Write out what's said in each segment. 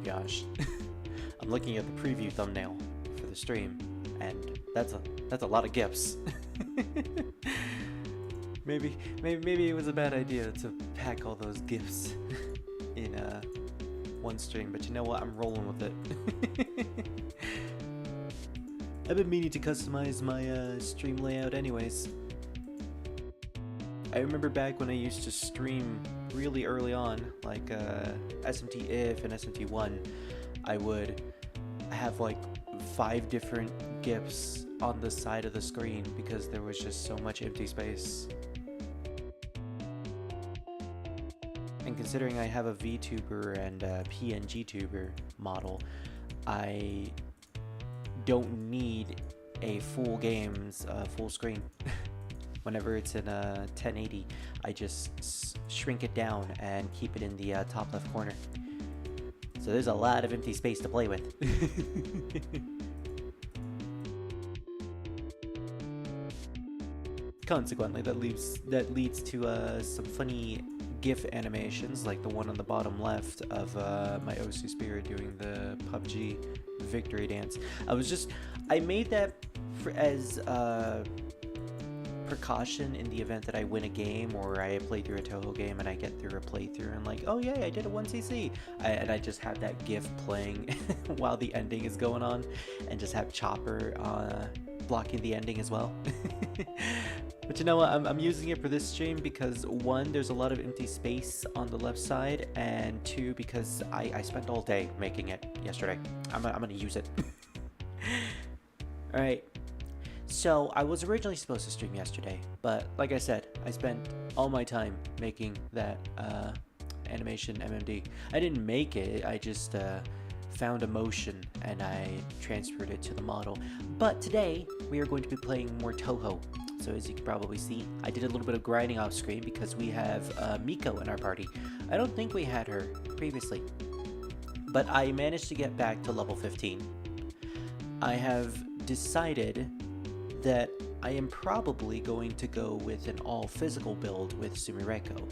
gosh. I'm looking at the preview thumbnail for the stream, and that's a lot of GIFs. maybe it was a bad idea to pack all those GIFs in one stream, but you know what? I'm rolling with it. I've been meaning to customize my stream layout anyways. I remember back when I used to stream really early on, like SMT If and SMT1, I would have like 5 different GIFs on the side of the screen because there was just so much empty space. And considering I have a VTuber and a PNG tuber model, I don't need a full game's full screen. Whenever it's in 1080, I just shrink it down and keep it in the top left corner. So there's a lot of empty space to play with. Consequently, that leads to some funny GIF animations, like the one on the bottom left of my OC Spirit doing the PUBG victory dance. I made that as precaution in the event that I win a game or I play through a Touhou game and I get through a playthrough and like, oh yay, I did a 1cc, and I just have that GIF playing while the ending is going on, and just have Chopper blocking the ending as well. But you know what, I'm using it for this stream because 1, there's a lot of empty space on the left side, and 2, because I spent all day making it yesterday. I'm gonna use it. Alright, so I was originally supposed to stream yesterday, but like I said, I spent all my time making that animation MMD. I didn't make it, I just found a motion and I transferred it to the model. But today, we are going to be playing more Touhou. So as you can probably see, I did a little bit of grinding off screen because we have Miko in our party. I don't think we had her previously, but I managed to get back to level 15. I have decided that I am probably going to go with an all-physical build with Sumireko.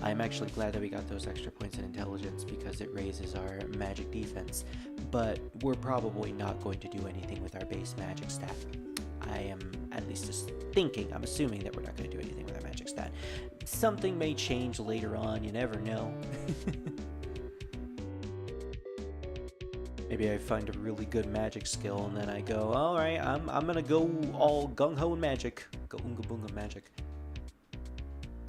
I'm actually glad that we got those extra points in intelligence because it raises our magic defense, but we're probably not going to do anything with our base magic stat. I am at least just thinking, I'm assuming that we're not going to do anything with our magic stat. Something may change later on, you never know. Maybe I find a really good magic skill and then I go, alright, I'm gonna go all gung-ho and magic. Go unga-bunga magic.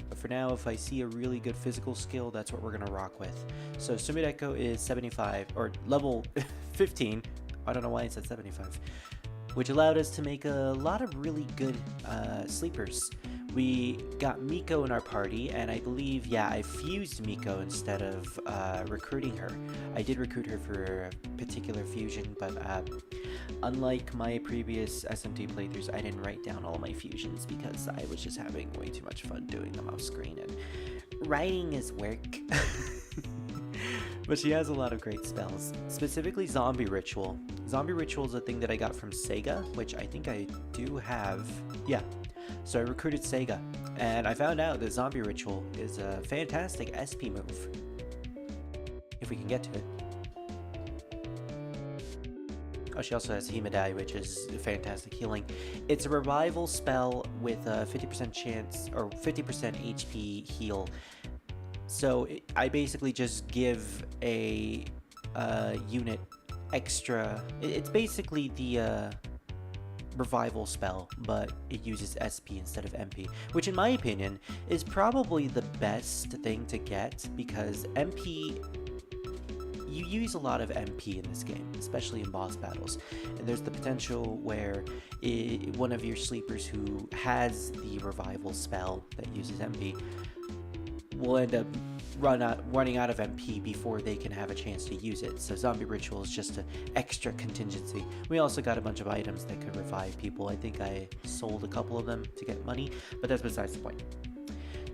But for now, if I see a really good physical skill, that's what we're gonna rock with. So Sumireko is 75, or level 15. I don't know why it said 75. Which allowed us to make a lot of really good sleepers. We got Miko in our party, and I believe, yeah, I fused Miko instead of recruiting her. I did recruit her for a particular fusion, but unlike my previous SMT playthroughs, I didn't write down all my fusions because I was just having way too much fun doing them off screen, and writing is work. But she has a lot of great spells, specifically Zombie Ritual. Zombie Ritual is a thing that I got from Sega, which I think I do have. Yeah. So I recruited Sega, and I found out that Zombie Ritual is a fantastic SP move, if we can get to it. Oh, she also has Himadai, which is fantastic healing. It's a revival spell with a 50% chance, or 50% HP heal. So I basically just give a unit extra. It's basically the revival spell, but it uses SP instead of MP, which in my opinion is probably the best thing to get because MP, you use a lot of MP in this game, especially in boss battles, and there's the potential where one of your sleepers who has the revival spell that uses MP will end up running out of MP before they can have a chance to use it. So Zombie Ritual is just an extra contingency. We also got a bunch of items that could revive people. I think I sold a couple of them to get money, but that's besides the point.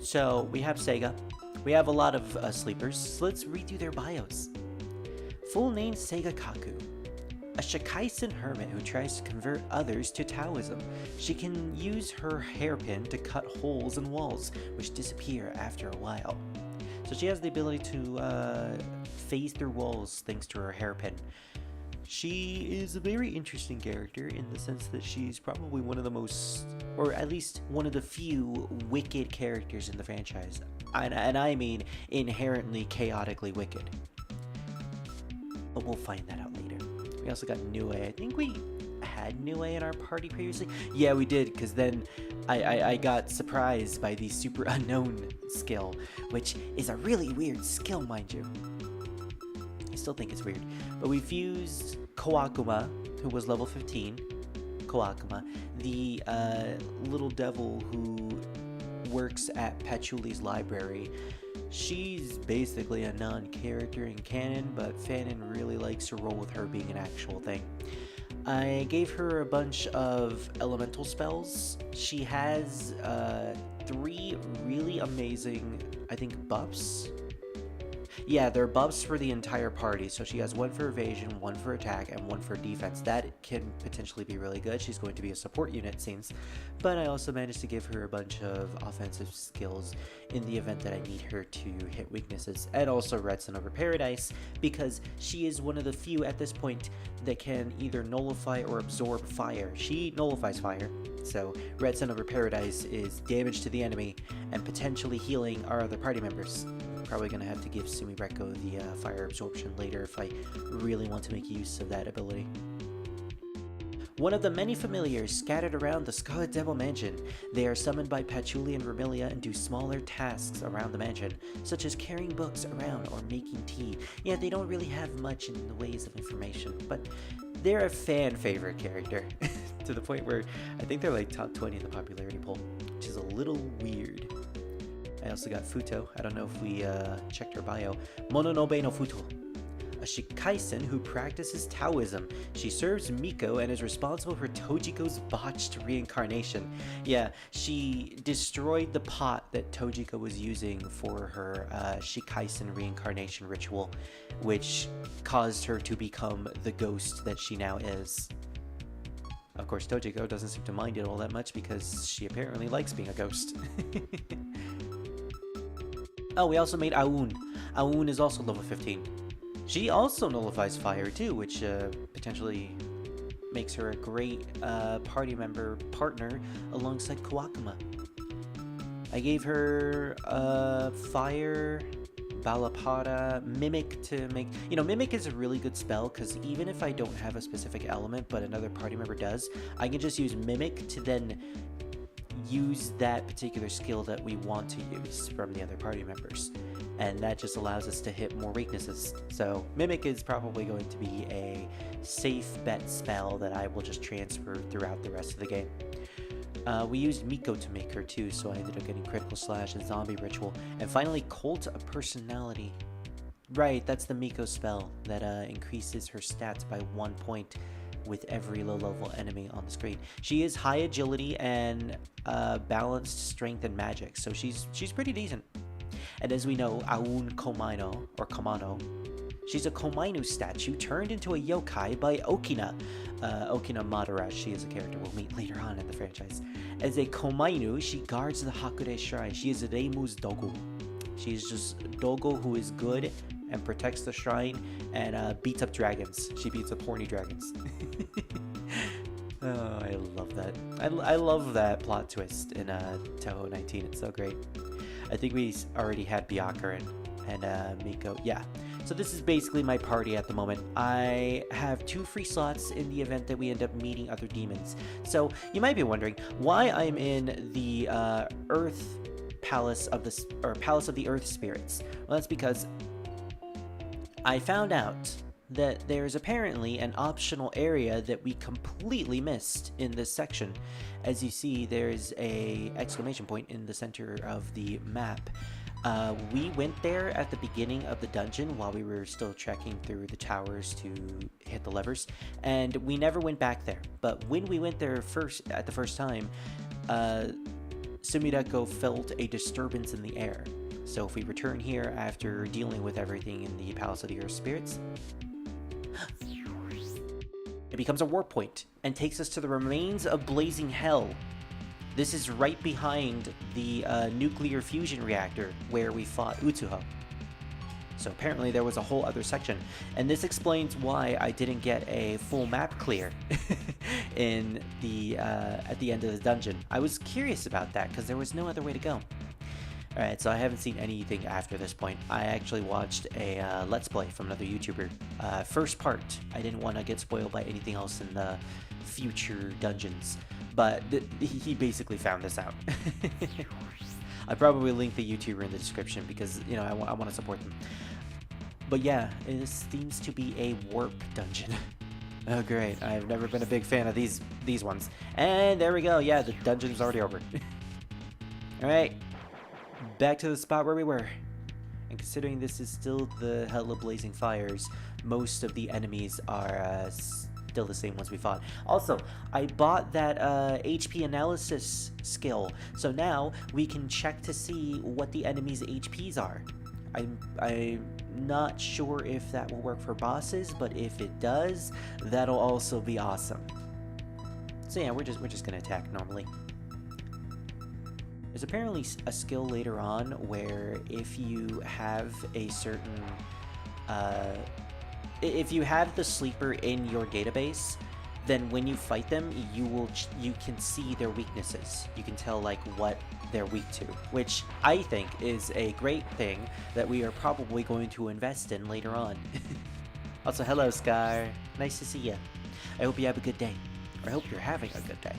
So we have Sega. We have a lot of sleepers. So let's redo their bios. Full name Sega Kaku. A Shikaisen hermit who tries to convert others to Taoism. She can use her hairpin to cut holes in walls, which disappear after a while. So she has the ability to phase through walls thanks to her hairpin. She is a very interesting character in the sense that she's probably one of the most, or at least one of the few wicked characters in the franchise. And I mean inherently chaotically wicked. But we'll find that out later. We also got Nue. I think we had Nue in our party previously. Yeah, we did, because then I got surprised by the super unknown skill, which is a really weird skill, mind you. I still think it's weird. But we fused Koakuma, who was level 15. Koakuma, the little devil who works at Patchouli's library. She's basically a non-character in canon, but Fanon really likes to roll with her being an actual thing. I gave her a bunch of elemental spells. She has 3 really amazing, I think, buffs. Yeah, they're buffs for the entire party. So she has 1 for evasion, 1 for attack, and 1 for defense. That can potentially be really good. She's going to be a support unit, it seems. But I also managed to give her a bunch of offensive skills in the event that I need her to hit weaknesses. And also Red Sun over Paradise, because she is one of the few at this point that can either nullify or absorb fire. She nullifies fire. So Red Sun over Paradise is damage to the enemy and potentially healing our other party members. Probably going to have to give Sumireko the fire absorption later if I really want to make use of that ability. One of the many familiars scattered around the Scarlet Devil Mansion. They are summoned by Patchouli and Vermilia and do smaller tasks around the mansion, such as carrying books around or making tea. Yeah, they don't really have much in the ways of information, but they're a fan favorite character to the point where I think they're like top 20 in the popularity poll, which is a little weird. I also got Futo. I don't know if we checked her bio. Mononobe no Futo, a Shikaisen who practices Taoism. She serves Miko and is responsible for Tojiko's botched reincarnation. Yeah, she destroyed the pot that Tojiko was using for her Shikaisen reincarnation ritual, which caused her to become the ghost that she now is. Of course, Tojiko doesn't seem to mind it all that much because she apparently likes being a ghost. Oh, we also made Aoun. Aoun is also level 15. She also nullifies fire too, which potentially makes her a great party member partner alongside Koakuma. I gave her fire, Balapada, Mimic to make... You know, Mimic is a really good spell because even if I don't have a specific element but another party member does, I can just use Mimic to then use that particular skill that we want to use from the other party members, and that just allows us to hit more weaknesses. So Mimic is probably going to be a safe bet spell that I will just transfer throughout the rest of the game. We used Miko to make her too, so I ended up getting Critical Slash and Zombie Ritual, and finally Cult of Personality. Right, that's the Miko spell that increases her stats by 1 point with every low-level enemy on the screen. She is high agility and balanced strength and magic, so she's pretty decent. And as we know, Aoun Komaino, or Komano, she's a Komainu statue turned into a yokai by Okina. Okina Madara, she is a character we'll meet later on in the franchise. As a Komainu, she guards the Hakure Shrine. She is Reimu's Dogo. She is just Dogo who is good and protects the shrine and beats up dragons. She beats up horny dragons. Oh, I love that. I love that plot twist in Touhou 19. It's so great. I think we already had Byakuren and Miko. Yeah. So this is basically my party at the moment. I have 2 free slots in the event that we end up meeting other demons. So you might be wondering why I'm in the Earth Palace of the Earth Spirits. Well, that's because I found out that there's apparently an optional area that we completely missed in this section. As you see, there's a exclamation point in the center of the map. We went there at the beginning of the dungeon while we were still trekking through the towers to hit the levers, and we never went back there. But when we went there at the first time, Sumireko felt a disturbance in the air. So if we return here after dealing with everything in the Palace of the Earth Spirits, it becomes a warp point and takes us to the remains of Blazing Hell. This is right behind the nuclear fusion reactor where we fought Utsuho. So apparently there was a whole other section, and this explains why I didn't get a full map clear in the at the end of the dungeon. I was curious about that because there was no other way to go. Alright, so I haven't seen anything after this point. I actually watched a Let's Play from another YouTuber. First part. I didn't want to get spoiled by anything else in the future dungeons. But he basically found this out. I probably link the YouTuber in the description because, you know, I want to support them. But yeah, this seems to be a warp dungeon. Oh great, I've never been a big fan of these ones. And there we go, yeah, the dungeon's already over. Alright. Back to the spot where we were. And considering this is still the Hell of Blazing Fires, most of the enemies are still the same ones we fought. Also, I bought that HP analysis skill, so now we can check to see what the enemy's HPs are. I'm not sure if that will work for bosses, but if it does, that'll also be awesome. So yeah, we're just gonna attack normally. There's apparently a skill later on where if you have a certain, if you have the sleeper in your database, then when you fight them, you can see their weaknesses. You can tell like what they're weak to, which I think is a great thing that we are probably going to invest in later on. Also, hello Scar, nice to see you. I hope you have a good day, or I hope you're having a good day.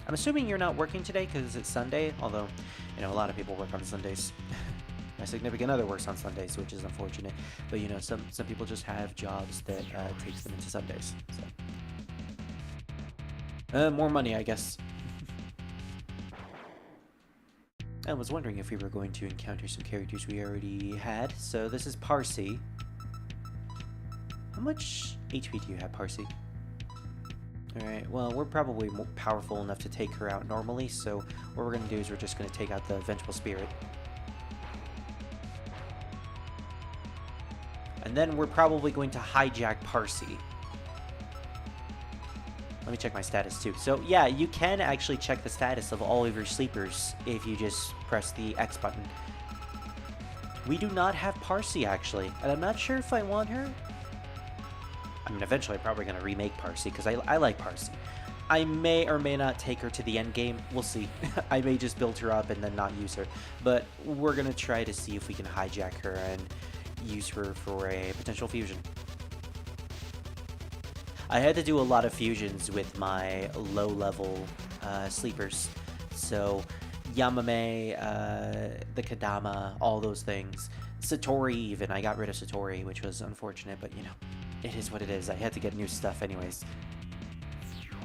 I'm assuming you're not working today because it's Sunday, although, you know, a lot of people work on Sundays. My significant other works on Sundays, which is unfortunate. But, you know, some people just have jobs that takes them into Sundays. So. More money, I guess. I was wondering if we were going to encounter some characters we already had. So this is Parsi. How much HP do you have, Parsi? Alright, well, we're probably more powerful enough to take her out normally, so what we're going to do is we're just going to take out the Vengeful Spirit. And then we're probably going to hijack Parsi. Let me check my status too. So yeah, you can actually check the status of all of your sleepers if you just press the X button. We do not have Parsi actually, and I'm not sure if I want her. I mean, eventually I'm probably going to remake Parsi, because I like Parsi. I may or may not take her to the end game. We'll see. I may just build her up and then not use her. But we're going to try to see if we can hijack her and use her for a potential fusion. I had to do a lot of fusions with my low-level sleepers. So, Yamame, the Kadama, all those things. Satori even. I got rid of Satori, which was unfortunate, but you know. It is what it is. I had to get new stuff anyways.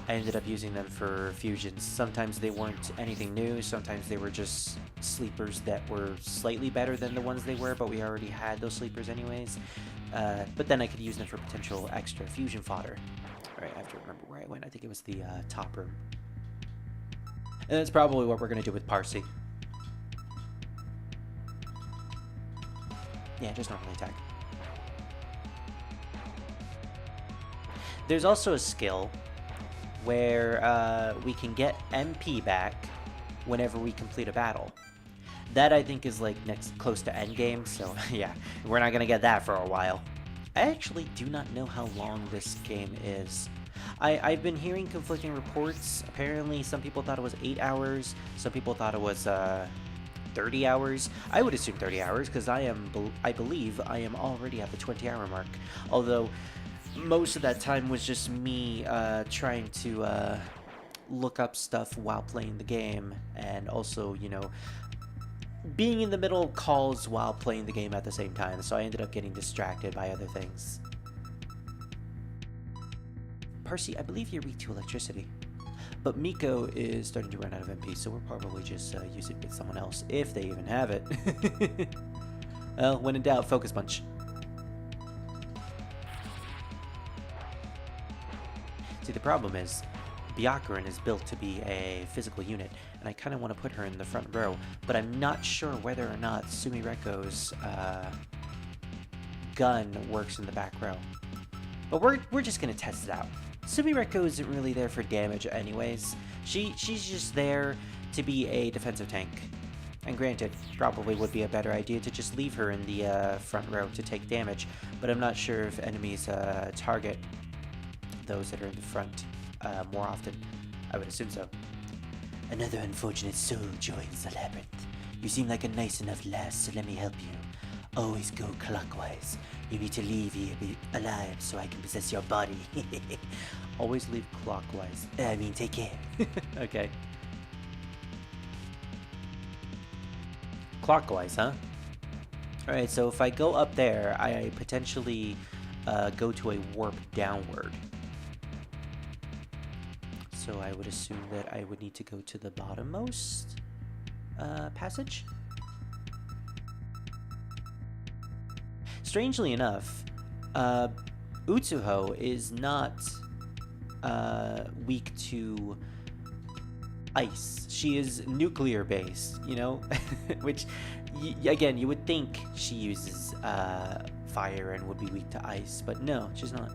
I ended up using them for fusions. Sometimes they weren't anything new. Sometimes they were just sleepers that were slightly better than the ones they were, but we already had those sleepers anyways. But then I could use them for potential extra fusion fodder. Alright, I have to remember where I went. I think it was the top room. And that's probably what we're going to do with Parsi. Yeah, just normally attack. There's also a skill where we can get MP back whenever we complete a battle. That I think is like close to endgame, so yeah, we're not gonna get that for a while. I actually do not know how long this game is. I've been hearing conflicting reports. Apparently some people thought it was 8 hours, some people thought it was 30 hours. I would assume 30 hours because I believe I am already at the 20-hour mark. Although most of that time was just me trying to look up stuff while playing the game, and also, you know, being in the middle of calls while playing the game at the same time, so I ended up getting distracted by other things. Parsi, I believe you're weak to electricity, but Miko is starting to run out of MP, so we'll probably just use it with someone else, if they even have it. Well, when in doubt, Focus Punch. See, the problem is, Byakuren is built to be a physical unit, and I kind of want to put her in the front row, but I'm not sure whether or not Sumireko's gun works in the back row. But we're just going to test it out. Sumireko isn't really there for damage anyways. She's just there to be a defensive tank. And granted, probably would be a better idea to just leave her in the front row to take damage, but I'm not sure if enemies target those that are in the front more often. I would assume so. Another unfortunate soul joins the labyrinth. You seem like a nice enough lass, so let me help you. Always go clockwise. You need to leave here alive so I can possess your body. Always leave clockwise. I mean, take care. Okay. Clockwise, huh? Alright, so if I go up there, I potentially go to a warp downward. So I would assume that I would need to go to the bottommost passage. Strangely enough, Touhou is not weak to ice. She is nuclear based, you know, which again, you would think she uses fire and would be weak to ice, but no, she's not.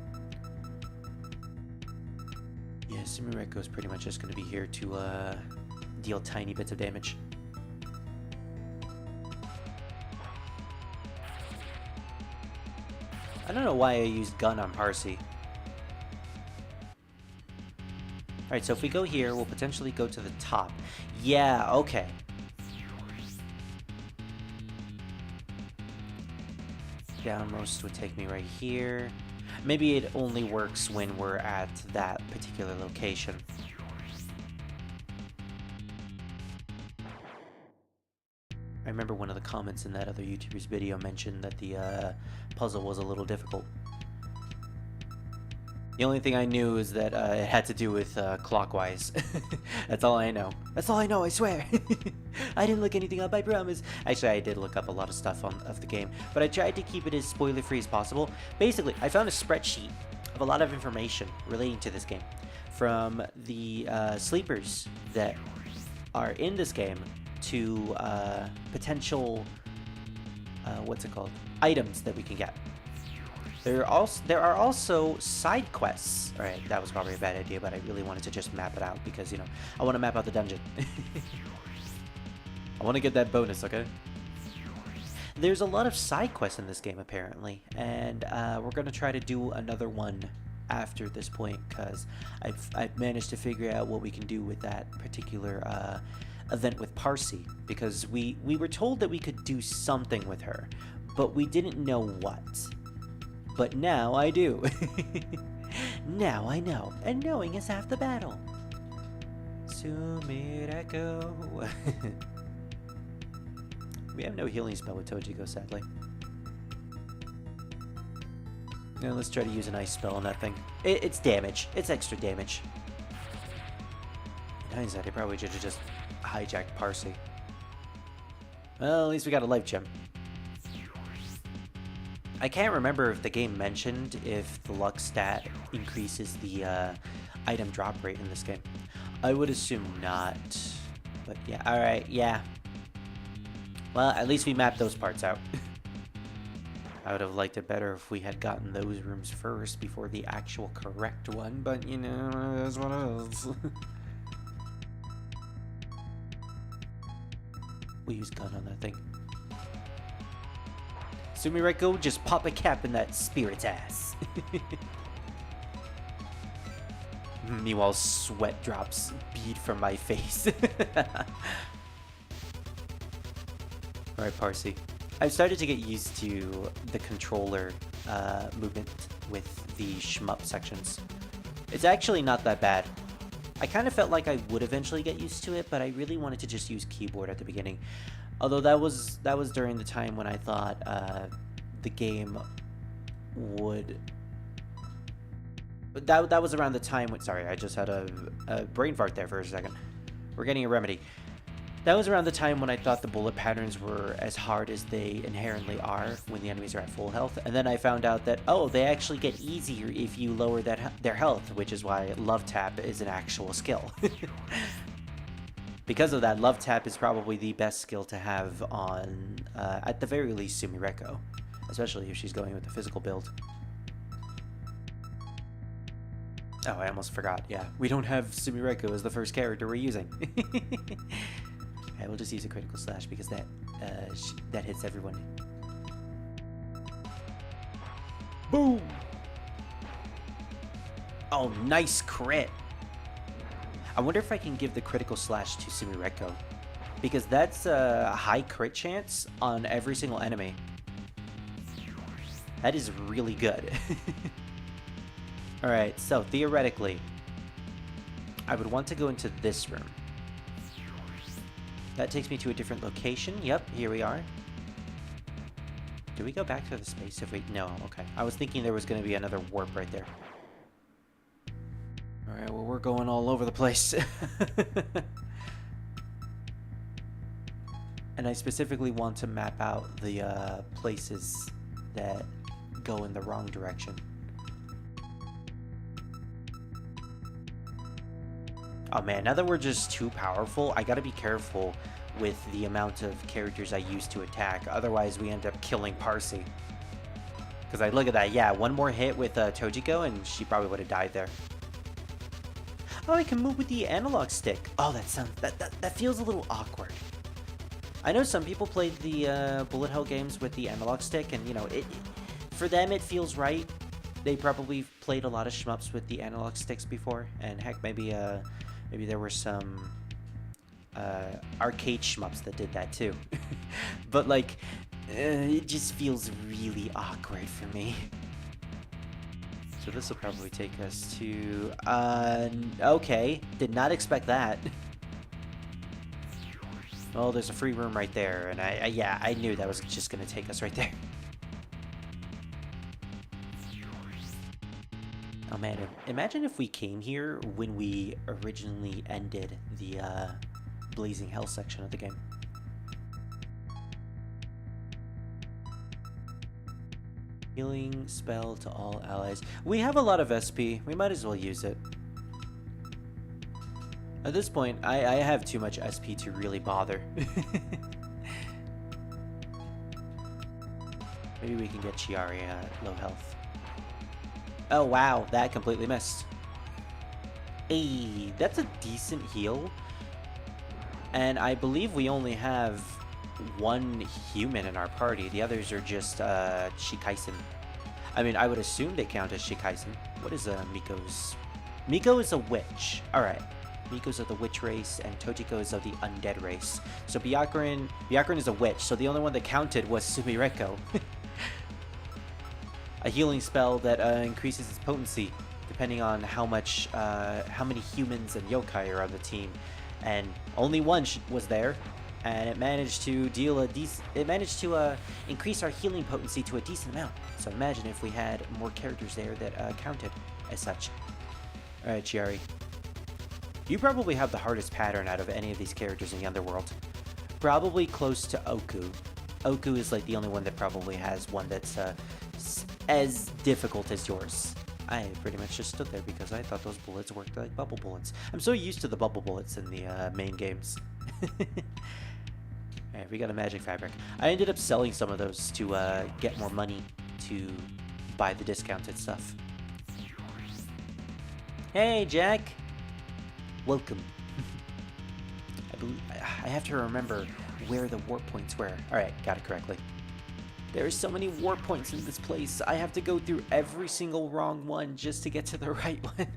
Yeah, Sumireko is pretty much just going to be here to deal tiny bits of damage. I don't know why I used gun on Parsi. Alright, so if we go here, we'll potentially go to the top. Yeah, okay. Downmost would take me right here. Maybe it only works when we're at that particular location. I remember one of the comments in that other YouTuber's video mentioned that the puzzle was a little difficult. The only thing I knew is that it had to do with clockwise. That's all I know. That's all I know, I swear. I didn't look anything up, I promise. Actually, I did look up a lot of stuff of the game, but I tried to keep it as spoiler-free as possible. Basically, I found a spreadsheet of a lot of information relating to this game. From the sleepers that are in this game to potential, items that we can get. There are also side quests. Alright, that was probably a bad idea, but I really wanted to just map it out because, you know, I want to map out the dungeon. I want to get that bonus, okay? There's a lot of side quests in this game, apparently, and we're going to try to do another one after this point because I've managed to figure out what we can do with that particular event with Parsi, because we were told that we could do something with her, but we didn't know what. But now I do. Now I know, and knowing is half the battle. Sumireko. We have no healing spell with Tojiko, sadly. Now let's try to use an ice spell on that thing. It's damage. It's extra damage. In hindsight, I probably should have just hijacked Parsi. Well, at least we got a life gem. I can't remember if the game mentioned if the luck stat increases the item drop rate in this game. I would assume not. But yeah, alright, yeah. Well, at least we mapped those parts out. I would have liked it better if we had gotten those rooms first before the actual correct one, but you know, that's what it is. We use gun on that thing. Sumireko, just pop a cap in that spirit's ass. Meanwhile, sweat drops bead from my face. Alright, Parsi. I've started to get used to the controller movement with the shmup sections. It's actually not that bad. I kind of felt like I would eventually get used to it, but I really wanted to just use keyboard at the beginning. Although that was during the time when I thought the game would... That was around the time when... Sorry, I just had a brain fart there for a second. We're getting a remedy. That was around the time when I thought the bullet patterns were as hard as they inherently are when the enemies are at full health. And then I found out that, oh, they actually get easier if you lower their health, which is why Love Tap is an actual skill. Because of that, Love Tap is probably the best skill to have on, at the very least, Sumireko. Especially if she's going with the physical build. Oh, I almost forgot. Yeah, we don't have Sumireko as the first character we're using. Alright, we'll just use a critical slash because that that hits everyone. Boom! Oh, nice crit! I wonder if I can give the critical slash to Sumireko, because that's a high crit chance on every single enemy. That is really good. Alright, so theoretically, I would want to go into this room. That takes me to a different location. Yep, here we are. Do we go back to the space if we... No, okay. I was thinking there was going to be another warp right there. Alright, well, we're going all over the place. And I specifically want to map out the places that go in the wrong direction. Oh man, now that we're just too powerful, I gotta be careful with the amount of characters I use to attack. Otherwise, we end up killing Parsi. Because I look at that, yeah, one more hit with Tojiko and she probably would have died there. Oh, I can move with the analog stick. Oh, that feels a little awkward. I know some people played the bullet hell games with the analog stick, and you know, for them it feels right. They probably played a lot of shmups with the analog sticks before, and heck, maybe there were some arcade shmups that did that too. But like, it just feels really awkward for me. So this will probably take us to... okay, did not expect that. Oh, there's a free room right there, and yeah, I knew that was just gonna take us right there. Oh man, imagine if we came here when we originally ended the Blazing Hell section of the game. Healing spell to all allies. We have a lot of SP. We might as well use it. At this point, I have too much SP to really bother. Maybe we can get Chiari at low health. Oh wow, that completely missed. Hey, that's a decent heal. And I believe we only have one human in our party. The others are just Shikaisen. I mean, I would assume they count as Shikaisen. What is Miko's? Miko is a witch. Alright. Miko's of the witch race, and Tojiko is of the undead race. So Byakurin is a witch, so the only one that counted was Sumireko. A healing spell that increases its potency depending on how many humans and yokai are on the team. And only one was there, and it managed to increase our healing potency to a decent amount. So imagine if we had more characters there that counted as such. Alright, Chiari. You probably have the hardest pattern out of any of these characters in the Underworld. Probably close to Oku. Oku is like the only one that probably has one that's as difficult as yours. I pretty much just stood there because I thought those bullets worked like bubble bullets. I'm so used to the bubble bullets in the main games. Alright, we got a magic fabric. I ended up selling some of those to get more money to buy the discounted stuff. Hey, Jack! Welcome. I have to remember where the warp points were. Alright, got it correctly. There are so many warp points in this place. I have to go through every single wrong one just to get to the right one.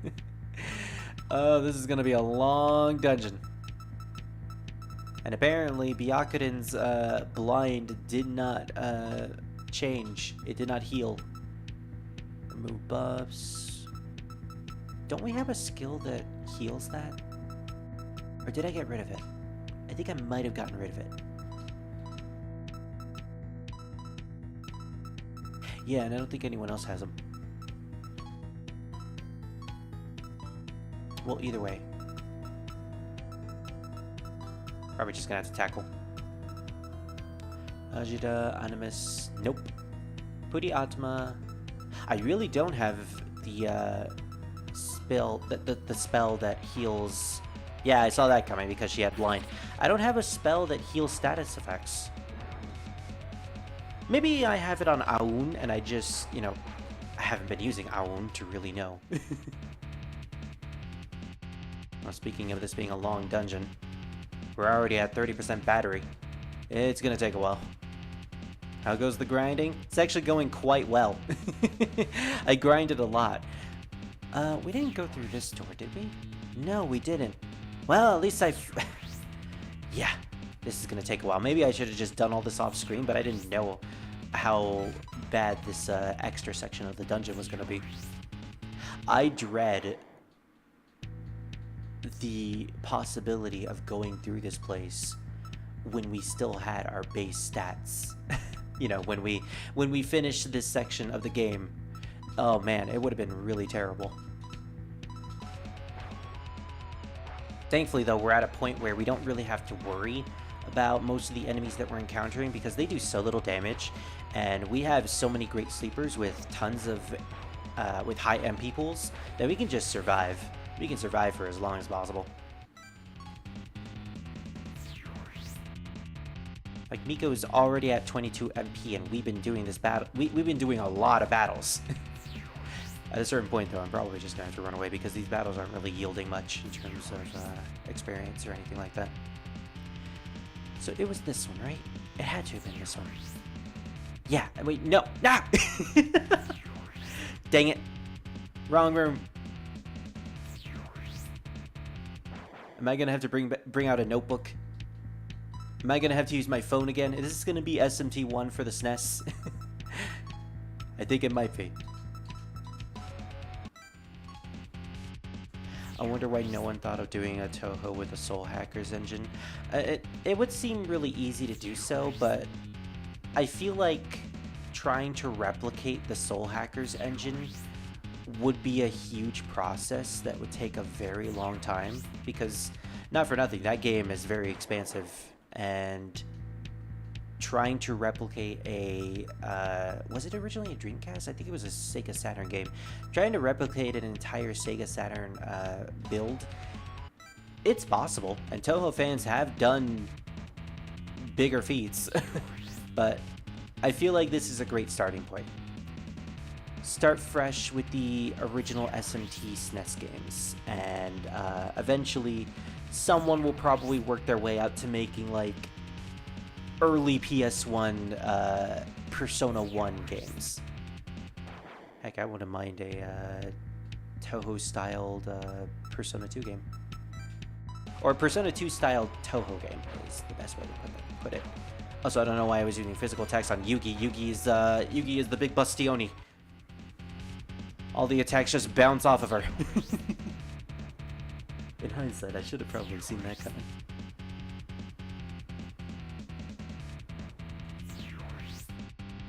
Oh, this is going to be a long dungeon. And apparently, Byakurin's blind did not change. It did not heal. Remove buffs. Don't we have a skill that heals that? Or did I get rid of it? I think I might have gotten rid of it. Yeah, and I don't think anyone else has them. Well, either way. Probably just gonna have to tackle. Ajita, Animus, nope. Putti Atma. I really don't have the spell, the spell that heals. Yeah, I saw that coming because she had blind. I don't have a spell that heals status effects. Maybe I have it on Aoun, and I just, you know, I haven't been using Aoun to really know. Well, speaking of this being a long dungeon, We're already at 30% battery. It's gonna take a while. How goes the grinding? It's actually going quite well. I grinded a lot. We didn't go through this door, did we? No, we didn't. Well, at least yeah, this is gonna take a while. Maybe I should have just done all this off screen, but I didn't know how bad this extra section of the dungeon was gonna be. I dread the possibility of going through this place when we still had our base stats. You know, when we finished this section of the game. Oh man, it would have been really terrible. Thankfully though, we're at a point where we don't really have to worry about most of the enemies that we're encountering because they do so little damage, and we have so many great sleepers with tons of with high MP pools that we can just survive. We can survive for as long as possible. Like, Miko is already at 22 MP, and we've been doing this battle. We've been doing a lot of battles. At a certain point, though, I'm probably just going to have to run away because these battles aren't really yielding much in terms of experience or anything like that. So it was this one, right? It had to have been this one. Yeah, wait, no, nah! Dang it. Wrong room. Am I going to have to bring out a notebook? Am I going to have to use my phone again? Is this going to be SMT1 for the SNES? I think it might be. I wonder why no one thought of doing a Touhou with a Soul Hackers engine. It would seem really easy to do so, but I feel like trying to replicate the Soul Hackers engine would be a huge process that would take a very long time, because, not for nothing, that game is very expansive, and trying to replicate a was it originally a Dreamcast? I think it was a Sega Saturn game. Trying to replicate an entire Sega Saturn build, it's possible, and Touhou fans have done bigger feats. But I feel like this is a great starting point. Start fresh with the original SMT SNES games, and eventually someone will probably work their way out to making like early PS1 Persona 1 games. Heck, I wouldn't mind a Touhou-styled Persona 2 game. Or Persona 2 styled Touhou game is the best way to put it. Also, I don't know why I was using physical attacks on Yugi. Yugi is the big Bastioni. All the attacks just bounce off of her. In hindsight, I should have probably seen that coming.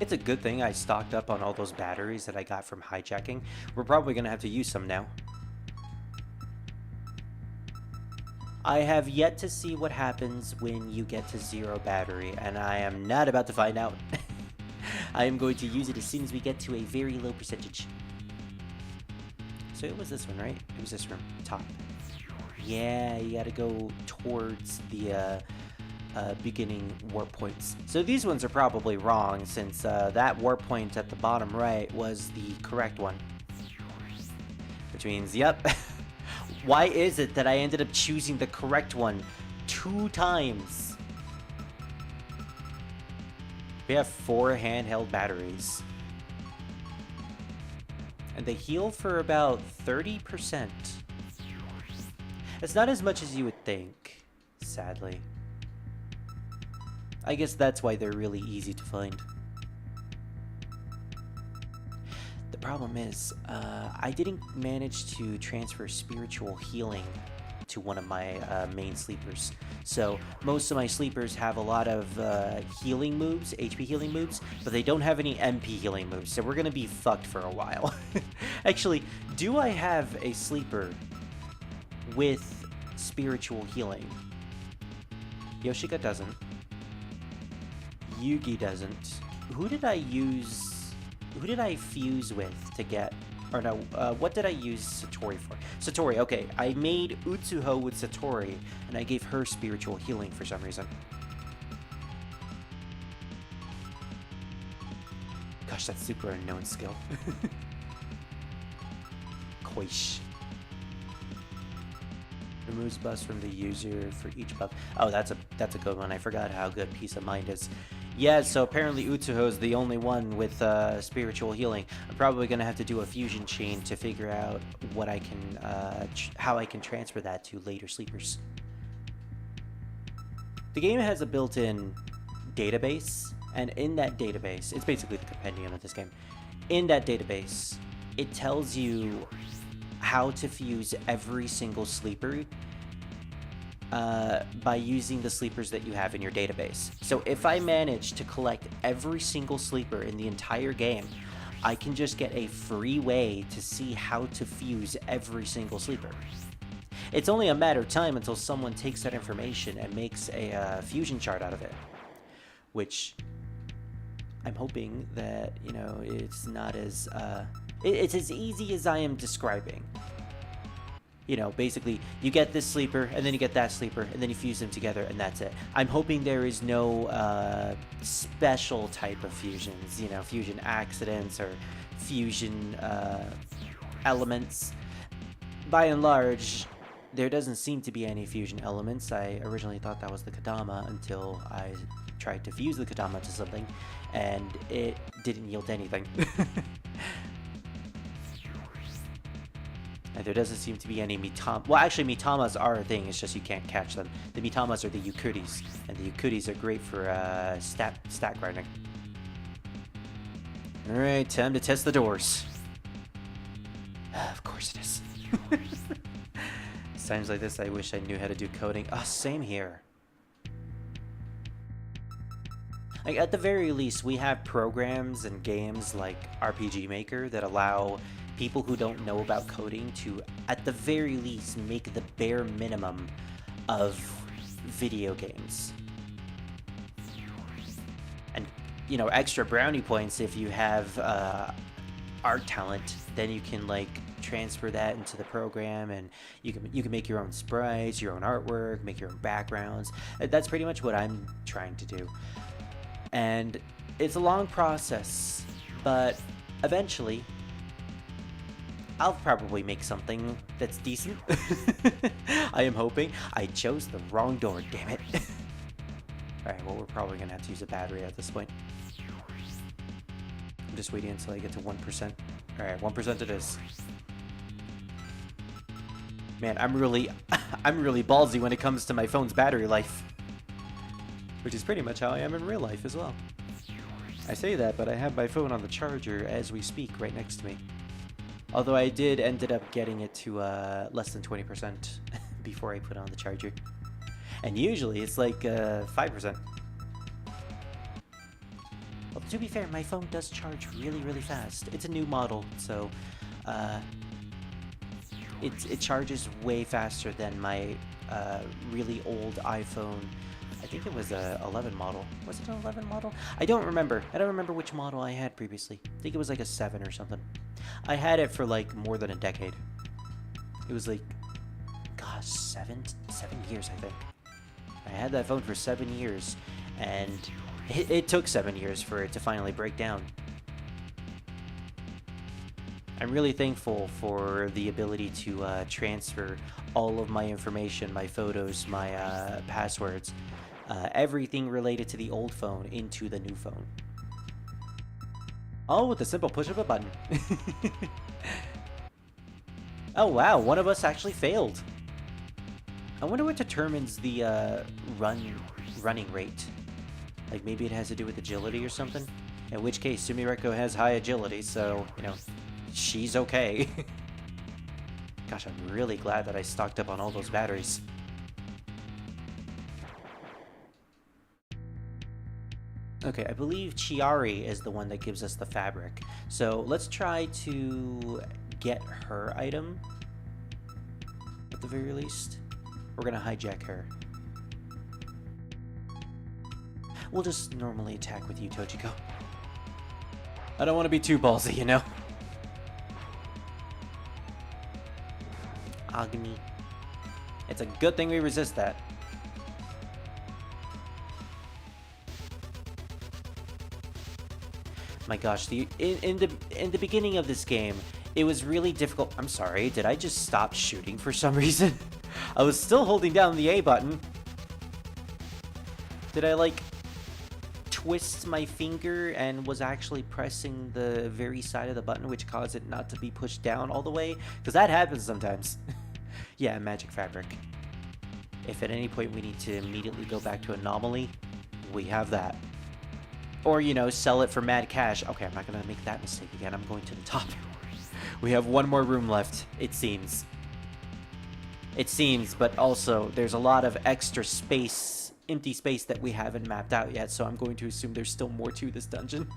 It's a good thing I stocked up on all those batteries that I got from hijacking. We're probably going to have to use some now. I have yet to see what happens when you get to 0 battery, and I am not about to find out. I am going to use it as soon as we get to a very low percentage. So it was this one, right? It was this room, top. Yeah, you gotta go towards the beginning warp points. So these ones are probably wrong, since that warp point at the bottom right was the correct one. Which means, yep. Why is it that I ended up choosing the correct one 2 times? We have 4 handheld batteries. And they heal for about 30%. It's not as much as you would think, sadly. I guess that's why they're really easy to find. The problem is, I didn't manage to transfer spiritual healing to one of my main sleepers. So most of my sleepers have a lot of healing moves, HP healing moves, but they don't have any MP healing moves, so we're gonna be fucked for a while. Actually, do I have a sleeper with spiritual healing? Yoshika doesn't. Yugi doesn't. Who did I use? Who did I fuse with to get? Or no, what did I use Satori for? Satori, okay. I made Utsuho with Satori, and I gave her spiritual healing for some reason. Gosh, that's super unknown skill. Koish. Removes buffs from the user for each buff. Oh, that's a good one. I forgot how good Peace of Mind is. Yeah, so apparently Utsuho is the only one with spiritual healing. I'm probably gonna have to do a fusion chain to figure out what I can, how I can transfer that to later sleepers. The game has a built-in database, and in that database, it's basically the compendium of this game. In that database, it tells you how to fuse every single sleeper by using the sleepers that you have in your database. So if I manage to collect every single sleeper in the entire game, I can just get a free way to see how to fuse every single sleeper. It's only a matter of time until someone takes that information and makes a fusion chart out of it, which I'm hoping that, you know, it's not as it's as easy as I am describing. You know, basically, you get this sleeper, and then you get that sleeper, and then you fuse them together, and that's it. I'm hoping there is no special type of fusions, you know, fusion accidents or fusion elements. By and large, there doesn't seem to be any fusion elements. I originally thought that was the Kadama until I tried to fuse the Kadama to something, and it didn't yield anything. And there doesn't seem to be any Mitama. Well, actually, Mitamas are a thing. It's just you can't catch them. The Mitamas are the Yukuris, and the Yukuris are great for stat grinding. All right, time to test the doors. Of course it is. Times like this, I wish I knew how to do coding. Oh, same here. Like, at the very least, we have programs and games like RPG Maker that allow people who don't know about coding to, at the very least, make the bare minimum of video games. And, you know, extra brownie points if you have art talent, then you can, like, transfer that into the program, and you can make your own sprites, your own artwork, make your own backgrounds. That's pretty much what I'm trying to do. And it's a long process, but eventually I'll probably make something that's decent. I am hoping. I chose the wrong door, damn it. Alright, well, we're probably gonna have to use a battery at this point. I'm just waiting until I get to 1%. Alright, 1% it is. Man, I'm really ballsy when it comes to my phone's battery life. Which is pretty much how I am in real life as well. I say that, but I have my phone on the charger as we speak right next to me. Although I ended up getting it to less than 20% before I put on the charger. And usually it's like 5%. Well, to be fair, my phone does charge really, really fast. It's a new model, so it charges way faster than my really old iPhone. I think it was a 11 model. Was it an 11 model? I don't remember. I don't remember which model I had previously. I think it was like a 7 or something. I had it for like more than a decade. It was like, gosh, 7 years, I think. I had that phone for 7 years, and it took 7 years for it to finally break down. I'm really thankful for the ability to transfer all of my information, my photos, my passwords, everything related to the old phone into the new phone. All with a simple push of a button. Oh wow, one of us actually failed. I wonder what determines the running rate. Like maybe it has to do with agility or something? In which case, Sumireko has high agility, so, you know, she's okay. Gosh, I'm really glad that I stocked up on all those batteries. Okay, I believe Chiari is the one that gives us the fabric. So let's try to get her item, at the very least. We're gonna hijack her. We'll just normally attack with you, Tojiko. I don't want to be too ballsy, you know? Agni. It's a good thing we resist that. My gosh, in the beginning of this game, it was really difficult. I'm sorry, did I just stop shooting for some reason? I was still holding down the A button. Did I, like, twist my finger and was actually pressing the very side of the button, which caused it not to be pushed down all the way? Because that happens sometimes. Yeah, magic fabric. If at any point we need to immediately go back to anomaly, we have that. Or, you know, sell it for mad cash. Okay, I'm not going to make that mistake again. I'm going to the top. We have one more room left, it seems. It seems, but also there's a lot of extra space, empty space that we haven't mapped out yet, so I'm going to assume there's still more to this dungeon.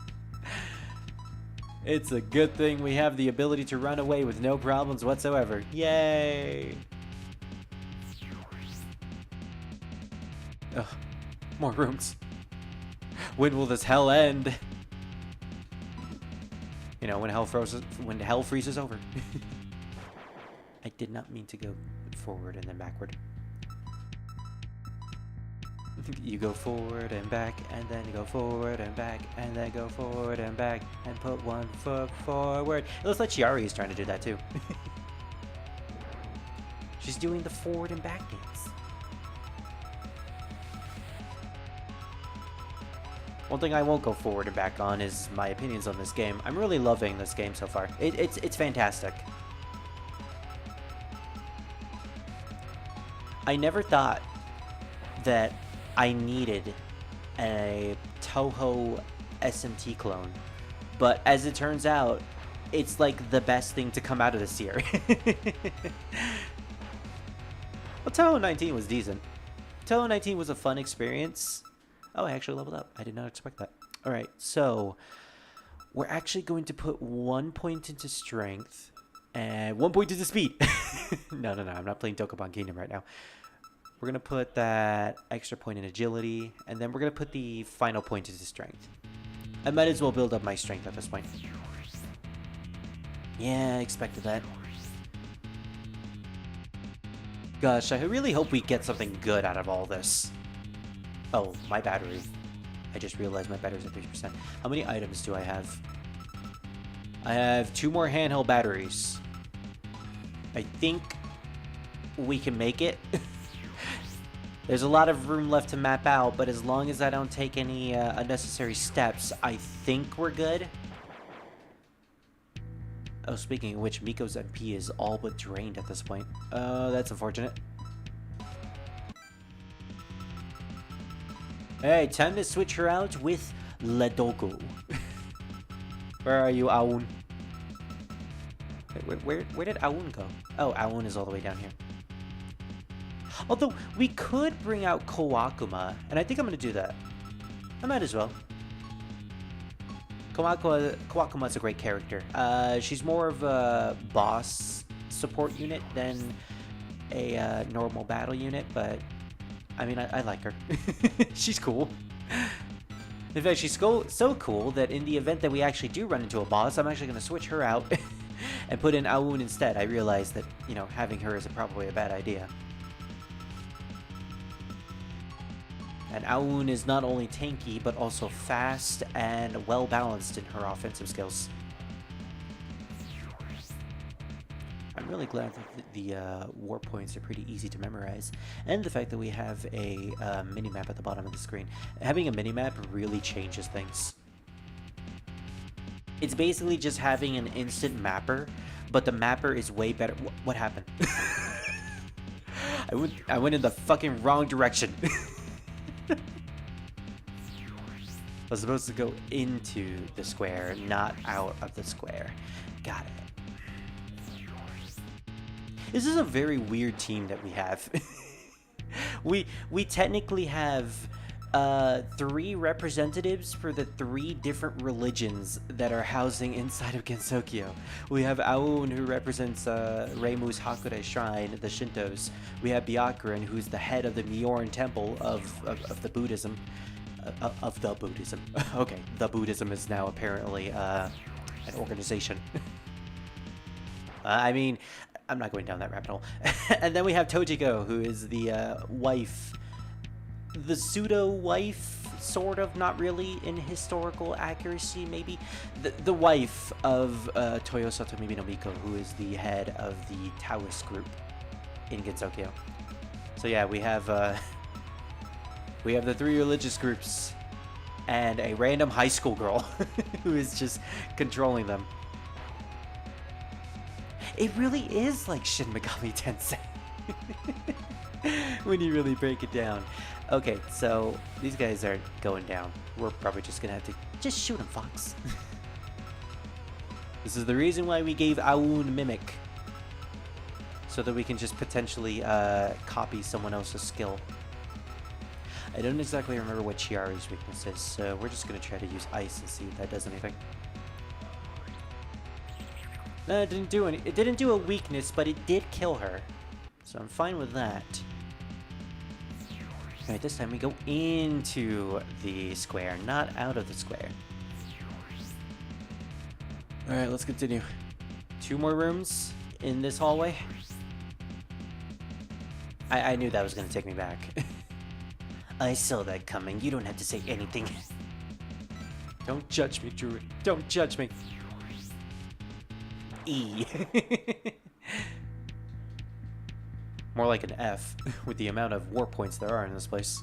It's a good thing we have the ability to run away with no problems whatsoever. Yay! Ugh, more rooms. When will this hell end? You know, when hell freezes over. I did not mean to go forward and then backward. You go forward and back, and then you go forward and back, and then go forward and back, and put one foot forward. It looks like Chiari is trying to do that too. She's doing the forward and back dance. One thing I won't go forward and back on is my opinions on this game. I'm really loving this game so far. It's fantastic. I never thought that I needed a Touhou SMT clone, but as it turns out, it's like the best thing to come out of this year. Well, Touhou 19 was decent. Touhou 19 was a fun experience. Oh, I actually leveled up. I did not expect that. All right, so we're actually going to put 1 point into strength and 1 point into speed. No, I'm not playing Dokkan Kingdom right now. We're going to put that extra point in agility, and then we're going to put the final point into strength. I might as well build up my strength at this point. Yeah, I expected that. Gosh, I really hope we get something good out of all this. Oh, my battery. I just realized my battery's at 30%. How many items do I have? I have 2 more handheld batteries. I think we can make it. There's a lot of room left to map out, but as long as I don't take any unnecessary steps, I think we're good. Oh, speaking of which, Miko's MP is all but drained at this point. That's unfortunate. Hey, time to switch her out with Ledogo. Where are you, Aoun? Where did Aoun go? Oh, Aoun is all the way down here. Although, we could bring out Kawakuma, and I think I'm going to do that. I might as well. Kawakuma's a great character. She's more of a boss support unit than a normal battle unit, but I mean, I like her. She's cool. In fact, she's so cool that in the event that we actually do run into a boss, I'm actually going to switch her out and put in Aoun instead. I realize that, you know, having her is probably a bad idea. And Aoun is not only tanky, but also fast and well-balanced in her offensive skills. I'm really glad that the war points are pretty easy to memorize. And the fact that we have a mini-map at the bottom of the screen. Having a mini-map really changes things. It's basically just having an instant mapper, but the mapper is way better. What happened? I went in the fucking wrong direction. I was supposed to go into the square, not out of the square. Got it. This is a very weird team that we have. we technically have 3 representatives for the 3 different religions that are housing inside of Gensokyo. We have Aoun, who represents Reimu's Hakure Shrine, the Shintos. We have Byakuren, who's the head of the Myoran Temple of the Buddhism. Of the Buddhism. Okay, the Buddhism is now apparently an organization. I mean, I'm not going down that rabbit hole. And then we have Tojiko, who is the wife, the pseudo-wife, sort of, not really in historical accuracy, maybe. The wife of Toyosa Tomimi no Miko, who is the head of the Taoist group. in Gensokyo. So yeah, we have the 3 religious groups and a random high school girl who is just controlling them. It really is like Shin Megami Tensei when you really break it down. Okay, so these guys are going down. We're probably just gonna have to just shoot them, Fox. This is the reason why we gave Aoun Mimic, so that we can just potentially copy someone else's skill. I don't exactly remember what Chiari's weakness is, so we're just gonna try to use ice and see if that does anything. No, it didn't do any. It didn't do a weakness, but it did kill her, so I'm fine with that. All right, this time we go into the square, not out of the square. All right, let's continue. 2 more rooms in this hallway. I knew that was gonna take me back. I saw that coming. You don't have to say anything. Don't judge me, Druid. Don't judge me. E. More like an F, with the amount of war points there are in this place.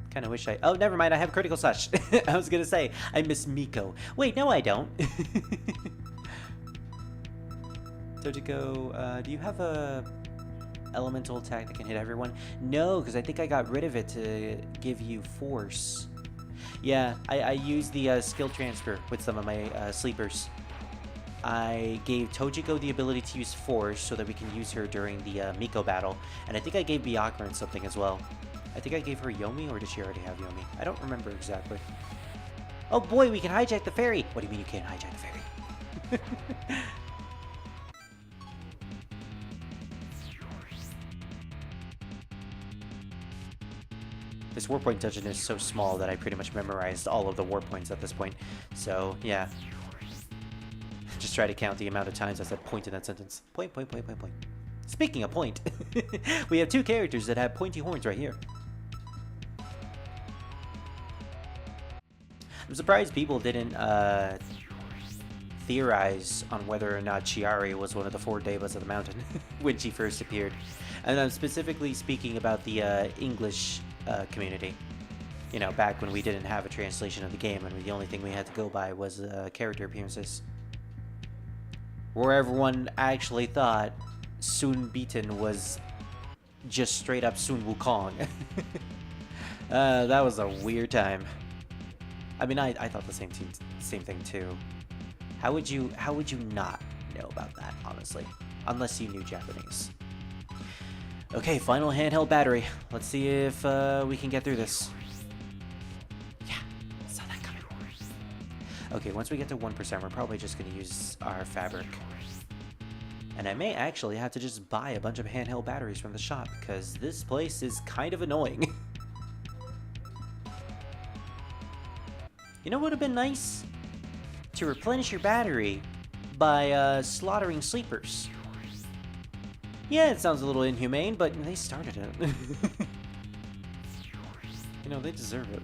Kinda wish I... Oh, never mind, I have critical slash. I was gonna say, I miss Miko. Wait, no I don't. Tojiko, do you have a elemental attack that can hit everyone? No, because I think I got rid of it to give you force. Yeah, I used the skill transfer with some of my sleepers. I gave Tojiko the ability to use force so that we can use her during the Miko battle. And I think I gave Byakuran something as well. I think I gave her Yomi, or did she already have Yomi? I don't remember exactly. Oh boy, we can hijack the ferry! What do you mean you can't hijack the ferry? This war point dungeon is so small that I pretty much memorized all of the war points at this point. So, yeah. Just try to count the amount of times I said point in that sentence. Point, point, point, point, point. Speaking of point, we have 2 characters that have pointy horns right here. I'm surprised people didn't theorize on whether or not Chiari was one of the 4 devas of the mountain when she first appeared. And I'm specifically speaking about the English community. You know, back when we didn't have a translation of the game and the only thing we had to go by was character appearances. Where everyone actually thought Sun Beaten was just straight up Sun Wukong. That was a weird time. I mean, I thought the same thing too. How would you not know about that, honestly? Unless you knew Japanese. Okay, final handheld battery. Let's see if we can get through this. Yeah, saw that coming. Okay, once we get to 1%, we're probably just going to use our fabric. And I may actually have to just buy a bunch of handheld batteries from the shop, because this place is kind of annoying. You know what would have been nice? To replenish your battery by slaughtering sleepers. Yeah, it sounds a little inhumane, but they started it. You know, they deserve it.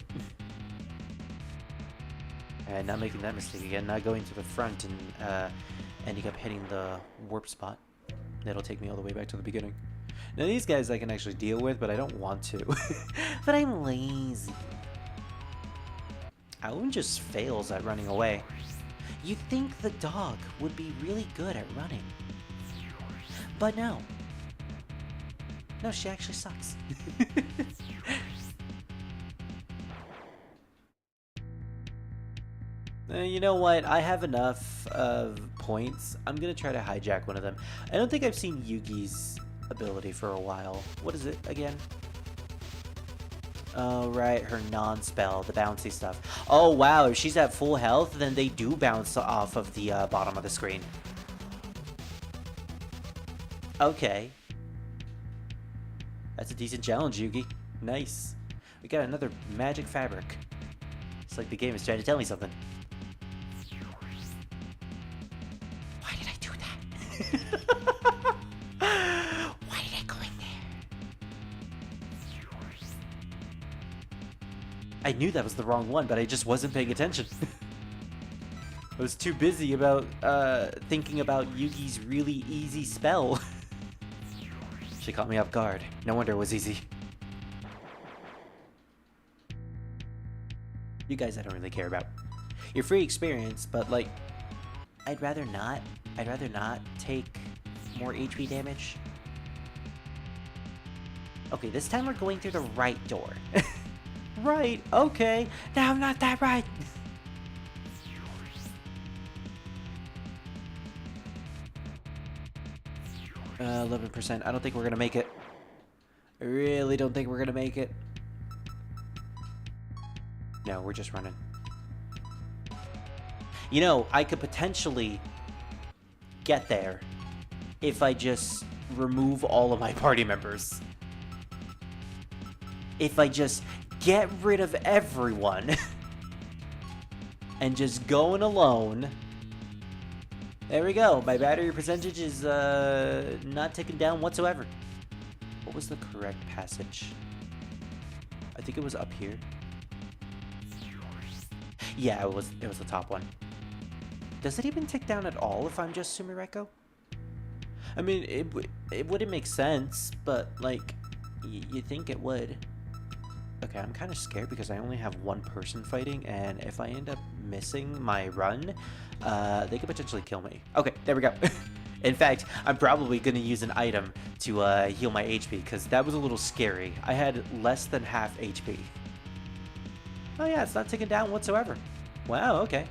And not making that mistake again, not going to the front and ending up hitting the warp spot. That'll take me all the way back to the beginning. Now these guys I can actually deal with, but I don't want to. But I'm lazy. Aoun just fails at running away. You'd think the dog would be really good at running. But no. No, she actually sucks. You know what? I have enough of points. I'm gonna try to hijack one of them. I don't think I've seen Yugi's ability for a while. What is it again? Oh, right, her non-spell, the bouncy stuff. Oh, wow, if she's at full health, then they do bounce off of the bottom of the screen. Okay. That's a decent challenge, Yugi. Nice. We got another magic fabric. It's like the game is trying to tell me something. Why did I do that? Why did I go in there? I knew that was the wrong one, but I just wasn't paying attention. I was too busy about thinking about Yugi's really easy spell. She caught me off guard. No wonder it was easy. You guys I don't really care about. You're free experience, but like, I'd rather not. I'd rather not take more HP damage. Okay, this time we're going through the right door. Right, okay. Now I'm not that right. 11%. I don't think we're gonna make it. I really don't think we're gonna make it. No, we're just running. You know, I could potentially get there if I just remove all of my party members. If I just get rid of everyone and just going alone. There we go. My battery percentage is not ticking down whatsoever. What was the correct passage? I think it was up here. Yeah, it was the top one. Does it even tick down at all if I'm just Sumireko? I mean, it wouldn't make sense, but like, you think it would. Okay, I'm kind of scared because I only have one person fighting, and if I end up missing my run, they could potentially kill me. Okay, there we go. In fact, I'm probably going to use an item to heal my HP, because that was a little scary. I had less than half HP. Oh yeah, it's not ticking down whatsoever. Wow, okay.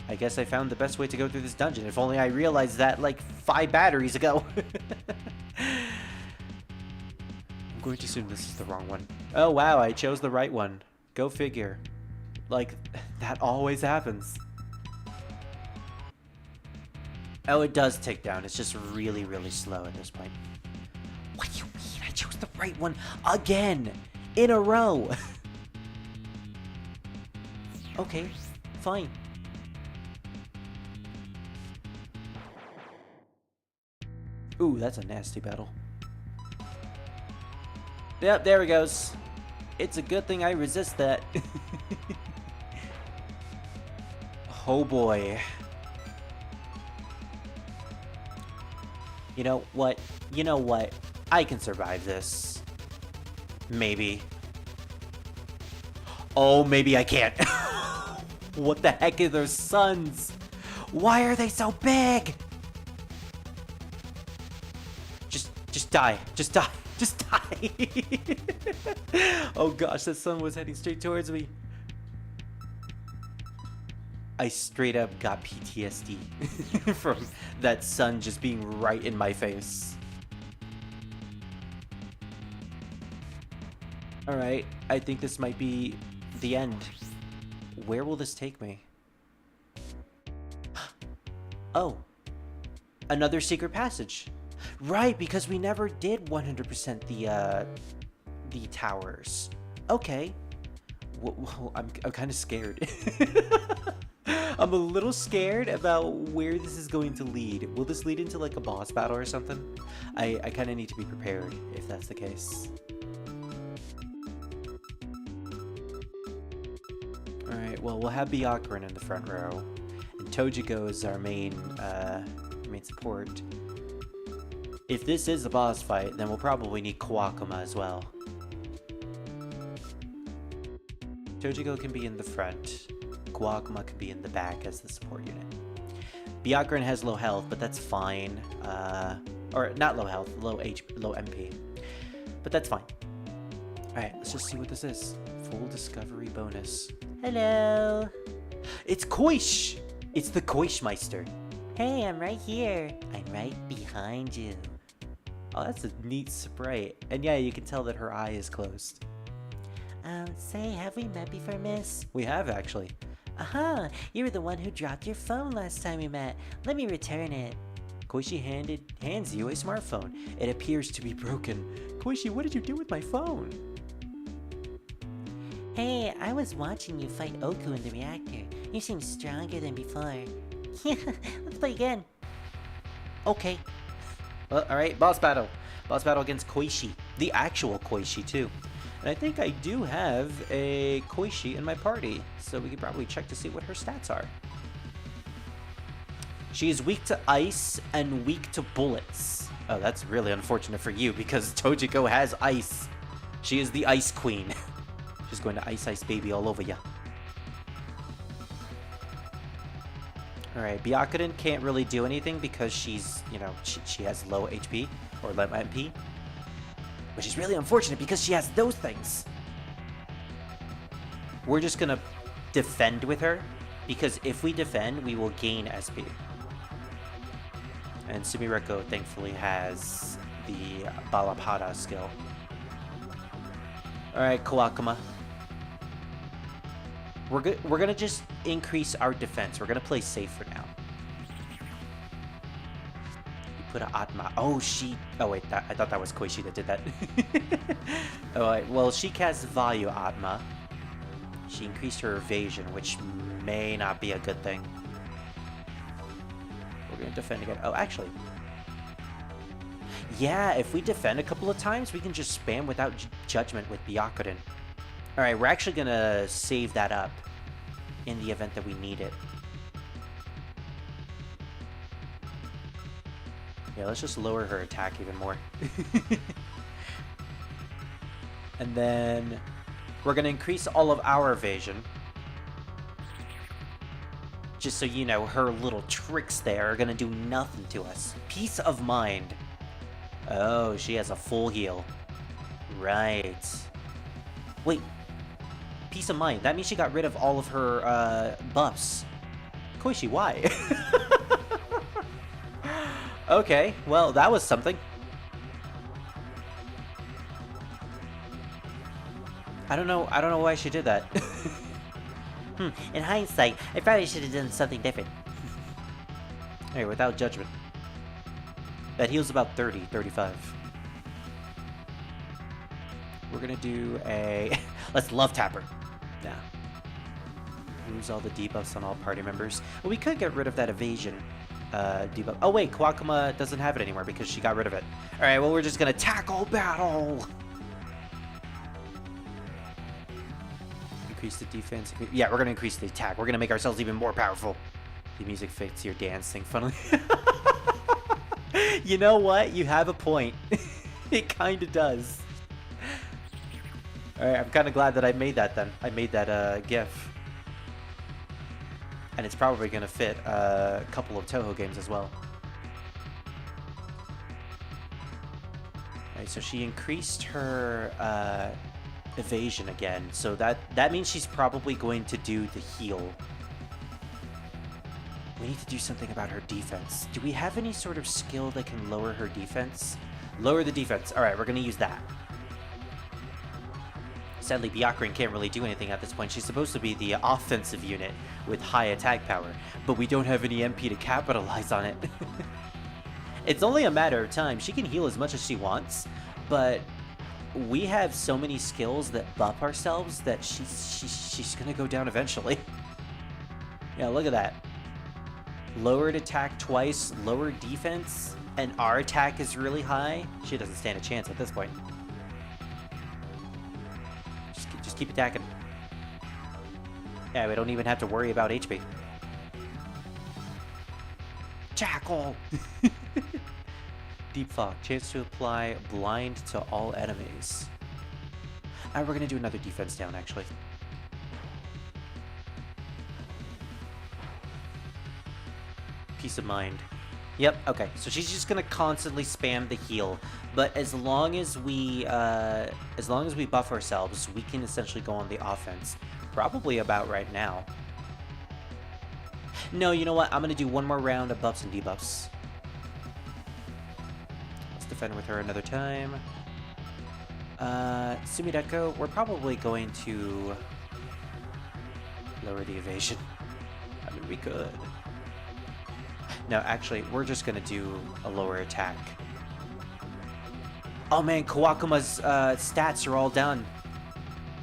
I guess I found the best way to go through this dungeon. If only I realized that like 5 batteries ago. I'm going to assume this is the wrong one. Oh wow, I chose the right one. Go figure. Like, that always happens. Oh, it does tick down. It's just really, really slow at this point. What do you mean? I chose the right one again! In a row! Okay, fine. Ooh, that's a nasty battle. Yep, there he goes. It's a good thing I resist that. Oh boy. You know what? You know what? I can survive this. Maybe. Oh, maybe I can't. What the heck are those suns? Why are they so big? Just die. Just die. Just die. Oh gosh, that sun was heading straight towards me. I straight up got PTSD from that sun just being right in my face. Alright, I think this might be the end. Where will this take me? Oh, another secret passage. Right, because we never did 100% the towers. Okay. Well, I'm kind of scared. I'm a little scared about where this is going to lead. Will this lead into like a boss battle or something? I kind of need to be prepared if that's the case. Alright, well, we'll have Byakuran in the front row. And Tojiko is our main support. If this is a boss fight, then we'll probably need Kawakuma as well. Tojiko can be in the front. Kawakuma can be in the back as the support unit. Byakuran has low health, but that's fine. Or not low health, low MP. But that's fine. Alright, let's just see what this is. Full discovery bonus. Hello! It's Koish! It's the Koishmeister. Hey, I'm right here. I'm right behind you. Oh, that's a neat spray. And yeah, you can tell that her eye is closed. Say, have we met before, miss? We have, actually. Aha! You were the one who dropped your phone last time we met. Let me return it. Koishi hands you a smartphone. It appears to be broken. Koishi, what did you do with my phone? Hey, I was watching you fight Oku in the reactor. You seem stronger than before. Let's play again. Okay. Well, alright, boss battle. Boss battle against Koishi. The actual Koishi, too. And I think I do have a Koishi in my party, so we could probably check to see what her stats are. She is weak to ice and weak to bullets. Oh, that's really unfortunate for you because Tojiko has ice. She is the ice queen. She's going to ice baby all over ya. Alright, Byakuren can't really do anything because she's, you know, she has low HP or low MP. Which is really unfortunate because she has those things. We're just gonna defend with her because if we defend, we will gain SP. And Sumireko thankfully has the Balapada skill. Alright, Kawakuma. We're gonna just increase our defense. We're gonna play safe for now. You put an Atma. Oh, oh wait, I thought that was Koishi that did that. Alright, well, she casts Vayu Atma. She increased her evasion, which may not be a good thing. We're gonna defend again. Oh, actually. Yeah, if we defend a couple of times, we can just spam without judgment with Byakuren. Alright, we're actually gonna save that up in the event that we need it. Yeah, let's just lower her attack even more. And then we're gonna increase all of our evasion. Just so you know, her little tricks there are gonna do nothing to us. Peace of mind. Oh, she has a full heal. Right. Wait. Peace of mind. That means she got rid of all of her buffs. Koishi, why? Okay, well, that was something. I don't know why she did that. In hindsight, I probably should have done something different. Hey, without judgment. That heals about 30, 35. We're gonna do a... Let's love tap her. Yeah. Lose all the debuffs on all party members. Well, we could get rid of that evasion debuff. Oh wait, Kawakuma doesn't have it anymore because she got rid of it. Alright, well, we're just gonna tackle battle! Increase the defense. Yeah, we're gonna increase the attack. We're gonna make ourselves even more powerful. The music fits your dancing, funnily. You know what? You have a point. It kind of does. Alright, I'm kind of glad that I made that then. I made that GIF. And it's probably going to fit a couple of Touhou games as well. Alright, so she increased her evasion again. So that means she's probably going to do the heal. We need to do something about her defense. Do we have any sort of skill that can lower her defense? Lower the defense. Alright, we're going to use that. Sadly, Byakuren can't really do anything at this point. She's supposed to be the offensive unit with high attack power, but we don't have any MP to capitalize on it. It's only a matter of time. She can heal as much as she wants, but we have so many skills that buff ourselves that she's going to go down eventually. Yeah, look at that. Lowered attack twice, lower defense, and our attack is really high. She doesn't stand a chance at this point. Just keep attacking. Yeah, we don't even have to worry about HP. Jackal! Deep Fog. Chance to apply blind to all enemies. We're going to do another defense down, actually. Peace of mind. Yep, okay. So she's just gonna constantly spam the heal, but as long as we buff ourselves, we can essentially go on the offense. Probably about right now. No, you know what? I'm gonna do one more round of buffs and debuffs. Let's defend with her another time. Sumideko, we're probably going to lower the evasion. I mean, we could. No, actually, we're just gonna do a lower attack. Oh man, Kawakuma's stats are all done.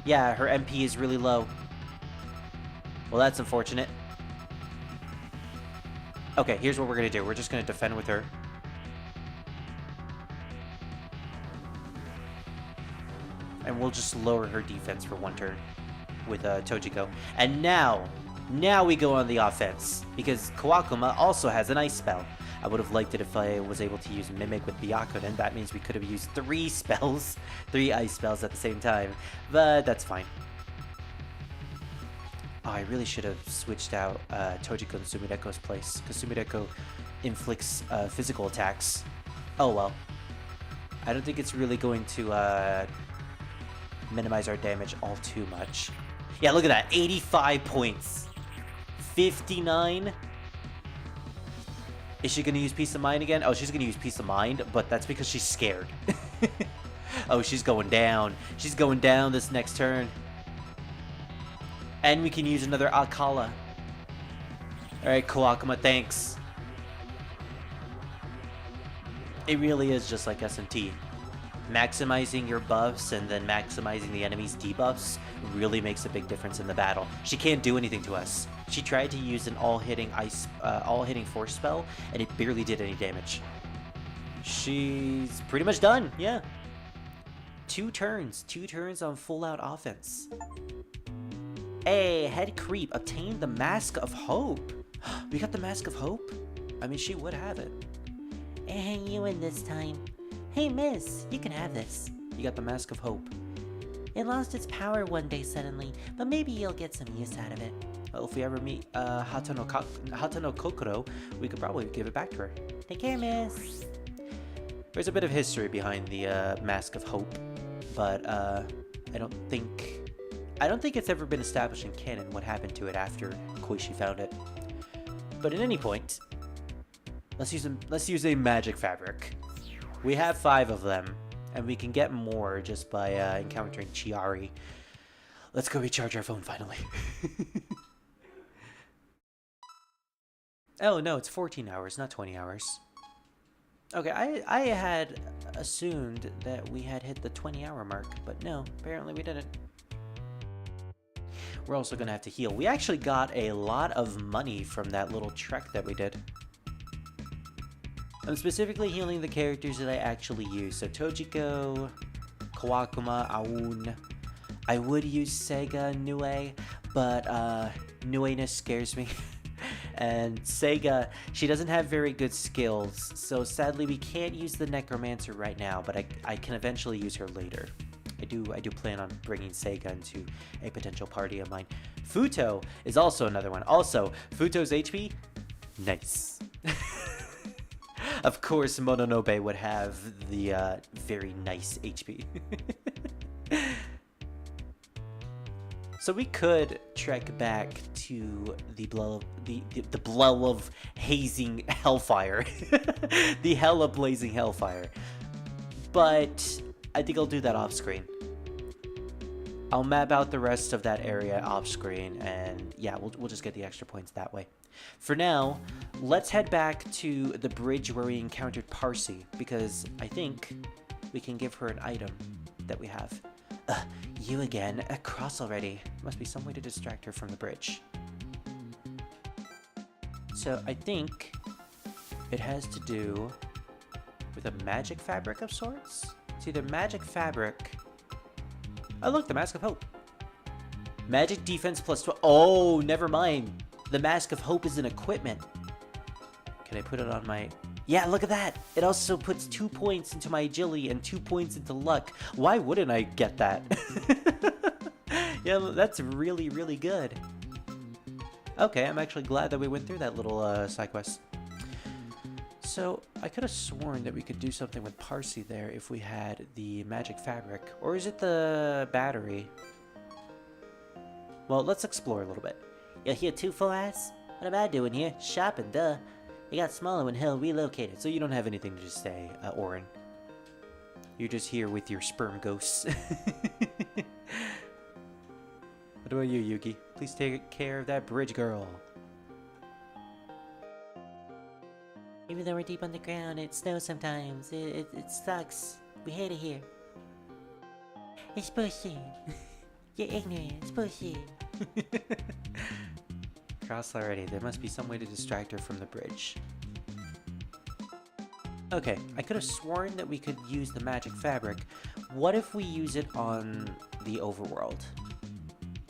Yeah, her MP is really low. Well, that's unfortunate. Okay, here's what we're gonna do. We're just gonna defend with her. And we'll just lower her defense for 1 turn with Tojiko. And now we go on the offense, because Kawakuma also has an ice spell. I would have liked it if I was able to use Mimic with Byakuren. That means we could have used 3 spells, 3 ice spells at the same time, but that's fine. Oh, I really should have switched out Tojiko in Sumireko's place, because Sumireko inflicts physical attacks. Oh well. I don't think it's really going to minimize our damage all too much. Yeah, look at that. 85 points. 59. Is she going to use Peace of Mind again? Oh, she's going to use Peace of Mind, but that's because she's scared. Oh, she's going down. She's going down this next turn. And we can use another Akala. Alright, Kawakuma, thanks. It really is just like S&T. Maximizing your buffs and then maximizing the enemy's debuffs really makes a big difference in the battle. She can't do anything to us. She tried to use an all-hitting force spell, and it barely did any damage. She's pretty much done, yeah. 2 turns on full-out offense. Hey, head creep, obtained the Mask of Hope. We got the Mask of Hope? I mean, she would have it. And you win this time. Hey miss, you can have this. You got the Mask of Hope. It lost its power one day suddenly, but maybe you'll get some use out of it. Well, if we ever meet Hata no Kokoro, we could probably give it back to her. Take care, miss. There's a bit of history behind the Mask of Hope, but I don't think it's ever been established in canon what happened to it after Koichi found it. But at any point, let's use a magic fabric. We have 5 of them, and we can get more just by encountering Chiari. Let's go recharge our phone finally. Oh no, it's 14 hours, not 20 hours. Okay, I had assumed that we had hit the 20-hour mark, but no, apparently we didn't. We're also gonna have to heal. We actually got a lot of money from that little trek that we did. I'm specifically healing the characters that I actually use. So Tojiko, Kawakuma, Aoun. I would use Sega Nue, but Nueness scares me. And Sega, she doesn't have very good skills, so sadly we can't use the Necromancer right now, but I can eventually use her later. I do plan on bringing Sega into a potential party of mine. Futo is also another one. Also, Futo's HP, nice. Of course, Mononobe would have the very nice HP. So we could trek back to the blow of hazing hellfire, the hell of blazing hellfire. But I think I'll do that off screen. I'll map out the rest of that area off screen, and yeah, we'll just get the extra points that way. For now, let's head back to the bridge where we encountered Parsi, because I think we can give her an item that we have. You again? Across already. Must be some way to distract her from the bridge. So I think it has to do with a magic fabric of sorts? It's either magic fabric... Oh look, the Mask of Hope. Magic defense plus 12. Oh, never mind. The Mask of Hope is an equipment. Can I put it on my... Yeah, look at that. It also puts 2 points into my agility and 2 points into luck. Why wouldn't I get that? Yeah, that's really, really good. Okay, I'm actually glad that we went through that little side quest. So, I could have sworn that we could do something with Parsi there if we had the magic fabric. Or is it the battery? Well, let's explore a little bit. You're here too, full-ass? What am I doing here? Shopping, duh. It got smaller when Hill relocated. So you don't have anything to just say, Orin. You're just here with your sperm ghosts. What about you, Yuki? Please take care of that bridge girl. Even though we're deep underground, it snows sometimes. It sucks. We hate it here. It's bullshit. You're ignorant. It's bullshit. Cross already. There must be some way to distract her from the bridge. Okay, I could have sworn that we could use the magic fabric. What if we use it on the overworld?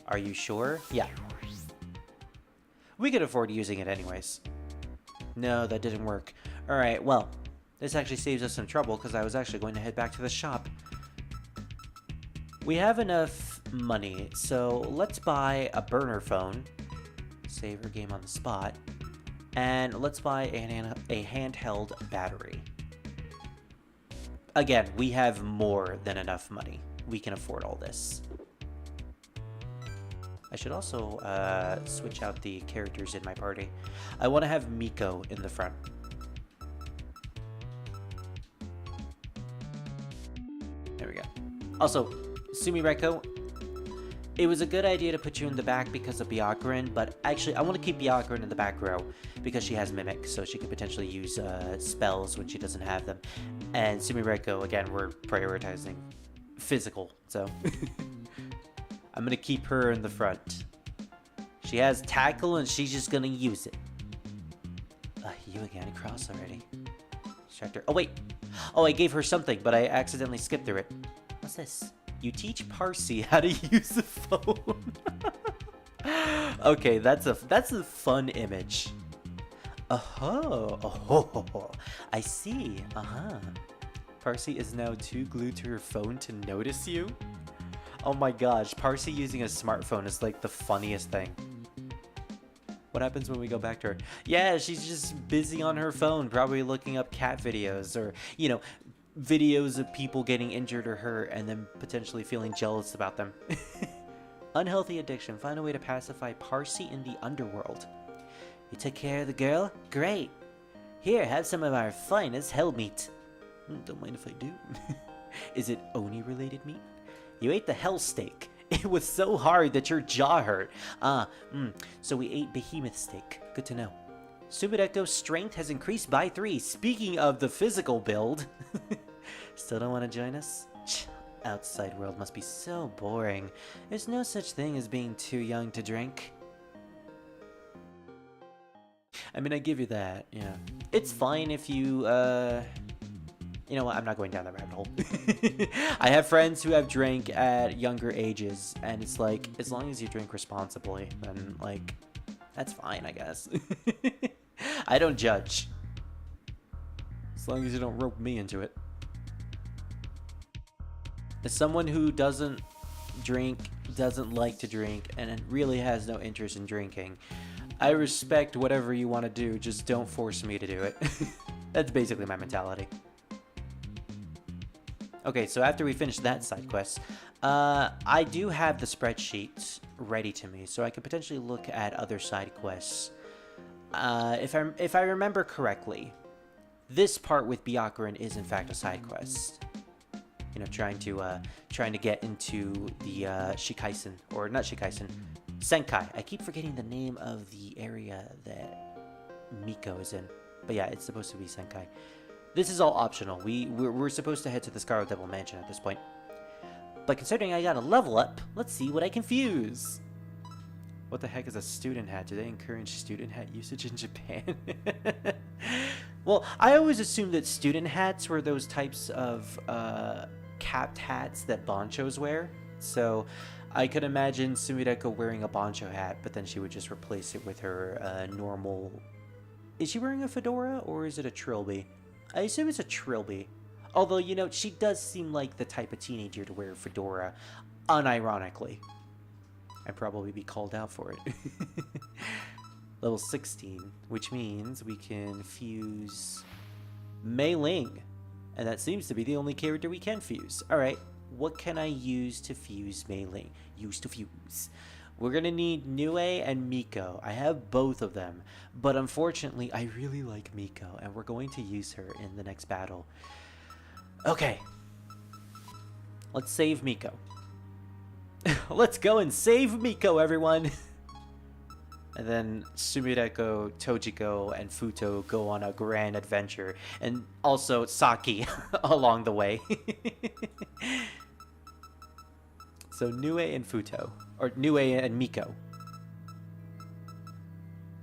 Are you sure? Yeah. We could afford using it anyways. No, that didn't work. Alright, well, this actually saves us some trouble because I was actually going to head back to the shop. We have enough money, so let's buy a burner phone. Save our game on the spot. And let's buy a handheld battery. Again, we have more than enough money. We can afford all this. I should also switch out the characters in my party. I want to have Miko in the front. There we go. Also, Sumireko, it was a good idea to put you in the back because of Byakuren, but actually I want to keep Byakuren in the back row because she has Mimic, so she could potentially use spells when she doesn't have them. And Sumireko, again, we're prioritizing physical, so I'm going to keep her in the front. She has tackle and she's just going to use it. You again, cross already. Distractor. Oh, wait. Oh, I gave her something, but I accidentally skipped through it. What's this? You teach Parsi how to use the phone. Okay, that's a fun image. Oh, I see. Parsi is now too glued to her phone to notice you. Oh my gosh, Parsi using a smartphone is like the funniest thing. What happens when we go back to her? Yeah, she's just busy on her phone, probably looking up cat videos or, you know, videos of people getting injured or hurt and then potentially feeling jealous about them. Unhealthy addiction. Find a way to pacify Parsi in the underworld. You took care of the girl? Great. Here, have some of our finest hell meat. Don't mind if I do. Is it Oni-related meat? You ate the hell steak. It was so hard that your jaw hurt. So we ate behemoth steak. Good to know. Sumireko's strength has increased by 3. Speaking of the physical build. Still don't want to join us? Outside world must be so boring. There's no such thing as being too young to drink. I mean, I give you that, yeah. It's fine if you, you know what, I'm not going down that rabbit hole. I have friends who have drank at younger ages, and it's like, as long as you drink responsibly, then, like, that's fine, I guess. I don't judge. As long as you don't rope me into it. As someone who doesn't drink, doesn't like to drink, and really has no interest in drinking, I respect whatever you want to do, just don't force me to do it. That's basically my mentality. Okay, so after we finish that side quest, I do have the spreadsheet ready to me, so I could potentially look at other side quests. If I remember correctly, this part with Byakuren is in fact a side quest. You know, trying to get into the Shikaisen, or not Shikaisen, Senkai. I keep forgetting the name of the area that Miko is in, but yeah, it's supposed to be Senkai. This is all optional. We're supposed to head to the Scarlet Devil Mansion at this point. But considering I got a level up, let's see what I can fuse. What the heck is a student hat? Do they encourage student hat usage in Japan? Well, I always assumed that student hats were those types of capped hats that banchos wear. So I could imagine Sumireko wearing a bancho hat, but then she would just replace it with her normal... Is she wearing a fedora, or is it a trilby? I assume it's a trilby. Although, you know, she does seem like the type of teenager to wear a fedora, unironically. I'd probably be called out for it. Level 16, which means we can fuse Mei Ling. And that seems to be the only character we can fuse. Alright, what can I use to fuse Mei Ling? Use to fuse. We're gonna need Nue and Miko. I have both of them, but unfortunately, I really like Miko, and we're going to use her in the next battle. Okay. Let's save Miko. Let's go and save Miko, everyone! And then Sumireko, Tojiko, and Futo go on a grand adventure, and also Saki along the way. So Nue and Futo, or Nue and Miko,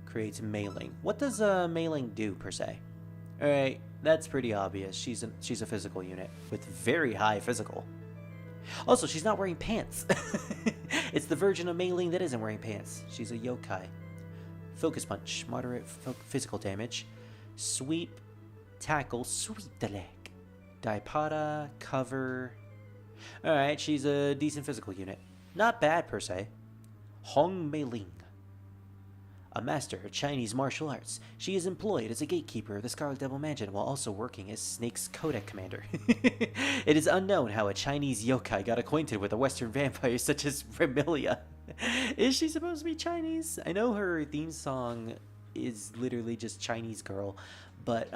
creates Mei Ling. What does Mei Ling do, per se? Alright, That's pretty obvious. She's a physical unit with very high physical. Also, she's not wearing pants. It's the version of Mei Ling that isn't wearing pants. She's a yokai. Focus punch, moderate physical damage. Sweep, tackle, sweep the leg. Daipada, cover. Alright, she's a decent physical unit. Not bad per se. Hong Mei Ling. A master of Chinese martial arts, she is employed as a gatekeeper of the Scarlet Devil Mansion while also working as Snake's Kodak commander. It is unknown how a Chinese yokai got acquainted with a Western vampire such as Remilia. Is she supposed to be Chinese? I know her theme song is literally just Chinese girl, but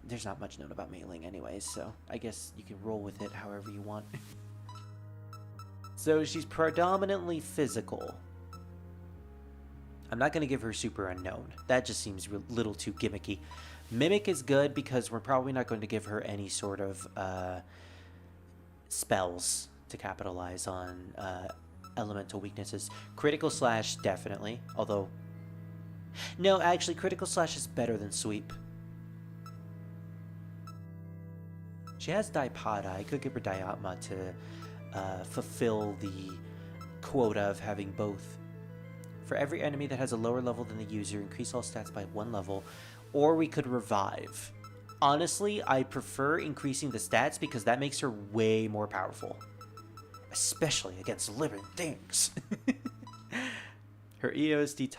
there's not much known about Mei Ling anyways, so I guess you can roll with it however you want. So she's predominantly physical. I'm not going to give her super unknown. That just seems a little too gimmicky. Mimic is good because we're probably not going to give her any sort of spells to capitalize on elemental weaknesses. Critical slash, definitely. Although, no, actually, critical slash is better than sweep. She has Daipada. I could give her Diatma to fulfill the quota of having both. For every enemy that has a lower level than the user, increase all stats by 1 level, or we could revive. Honestly, I prefer increasing the stats because that makes her way more powerful. Especially against living things. Her EOSD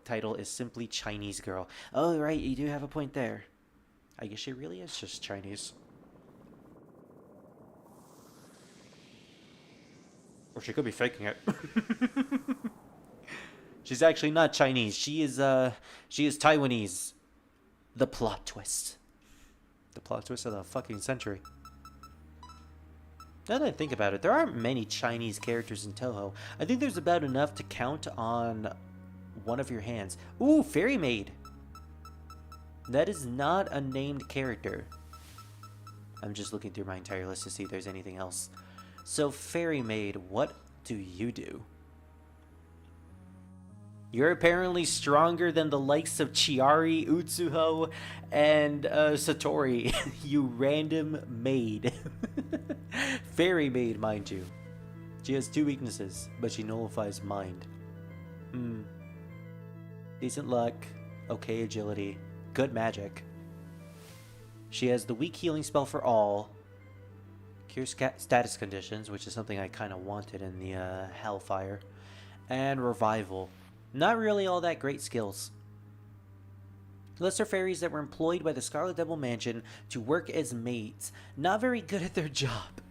title is simply Chinese girl. Oh, right, you do have a point there. I guess she really is just Chinese. Or she could be faking it. She's actually not Chinese. She is Taiwanese. The plot twist. The plot twist of the fucking century. Now that I think about it, there aren't many Chinese characters in Touhou. I think there's about enough to count on one of your hands. Ooh, Fairy Maid. That is not a named character. I'm just looking through my entire list to see if there's anything else. So, Fairy Maid, what do you do? You're apparently stronger than the likes of Chiari, Utsuho, and Satori. You random maid. Fairy Maid, mind you. She has 2 weaknesses, but she nullifies mind. Decent luck, okay agility, good magic. She has the weak healing spell for all. Cure status conditions, which is something I kind of wanted in the Hellfire. And revival. Not really all that great skills. Lesser fairies that were employed by the Scarlet Devil Mansion to work as maids. Not very good at their job.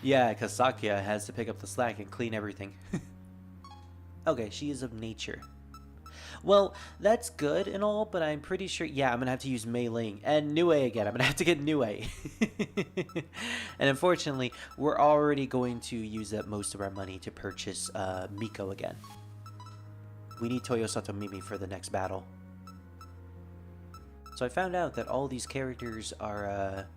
Yeah, because Sakya has to pick up the slack and clean everything. Okay, she is of nature. Well, that's good and all, but I'm pretty sure... Yeah, I'm going to have to use Mei Ling. And Nue again. I'm going to have to get Nue. And unfortunately, we're already going to use up most of our money to purchase Miko again. We need Toyosato Mimi for the next battle. So I found out that all these characters are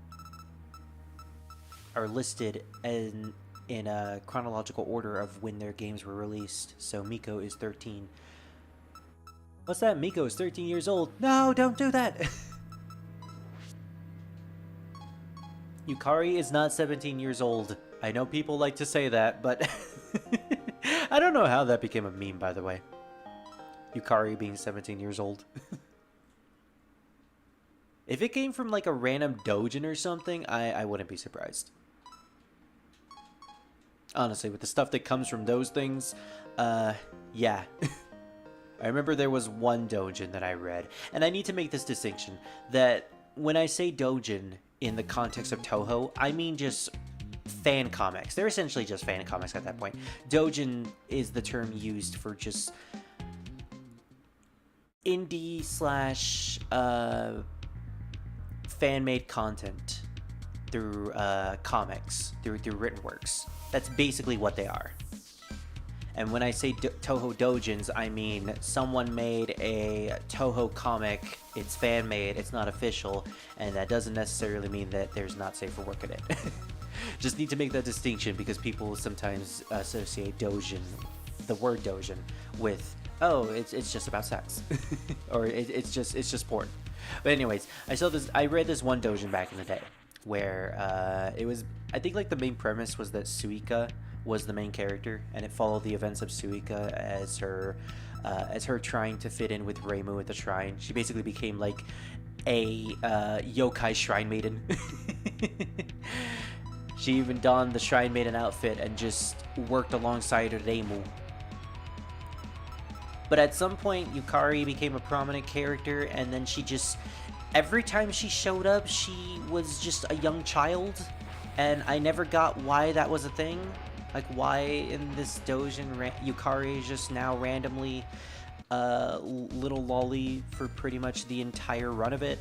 listed in a chronological order of when their games were released. So Miko is 13. What's that? Miko is 13 years old. No, don't do that! Yukari is not 17 years old. I know people like to say that, but... I don't know how that became a meme, by the way. Yukari being 17 years old. If it came from like a random doujin or something, I wouldn't be surprised. Honestly, with the stuff that comes from those things, yeah. I remember there was one doujin that I read, and I need to make this distinction, that when I say doujin in the context of Touhou, I mean just fan comics. They're essentially just fan comics at that point. Doujin is the term used for just indie slash fan-made content through comics, through written works. That's basically what they are. And when I say Touhou doujins, I mean someone made a Touhou comic, it's fan-made, it's not official, and that doesn't necessarily mean that there's not safe for work in it. Just need to make that distinction because people sometimes associate doujin, the word doujin, with, oh, it's just about sex. Or it's just porn. But anyways, I read this one doujin back in the day where it was, I think like the main premise was that Suika was the main character, and it followed the events of Suika as her trying to fit in with Reimu at the shrine. She basically became like a yokai shrine maiden. She even donned the shrine maiden outfit and just worked alongside Reimu. But at some point, Yukari became a prominent character, and then she just, every time she showed up, she was just a young child, and I never got why that was a thing. Like, why in this doujin Yukari is just now randomly little lolly for pretty much the entire run of it.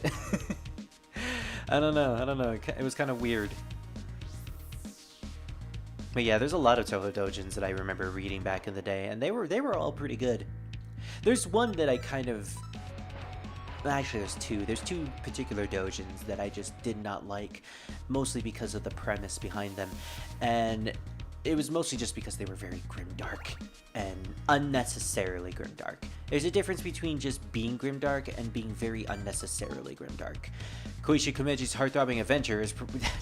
I don't know. It was kind of weird. But yeah, there's a lot of Touhou doujins that I remember reading back in the day, and they were all pretty good. There's one that I kind of... Actually, there's two. There's two particular doujins that I just did not like, mostly because of the premise behind them. And it was mostly just because they were very grimdark and unnecessarily grimdark. There's a difference between just being grimdark and being very unnecessarily grimdark. Koichi Komeji's Heartthrobbing Adventure is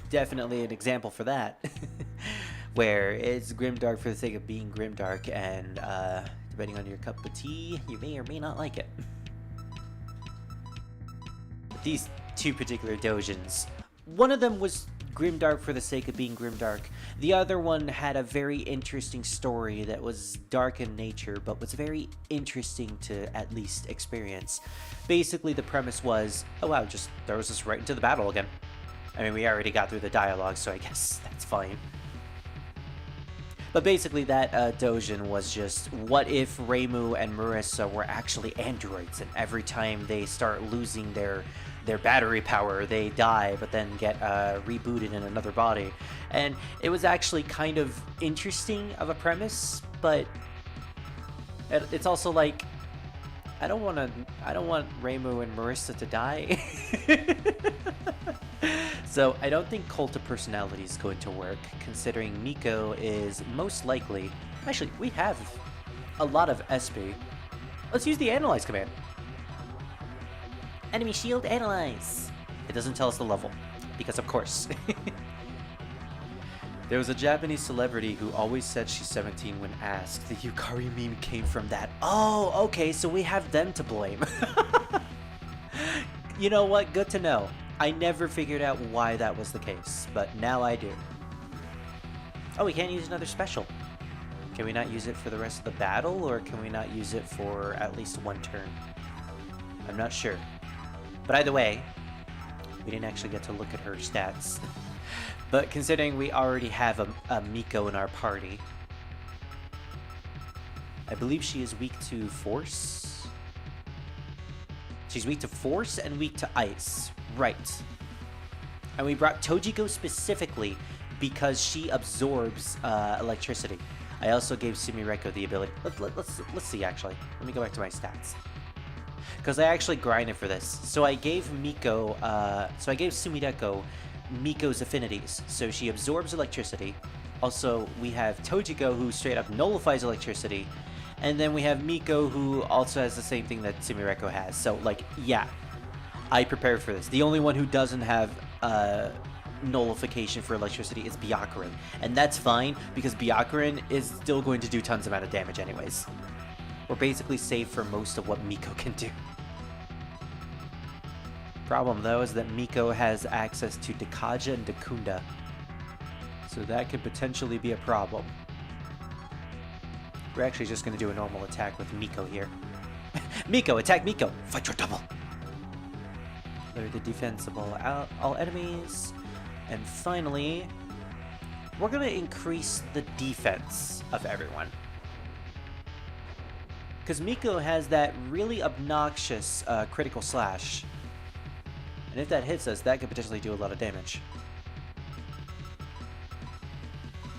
definitely an example for that. Where it's grimdark for the sake of being grimdark, and depending on your cup of tea, you may or may not like it. These two particular doujins, one of them was grimdark for the sake of being grimdark. The other one had a very interesting story that was dark in nature, but was very interesting to at least experience. Basically, the premise was, oh wow, just throws us right into the battle again. I mean, we already got through the dialogue, so I guess that's fine. But basically, that doujin was just, what if Reimu and Marissa were actually androids, and every time they start losing their battery power, they die, but then get rebooted in another body. And it was actually kind of interesting of a premise, but it's also like, I don't want Reimu and Marissa to die. So I don't think Cult of Personality is going to work, considering Miko is most likely... Actually, we have a lot of SP. Let's use the Analyze command. Enemy shield analyze. It doesn't tell us the level, because of course. There was a Japanese celebrity who always said she's 17 when asked. The Yukari meme came from that. Oh, okay, so we have them to blame. You know what? Good to know. I never figured out why that was the case, but now I do. Oh, we can't use another special. Can we not use it for the rest of the battle, or can we not use it for at least one turn? I'm not sure. But either way, we didn't actually get to look at her stats. But considering we already have a Miko in our party, I believe she is weak to Force. She's weak to Force and weak to Ice. Right. And we brought Tojiko specifically because she absorbs electricity. I also gave Sumireko the ability. Let's see, actually. Let me go back to my stats. Because I actually grinded for this. So I gave Sumireko Miko's affinities. So she absorbs electricity. Also, we have Tojiko, who straight up nullifies electricity. And then we have Miko, who also has the same thing that Sumireko has. So, like, yeah. I prepared for this. The only one who doesn't have nullification for electricity is Byakuren. And that's fine, because Byakuren is still going to do tons amount of damage anyways. We're basically safe for most of what Miko can do. Problem, though, is that Miko has access to Dekaja and Dekunda. So that could potentially be a problem. We're actually just going to do a normal attack with Miko here. Miko, attack Miko! Fight your double! Lower the defensible all enemies. And finally, we're going to increase the defense of everyone. Because Miko has that really obnoxious critical slash. And if that hits us, that could potentially do a lot of damage.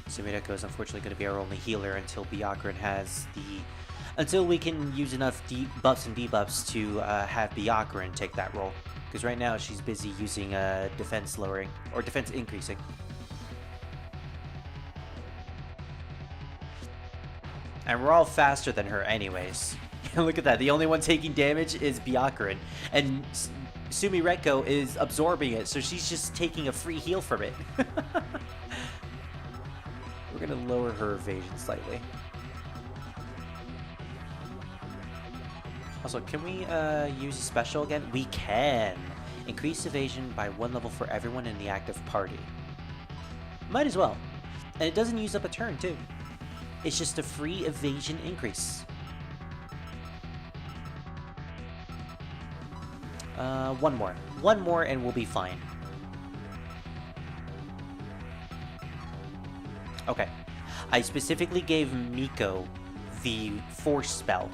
Sumireko is unfortunately going to be our only healer until Byakuren has the... Until we can use enough buffs and debuffs to have Byakuren take that role. Because right now she's busy using defense lowering, or defense increasing. And we're all faster than her anyways. Look at that, the only one taking damage is Byakuren. And Sumireko is absorbing it, so she's just taking a free heal from it. We're gonna lower her evasion slightly. Also, can we use a special again? We can! Increase evasion by 1 level for everyone in the active party. Might as well. And it doesn't use up a turn, too. It's just a free evasion increase. One more. One more and we'll be fine. Okay. I specifically gave Miko the Force spell,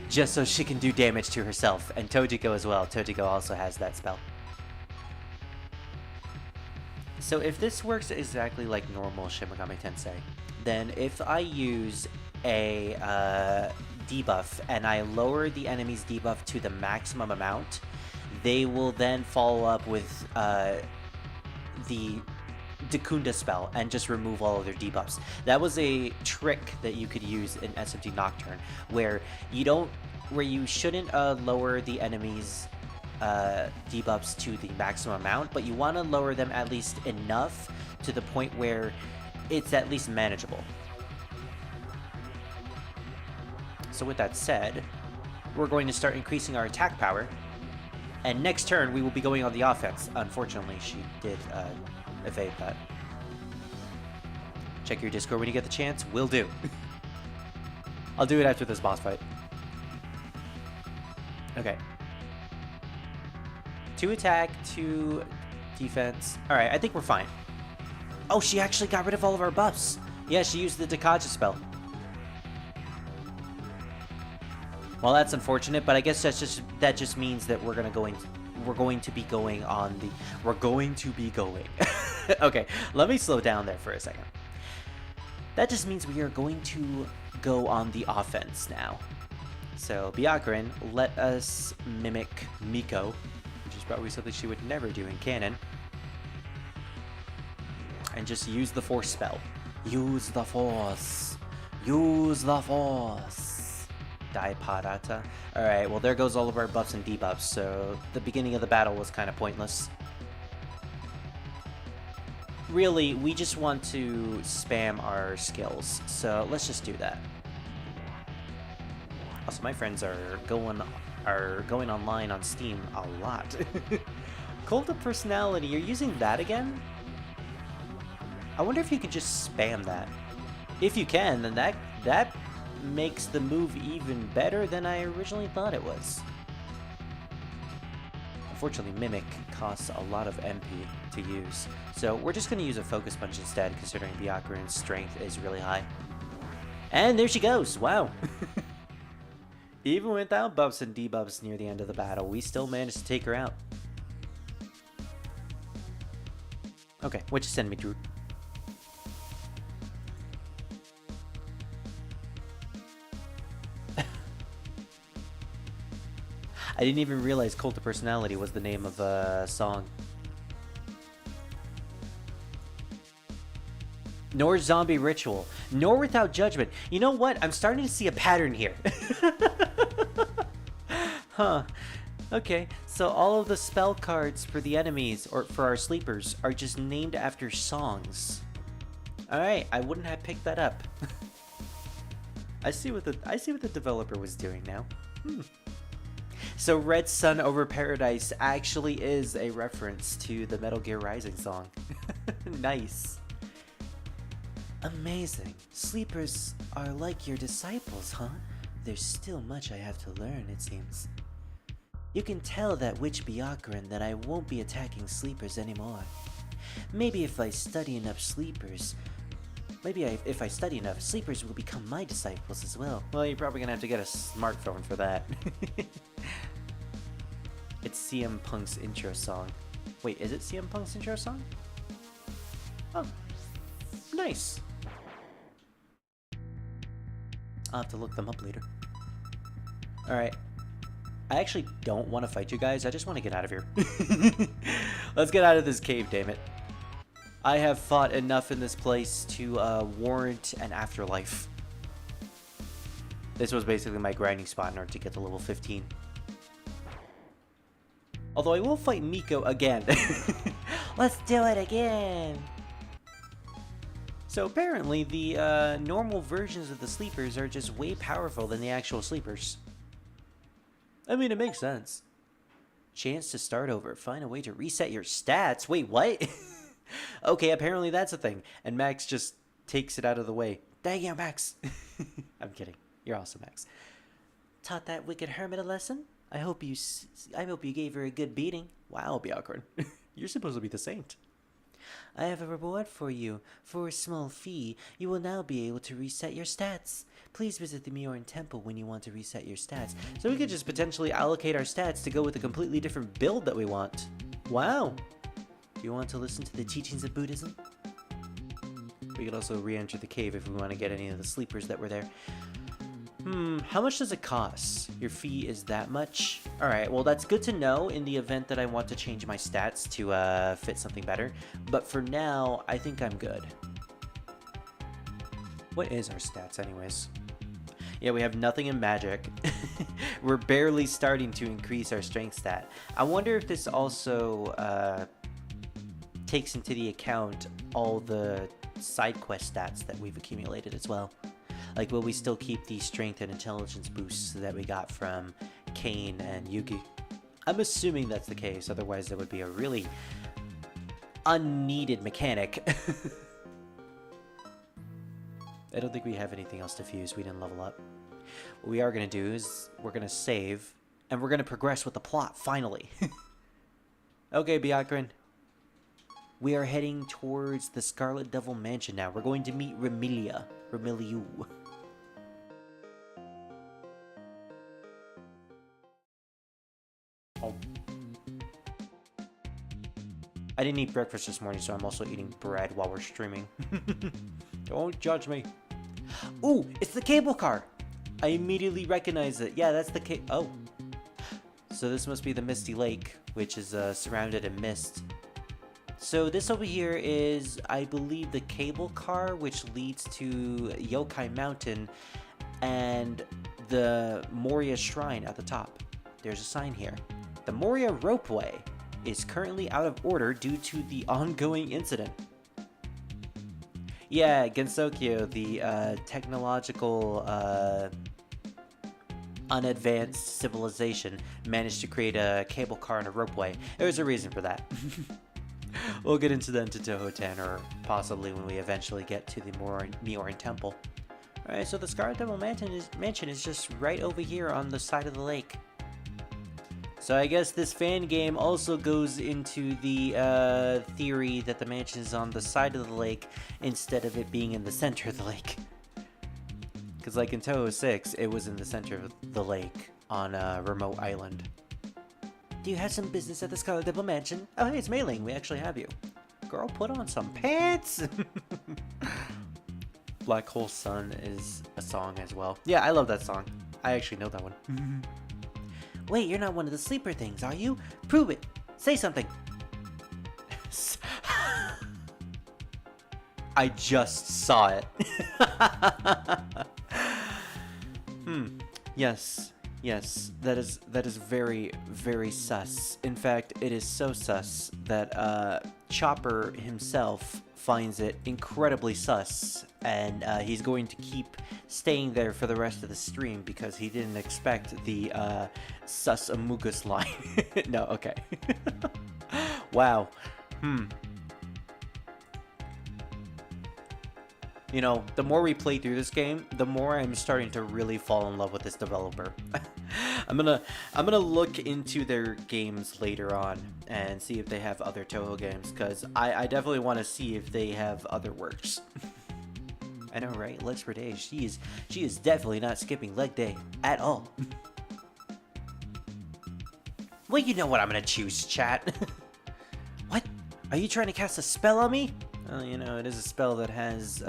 just so she can do damage to herself, and Tojiko as well. Tojiko also has that spell. So if this works exactly like normal Shin Megami Tensei, then if I use a debuff and I lower the enemy's debuff to the maximum amount, they will then follow up with the Dekunda spell and just remove all of their debuffs. That was a trick that you could use in SMT Nocturne, where you shouldn't lower the enemy's debuffs to the maximum amount, but you want to lower them at least enough to the point where it's at least manageable. So with that said, we're going to start increasing our attack power, and next turn we will be going on the offense. Unfortunately, she did evade that. Check your Discord when you get the chance. Will do. I'll do it after this boss fight. Okay. 2 attack, 2 defense. Alright, I think we're fine. Oh, she actually got rid of all of our buffs. Yeah, she used the Dekaja spell. Well, that's unfortunate, but I guess that just means that we're going to be going. Okay, let me slow down there for a second. That just means we are going to go on the offense now. So, Byakurin, let us mimic Miko, which is probably something she would never do in canon, and just use the Force spell. Use the Force. Use the Force. Daiparata. Alright, well there goes all of our buffs and debuffs, so the beginning of the battle was kind of pointless. Really, we just want to spam our skills, so let's just do that. Also, my friends are going online on Steam a lot. Cult of Personality, you're using that again? I wonder if you could just spam that. If you can, then that makes the move even better than I originally thought it was. Unfortunately, Mimic costs a lot of MP to use, so we're just going to use a Focus Punch instead, considering Byakurin's strength is really high. And there she goes! Wow! Even without buffs and debuffs near the end of the battle, we still managed to take her out. Okay, what'd you send me, Drew? I didn't even realize Cult of Personality was the name of a song. Nor Zombie Ritual. Nor Without Judgment. You know what? I'm starting to see a pattern here. Huh. Okay, so all of the spell cards for the enemies, or for our sleepers, are just named after songs. Alright, I wouldn't have picked that up. I see what the developer was doing now. So Red Sun Over Paradise actually is a reference to the Metal Gear Rising song. Nice. Amazing. Sleepers are like your disciples, huh? There's still much I have to learn, it seems. You can tell that witch Byakurin that I won't be attacking sleepers anymore. Maybe if I study enough sleepers... if I study enough, sleepers will become my disciples as well. Well, you're probably gonna have to get a smartphone for that. It's CM Punk's intro song. Wait, is it CM Punk's intro song? Oh, nice. I'll have to look them up later. Alright. I actually don't want to fight you guys, I just want to get out of here. Let's get out of this cave, damn it. I have fought enough in this place to warrant an afterlife. This was basically my grinding spot in order to get to level 15. Although I will fight Miko again. Let's do it again. So apparently the normal versions of the sleepers are just way powerful than the actual sleepers. I mean, it makes sense. Chance to start over. Find a way to reset your stats. Wait, what? Okay, apparently that's a thing. And Max just takes it out of the way. Dang it, Max. I'm kidding. You're awesome, Max. Taught that wicked hermit a lesson? I hope you gave her a good beating. Wow, Byakuran. You're supposed to be the saint. I have a reward for you. For a small fee, you will now be able to reset your stats. Please visit the Mioran Temple when you want to reset your stats. So we could just potentially allocate our stats to go with a completely different build that we want. Wow. Do you want to listen to the teachings of Buddhism? We could also re-enter the cave if we want to get any of the sleepers that were there. How much does it cost? Your fee is that much? Alright, well that's good to know in the event that I want to change my stats to fit something better. But for now, I think I'm good. What is our stats anyways? Yeah, we have nothing in magic. We're barely starting to increase our strength stat. I wonder if this also takes into the account all the side quest stats that we've accumulated as well. Like, will we still keep the strength and intelligence boosts that we got from Kane and Yugi? I'm assuming that's the case, otherwise that would be a really unneeded mechanic. I don't think we have anything else to fuse. We didn't level up. What we are going to do is we're going to save, and we're going to progress with the plot, finally. Okay, Byakuran. We are heading towards the Scarlet Devil Mansion now. We're going to meet Remiliu. Oh. I didn't eat breakfast this morning, so I'm also eating bread while we're streaming. Don't judge me. Ooh, it's the cable car! I immediately recognize it. Yeah, that's the oh. So this must be the Misty Lake, which is surrounded in mist. So this over here is, I believe, the cable car, which leads to Yokai Mountain and the Moria Shrine at the top. There's a sign here. The Moria Ropeway is currently out of order due to the ongoing incident. Yeah, Gensokyo, the technological unadvanced civilization, managed to create a cable car and a ropeway. There's a reason for that. We'll get into that into Touhou 10, or possibly when we eventually get to the Mioran Temple. Alright, so the Scarlet Devil Mansion is just right over here on the side of the lake. So I guess this fan game also goes into the theory that the mansion is on the side of the lake instead of it being in the center of the lake. Because like in Touhou 6, it was in the center of the lake on a remote island. Do you have some business at the Scarlet Devil Mansion? Oh hey, it's Mei Ling, we actually have you. Girl, put on some pants! Black Hole Sun is a song as well. Yeah, I love that song. I actually know that one. Wait, you're not one of the sleeper things, are you? Prove it. Say something. I just saw it. Yes, that is very, very sus. In fact, it is so sus that Chopper himself finds it incredibly sus, and he's going to keep staying there for the rest of the stream because he didn't expect the sus amugus line. No, okay. Wow. You know, the more we play through this game, the more I'm starting to really fall in love with this developer. I'm gonna look into their games later on and see if they have other Touhou games, because I definitely want to see if they have other works. I know, right? Legs per day. She is definitely not skipping leg day at all. Well, you know what I'm gonna choose, chat. What? Are you trying to cast a spell on me? Well, you know, it is a spell that has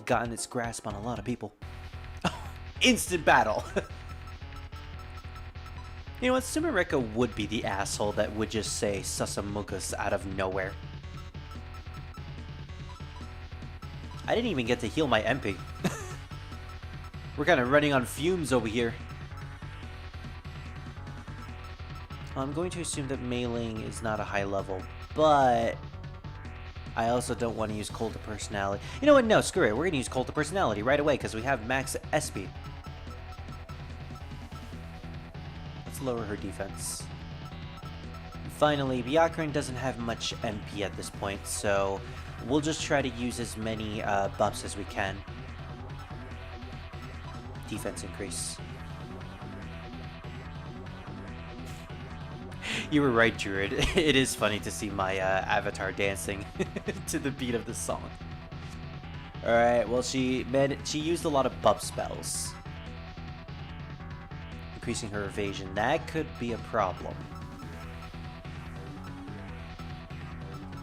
gotten its grasp on a lot of people. Oh, instant battle! You know what, Sumereka would be the asshole that would just say Sasamugus out of nowhere. I didn't even get to heal my MP. We're kind of running on fumes over here. I'm going to assume that mailing is not a high level, but I also don't want to use Cult of Personality. You know what? No, screw it. We're going to use Cult of Personality right away because we have max SP. Let's lower her defense. Finally, Byakuran doesn't have much MP at this point, so we'll just try to use as many buffs as we can. Defense increase. You were right, Druid. It is funny to see my avatar dancing to the beat of this song. Alright, well, she used a lot of buff spells. Increasing her evasion. That could be a problem.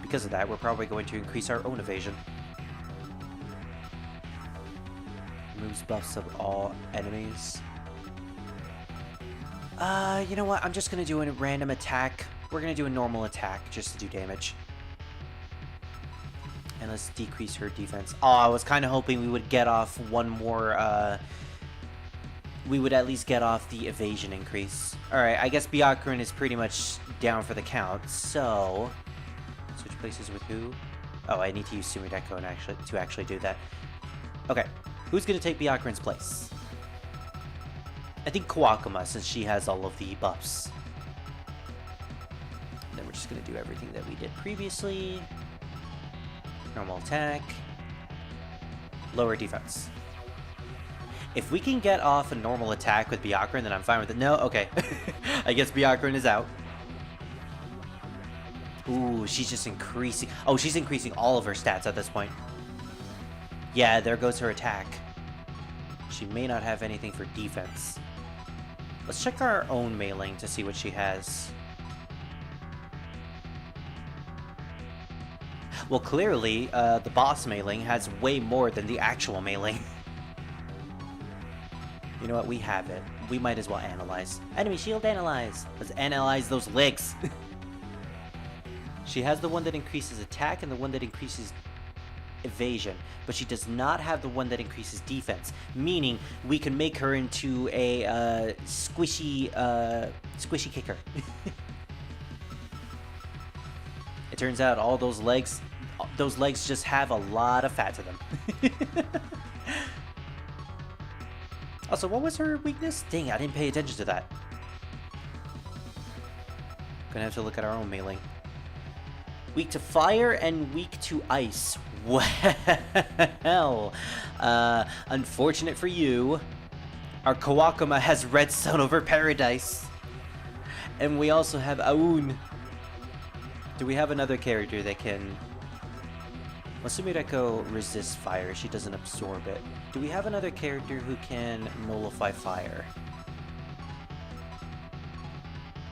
Because of that, we're probably going to increase our own evasion. Removes buffs of all enemies. You know what? I'm just gonna do a random attack. We're gonna do a normal attack just to do damage. And let's decrease her defense. Oh, I was kind of hoping we would get off one more, we would at least get off the evasion increase. Alright, I guess Byakuran is pretty much down for the count, so... Switch places with who? Oh, I need to use Sumideko to actually do that. Okay, who's gonna take Byakuran's place? I think Kawakuma, since she has all of the buffs. Then we're just going to do everything that we did previously. Normal attack. Lower defense. If we can get off a normal attack with Byakuran, then I'm fine with it. No? Okay. I guess Byakuran is out. Ooh, she's just increasing... Oh, she's increasing all of her stats at this point. Yeah, there goes her attack. She may not have anything for defense. Let's check our own mailing to see what she has. Well, clearly, the boss mailing has way more than the actual mailing. You know what? We have it. We might as well analyze. Enemy shield analyze. Let's analyze those legs. She has the one that increases attack and the one that increases evasion, but she does not have the one that increases defense, meaning we can make her into a squishy kicker. It turns out all those legs just have a lot of fat to them. Also, what was her weakness? Dang, I didn't pay attention to that. Gonna have to look at our own mailing. Weak to fire and weak to ice. Well, unfortunate for you, our Kawakuma has red sun over paradise. And we also have Aoun. Do we have another character that can... Well, Sumireko resists fire. She doesn't absorb it. Do we have another character who can nullify fire?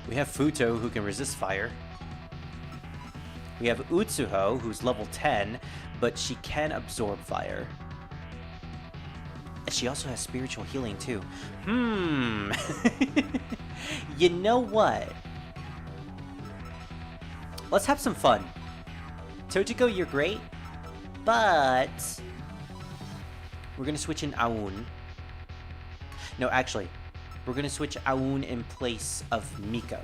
We have Futo, who can resist fire. We have Utsuho, who's level 10, but she can absorb fire. And she also has spiritual healing, too. You know what? Let's have some fun. Tojiko, you're great, but... we're gonna switch in Aoun. No, actually, we're gonna switch Aoun in place of Miko.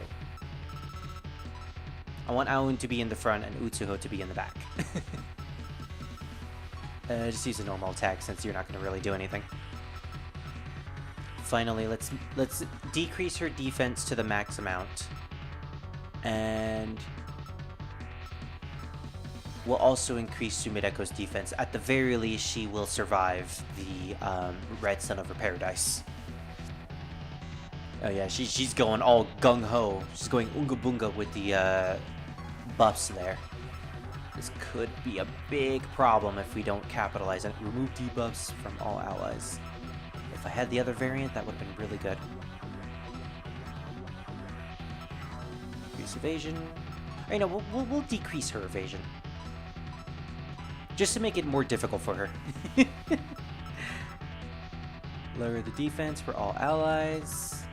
I want Aoun to be in the front and Utsuho to be in the back. Just use a normal attack since you're not going to really do anything. Finally, let's decrease her defense to the max amount. And we'll also increase Sumireko's defense. At the very least, she will survive the Red Sun over Paradise. Oh yeah, she's going all gung-ho. She's going unga-bunga with the buffs there. This could be a big problem if we don't capitalize on it. Remove debuffs from all allies. If I had the other variant, that would have been really good. Increase evasion. Or, you know, we'll decrease her evasion. Just to make it more difficult for her. Lower the defense for all allies.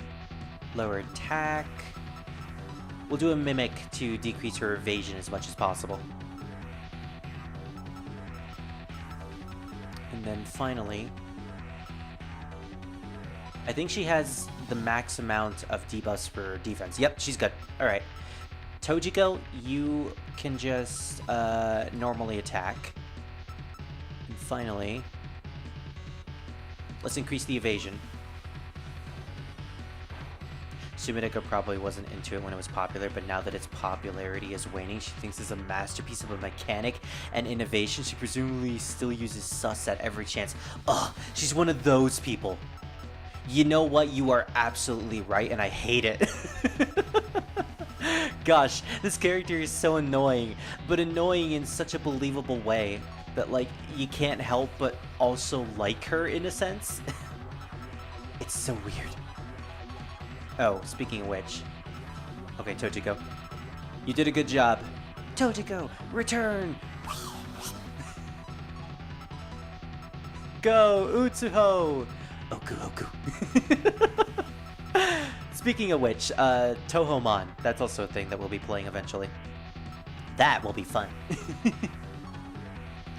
Lower attack. We'll do a mimic to decrease her evasion as much as possible. And then finally, I think she has the max amount of debuffs for defense. Yep, she's good. All right. Tojiko, you can just normally attack. And finally, let's increase the evasion. Sumideko probably wasn't into it when it was popular, but now that its popularity is waning, she thinks it's a masterpiece of a mechanic and innovation. She presumably still uses sus at every chance. Ugh, she's one of those people. You know what? You are absolutely right, and I hate it. Gosh, this character is so annoying, but annoying in such a believable way that, like, you can't help but also like her in a sense. It's so weird. Oh, speaking of which. Okay, Tojiko. You did a good job. Tojiko, return! Go, Utsuho! Oku. Speaking of which, Touhou-mon. That's also a thing that we'll be playing eventually. That will be fun.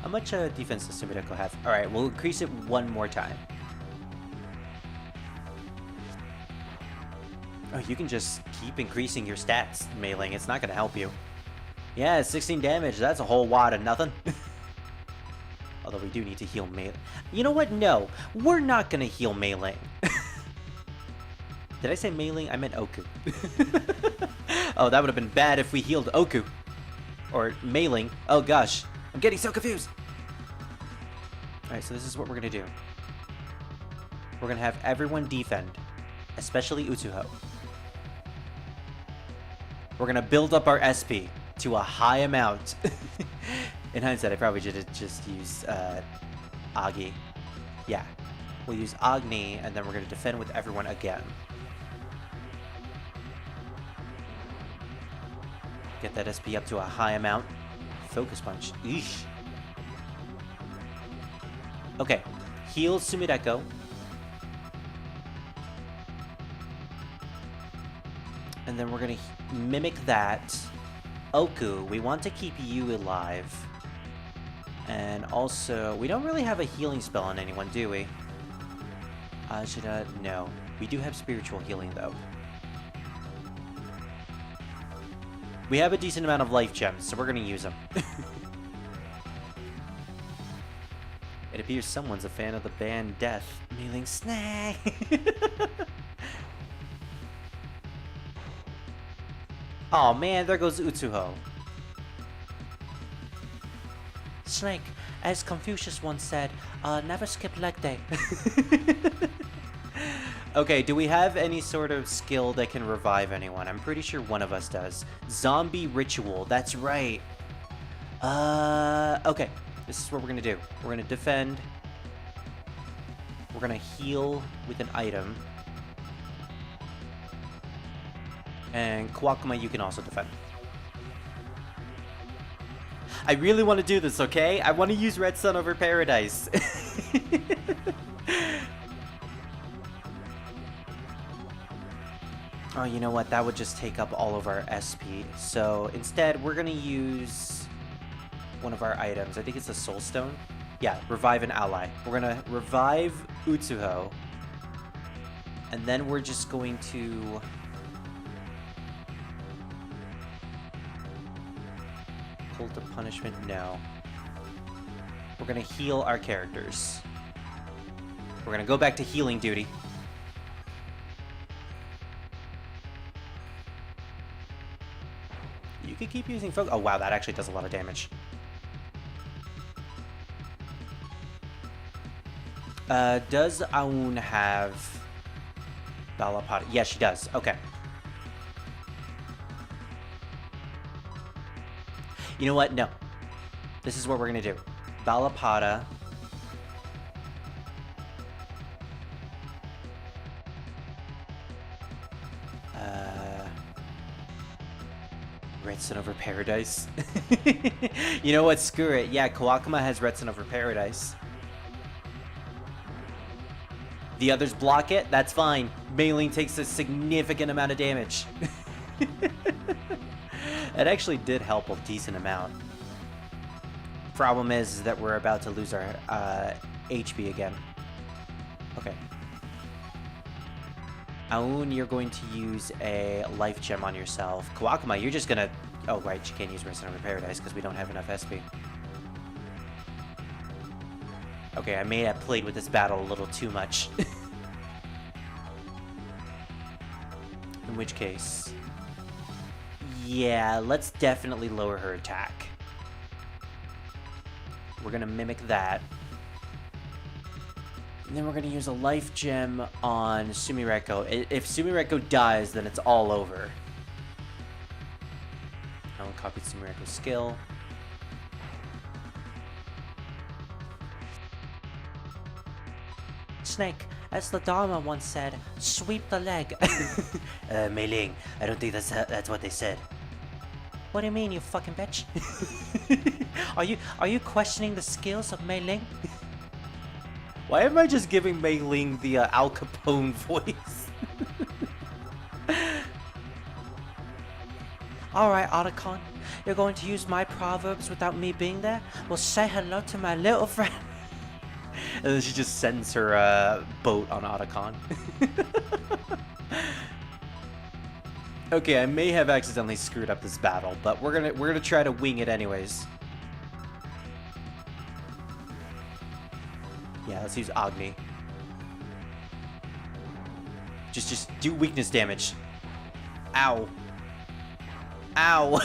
How much defense does Sumideko have? Alright, we'll increase it one more time. Oh, you can just keep increasing your stats, Mei-Ling. It's not going to help you. Yeah, 16 damage. That's a whole wad of nothing. Although we do need to heal Mei-Ling. You know what? No. We're not going to heal Mei-Ling. Did I say Mei-Ling? I meant Oku. Oh, that would have been bad if we healed Oku. Or Mei-Ling. Oh, gosh. I'm getting so confused. Alright, so this is what we're going to do. We're going to have everyone defend. Especially Utsuho. We're gonna build up our SP to a high amount. In hindsight, I probably should have just used Agi. Yeah. We'll use Agni, and then we're gonna defend with everyone again. Get that SP up to a high amount. Focus punch. Eesh. Okay. Heal Sumideko. And then we're going to mimic that. Oku, we want to keep you alive. And also, we don't really have a healing spell on anyone, do we? Ajita, no. We do have spiritual healing, though. We have a decent amount of life gems, so we're going to use them. It appears someone's a fan of the band Death. Mei-Ling snack! Oh man, there goes Utsuho. Snake, as Confucius once said, never skip leg day. Okay, do we have any sort of skill that can revive anyone? I'm pretty sure one of us does. Zombie Ritual, that's right. Okay, this is what we're gonna do. We're gonna defend. We're gonna heal with an item. And Kawakuma, you can also defend. I really want to do this, okay? I want to use Red Sun over Paradise. Oh, you know what? That would just take up all of our SP. So instead, we're going to use one of our items. I think it's a Soul Stone. Yeah, revive an ally. We're going to revive Utsuho. And then we're just going to... Cult of Punishment, no. We're gonna heal our characters. We're gonna go back to healing duty. You could keep using focus. Oh wow, that actually does a lot of damage. Does Aoun have Balapata? Yes, she does. Okay. You know what? No. This is what we're going to do. Balapata. Red Sun over Paradise. You know what? Screw it. Yeah, Kawakuma has Red Sun over Paradise. The others block it. That's fine. Mei-Ling takes a significant amount of damage. It actually did help a decent amount. Problem is that we're about to lose our HP again. Okay. Aoun, you're going to use a life gem on yourself. Kawakuma, you're just gonna... Oh, right, she can't use Mercenary Paradise because we don't have enough SP. Okay, I may have played with this battle a little too much. In which case... Yeah, let's definitely lower her attack. We're gonna mimic that. And then we're gonna use a life gem on Sumireko. If Sumireko dies, then it's all over. I'll copy Sumireko's skill. Snake, as the Dharma once said, sweep the leg. Mei Ling, I don't think that's what they said. What do you mean, you fucking bitch? Are you questioning the skills of Mei Ling? Why am I just giving Mei Ling the Al Capone voice? Alright, Otacon. You're going to use my proverbs without me being there? Well, say hello to my little friend. And then she just sends her boat on Otacon. Okay, I may have accidentally screwed up this battle, but we're gonna try to wing it anyways. Yeah, let's use Agni. Just do weakness damage. Ow. Ow.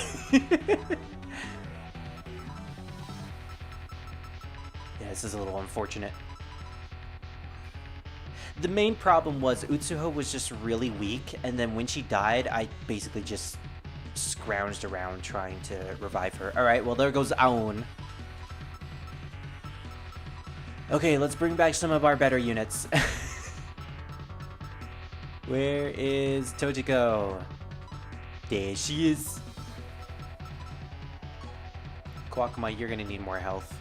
Yeah, this is a little unfortunate. The main problem was Utsuho was just really weak, and then when she died, I basically just scrounged around trying to revive her. Alright, well there goes Aoun. Okay, let's bring back some of our better units. Where is Tojiko? There she is. Kawakuma, you're gonna need more health.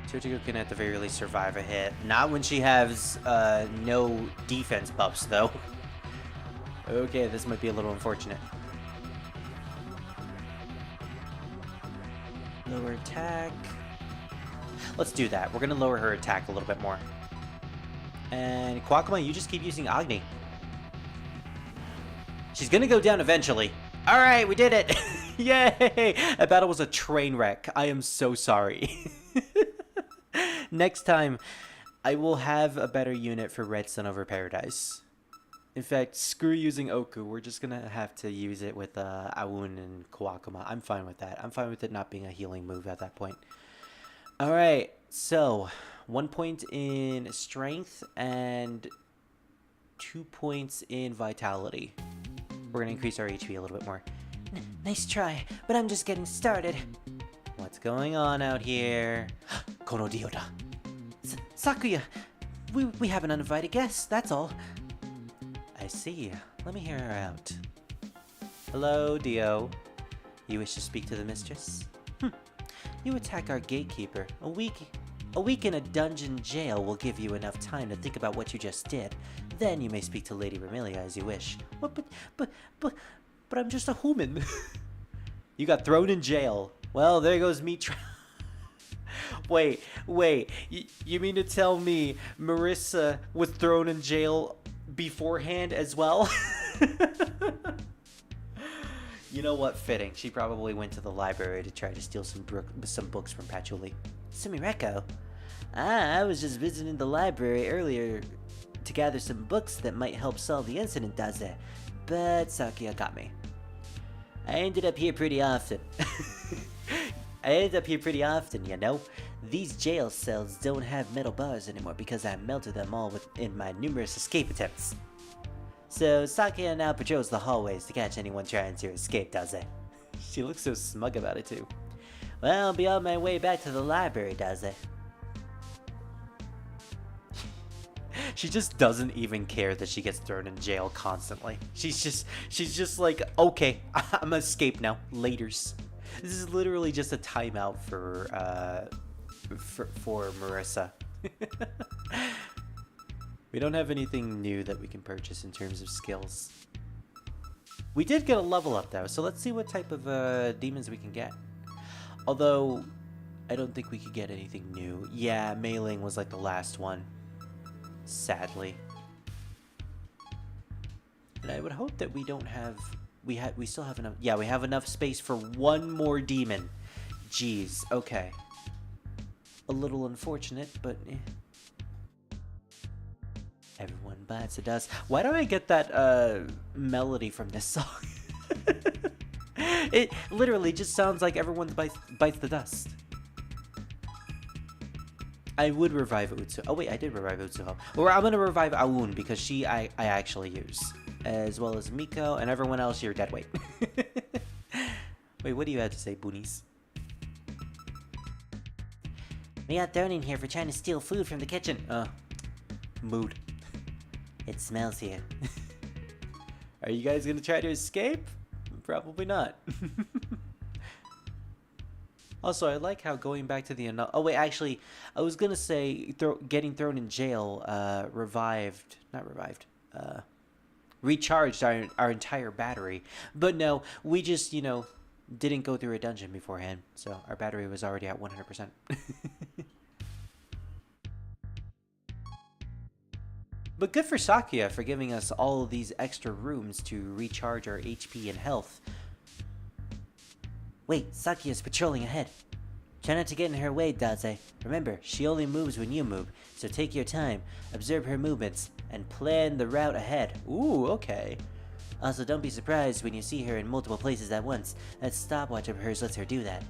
Tojiko can at the very least survive a hit. Not when she has no defense buffs, though. Okay, this might be a little unfortunate. Lower attack. Let's do that. We're gonna lower her attack a little bit more. And Kawakuma, you just keep using Agni. She's gonna go down eventually. Alright, we did it! Yay! That battle was a train wreck. I am so sorry. Next time, I will have a better unit for Red Sun over Paradise. In fact, screw using Oku. We're just gonna have to use it with Aoun and Kawakuma. I'm fine with that. I'm fine with it not being a healing move at that point. Alright, so 1 point in strength and 2 points in vitality. We're gonna increase our HP a little bit more. Nice try, but I'm just getting started. What's going on out here? Kono Dioda. Sakuya, we have an uninvited guest, that's all. I see. Let me hear her out. Hello, Dio. You wish to speak to the mistress? You attack our gatekeeper. A week in a dungeon jail will give you enough time to think about what you just did. Then you may speak to Lady Vermilia as you wish. What? But I'm just a human. You got thrown in jail. Well, there goes me. Wait. You mean to tell me Marissa was thrown in jail beforehand as well? You know what? Fitting. She probably went to the library to try to steal some books from Patchouli. Sumireko? I was just visiting the library earlier to gather some books that might help solve the incident, Daze. But Sakuya got me. I ended up here pretty often, you know? These jail cells don't have metal bars anymore because I melted them all in my numerous escape attempts. So Sakuya now patrols the hallways to catch anyone trying to escape, Daze. She looks so smug about it too. Well, I'll be on my way back to the library, Daze. She just doesn't even care that she gets thrown in jail constantly. She's just like, okay, I'm gonna escape now. Laters. This is literally just a timeout for Marissa. We don't have anything new that we can purchase in terms of skills. We did get a level up though, so let's see what type of demons we can get. Although, I don't think we could get anything new. Yeah, Mailing was like the last one. Sadly. And I would hope that we don't have... We still have enough... Yeah, we have enough space for one more demon. Jeez, okay. A little unfortunate, but... Everyone bites the dust. Why do I get that melody from this song? It literally just sounds like everyone bites the dust. I would revive Utsu. Oh wait, I did revive Utsuho. Or I'm gonna revive Aoun because I actually use. As well as Miko and everyone else, you're dead weight. Wait, what do you have to say, Boonies? We got thrown in here for trying to steal food from the kitchen. Mood. It smells here. Are you guys gonna try to escape? Probably not. Also, I like how going back to the... Oh, wait, actually, I was gonna say getting thrown in jail recharged our entire battery. But no, we just, you know, didn't go through a dungeon beforehand. So our battery was already at 100%. But good for Sakuya for giving us all of these extra rooms to recharge our HP and health. Wait, Sakuya's patrolling ahead. Try not to get in her way, Daze. Remember, she only moves when you move, so take your time, observe her movements, and plan the route ahead. Ooh, okay. Also, don't be surprised when you see her in multiple places at once. That stopwatch of hers lets her do that.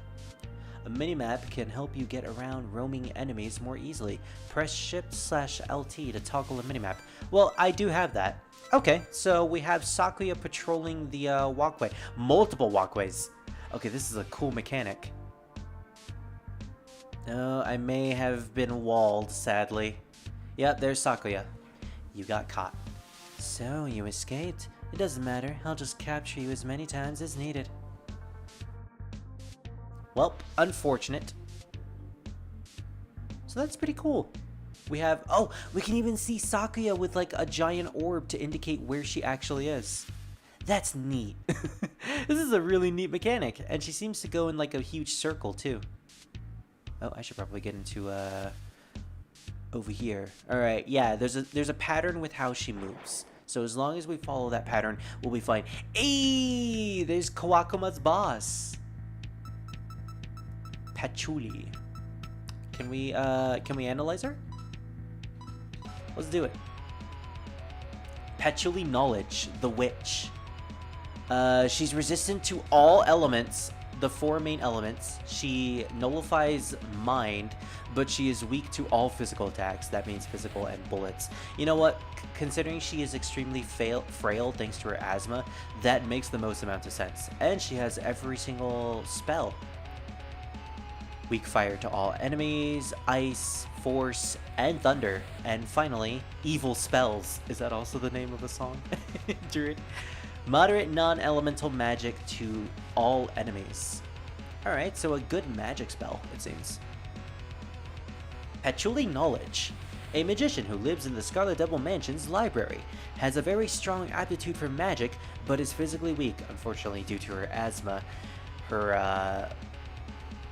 A minimap can help you get around roaming enemies more easily. Press Shift/LT to toggle a minimap. Well, I do have that. Okay, so we have Sakuya patrolling the walkway. Multiple walkways. Okay, this is a cool mechanic. Oh, I may have been walled, sadly. Yep, there's Sakuya. You got caught. So, you escaped? It doesn't matter. I'll just capture you as many times as needed. Well, unfortunate. So that's pretty cool. We have... Oh, we can even see Sakuya with like a giant orb to indicate where she actually is. That's neat. This is a really neat mechanic. And she seems to go in like a huge circle too. Oh, I should probably get into over here. All right, yeah, there's a pattern with how she moves. So as long as we follow that pattern, we'll be fine. Hey, there's Kawakuma's boss. Patchouli. Can we analyze her? Let's do it. Patchouli Knowledge, the witch. She's resistant to all elements, the 4 main elements. She nullifies mind, but she is weak to all physical attacks. That means physical and bullets. You know what? Considering she is extremely frail thanks to her asthma, that makes the most amount of sense. And she has every single spell. Weak fire to all enemies, ice, force, and thunder. And finally, evil spells. Is that also the name of the song? Druid. Moderate non-elemental magic to all enemies. Alright, so a good magic spell, it seems. Patchouli Knowledge. A magician who lives in the Scarlet Devil Mansion's library. Has a very strong aptitude for magic, but is physically weak, unfortunately due to her asthma, her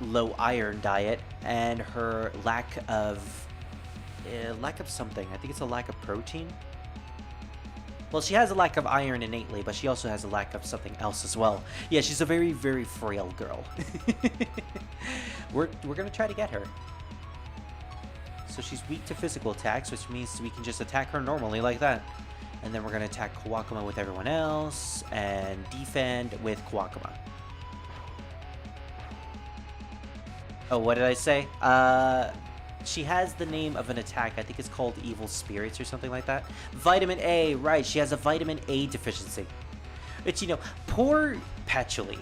low iron diet, and her lack of something. I think it's a lack of protein. Well, she has a lack of iron innately, but she also has a lack of something else as well. Yeah, she's a very, very frail girl. We're gonna try to get her. So she's weak to physical attacks, which means we can just attack her normally like that. And then we're gonna attack Kawakuma with everyone else, and defend with Kawakuma. Oh, what did I say? She has the name of an attack. I think it's called Evil Spirits or something like that. Vitamin A, right. She has a vitamin A deficiency. It's, you know, poor Patchouli.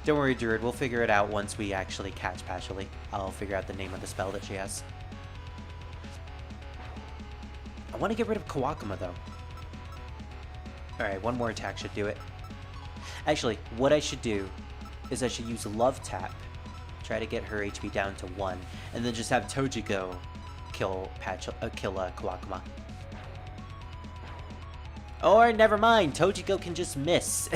Don't worry, Druid. We'll figure it out once we actually catch Patchouli. I'll figure out the name of the spell that she has. I want to get rid of Kawakuma, though. Alright, one more attack should do it. Actually, what I should do is I should use Love Tap. Try to get her HP down to 1, and then just have Tojiko kill Kawakuma. Or never mind, Tojiko can just miss.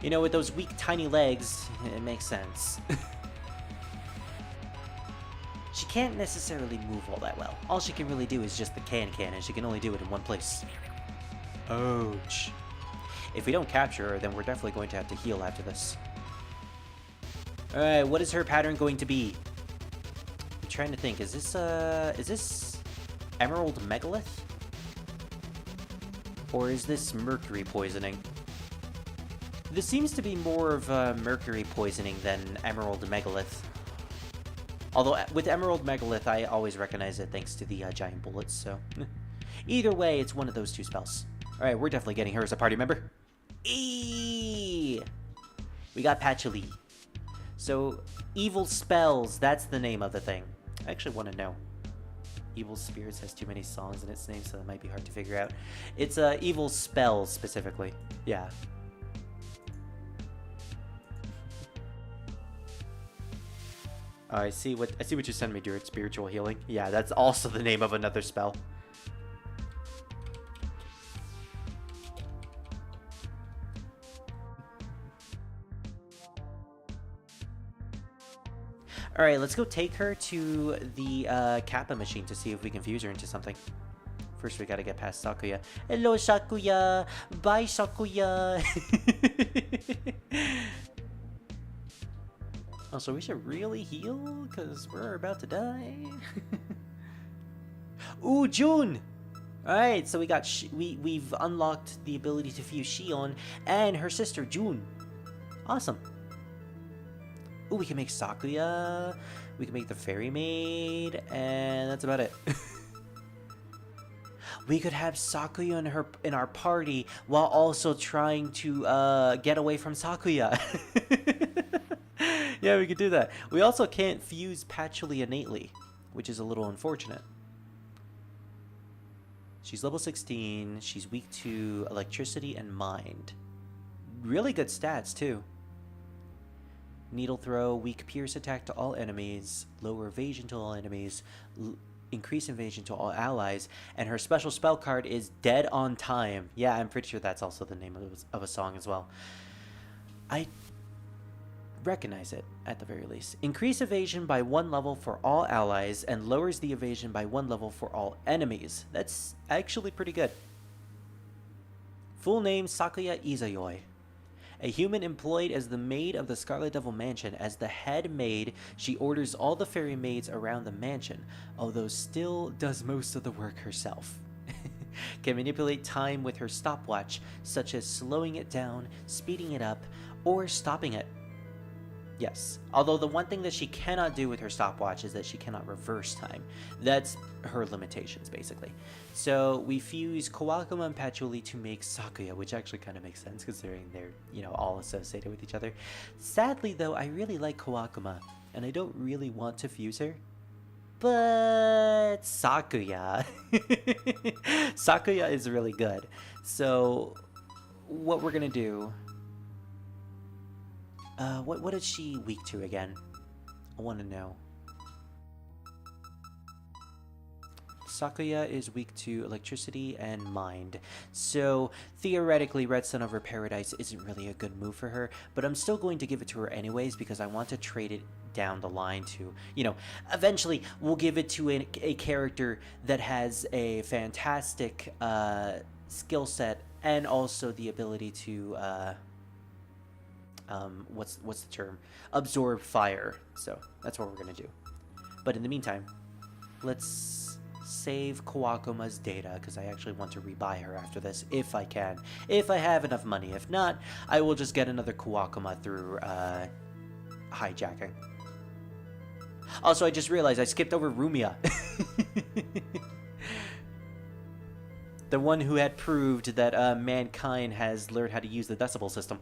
You know, with those weak, tiny legs, it makes sense. She can't necessarily move all that well. All she can really do is just the can, and she can only do it in one place. Ouch. If we don't capture her, then we're definitely going to have to heal after this. Alright, what is her pattern going to be? I'm trying to think. Is this Emerald Megalith? Or is this mercury poisoning? This seems to be more of mercury poisoning than Emerald Megalith. Although, with Emerald Megalith, I always recognize it thanks to the giant bullets, so... Either way, it's one of those two spells. Alright, we're definitely getting her as a party member. Eee! We got Patchouli. So, Evil Spells, that's the name of the thing. I actually want to know. Evil Spirits has too many songs in its name, so that might be hard to figure out. It's Evil Spells, specifically. Yeah. I see what you sent me, Druid. Spiritual Healing. Yeah, that's also the name of another spell. Alright, let's go take her to the Kappa machine to see if we can fuse her into something. First, we gotta get past Sakuya. Hello, Sakuya! Bye, Sakuya! Oh, so we should really heal? Because we're about to die. Ooh, June! Alright, so we got we've unlocked the ability to fuse Shion and her sister, June. Awesome. Ooh, we can make Sakuya, we can make the Fairy Maid, and that's about it. We could have Sakuya in our party while also trying to get away from Sakuya. Yeah, we could do that. We also can't fuse Patchouli innately, which is a little unfortunate. She's level 16, she's weak to electricity and mind. Really good stats, too. Needle throw, weak pierce attack to all enemies, lower evasion to all enemies, increase evasion to all allies, and her special spell card is Dead on Time. Yeah, I'm pretty sure that's also the name of a song as well. I recognize it, at the very least. Increase evasion by 1 level for all allies, and lowers the evasion by 1 level for all enemies. That's actually pretty good. Full name, Sakuya Izayoi. A human employed as the maid of the Scarlet Devil Mansion. As the head maid, she orders all the fairy maids around the mansion, although still does most of the work herself. Can manipulate time with her stopwatch, such as slowing it down, speeding it up, or stopping it. Yes, although the one thing that she cannot do with her stopwatch is that she cannot reverse time. That's her limitations, basically. So we fuse Kawakuma and Patchouli to make Sakuya, which actually kind of makes sense considering they're, you know, all associated with each other. Sadly, though, I really like Kawakuma, and I don't really want to fuse her. But Sakuya. Sakuya is really good. So what we're gonna do... what is she weak to again? I want to know. Sakuya is weak to electricity and mind. So, theoretically, Red Sun over Paradise isn't really a good move for her, but I'm still going to give it to her anyways because I want to trade it down the line to, you know, eventually we'll give it to a character that has a fantastic skill set and also the ability to, what's the term? Absorb fire. So that's what we're gonna do. But in the meantime, let's save Kawakuma's data because I actually want to rebuy her after this if I can. If I have enough money. If not, I will just get another Kawakuma through hijacking. Also, I just realized I skipped over Rumia. The one who had proved that mankind has learned how to use the decibel system.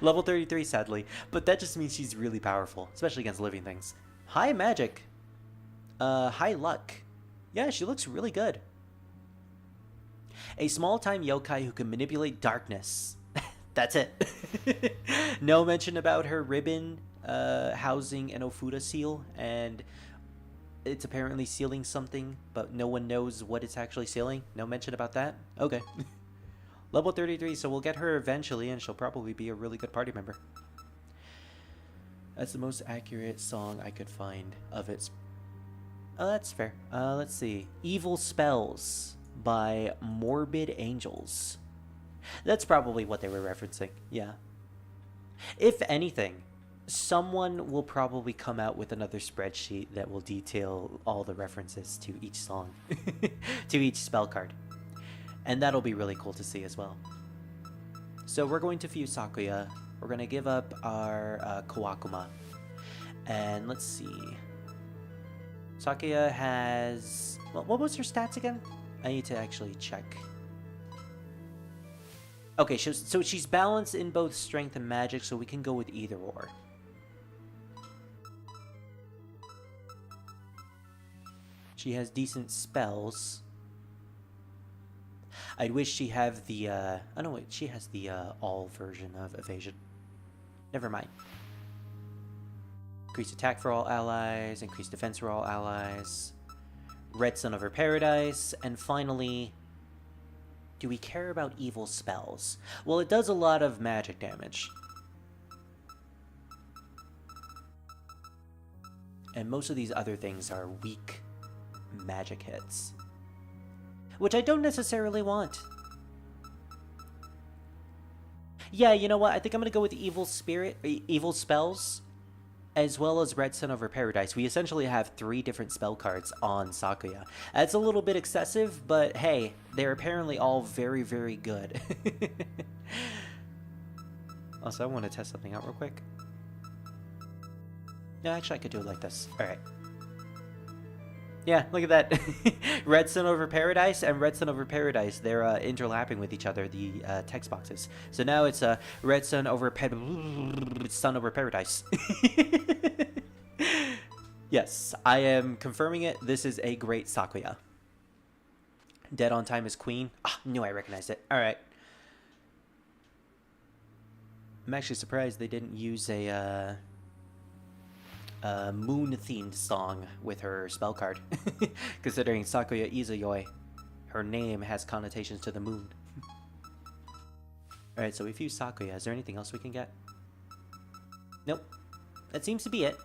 Level 33, sadly. But that just means she's really powerful, especially against living things. High magic. High luck. Yeah, she looks really good. A small-time yokai who can manipulate darkness. That's it. No mention about her ribbon housing an Ofuda seal, and it's apparently sealing something, but no one knows what it's actually sealing. No mention about that? Okay. Level 33, so we'll get her eventually, and she'll probably be a really good party member. That's the most accurate song I could find of its... Oh, that's fair. Let's see. Evil Spells by Morbid Angels. That's probably what they were referencing, yeah. If anything, someone will probably come out with another spreadsheet that will detail all the references to each song, to each spell card. And that'll be really cool to see as well. So we're going to fuse Sakuya. We're going to give up our Kawakuma. And let's see. Sakuya has... What was her stats again? I need to actually check. Okay, so she's balanced in both strength and magic, so we can go with either or. She has decent spells. I'd wish she have the, oh no wait, she has the, all version of evasion. Never mind. Increased attack for all allies, increased defense for all allies. Red Sun over Paradise, and finally... Do we care about evil spells? Well, it does a lot of magic damage. And most of these other things are weak magic hits. Which I don't necessarily want. Yeah, you know what? I think I'm gonna go with Evil Spells, as well as Red Sun over Paradise. We essentially have 3 different spell cards on Sakuya. That's a little bit excessive, but hey, they're apparently all very, very good. Also, I want to test something out real quick. No, actually, I could do it like this. Alright. Yeah, look at that. Red Sun over Paradise and Red Sun over Paradise. They're interlapping with each other, the text boxes. So now it's Red Sun over Sun over Paradise. Yes, I am confirming it. This is a great Sakuya. Dead on Time is Queen. Ah, knew I recognized it. Alright. I'm actually surprised they didn't use a moon-themed song with her spell card. Considering Sakuya Izuyoi, her name has connotations to the moon. Alright, so we fuse Sakuya. Is there anything else we can get? Nope. That seems to be it.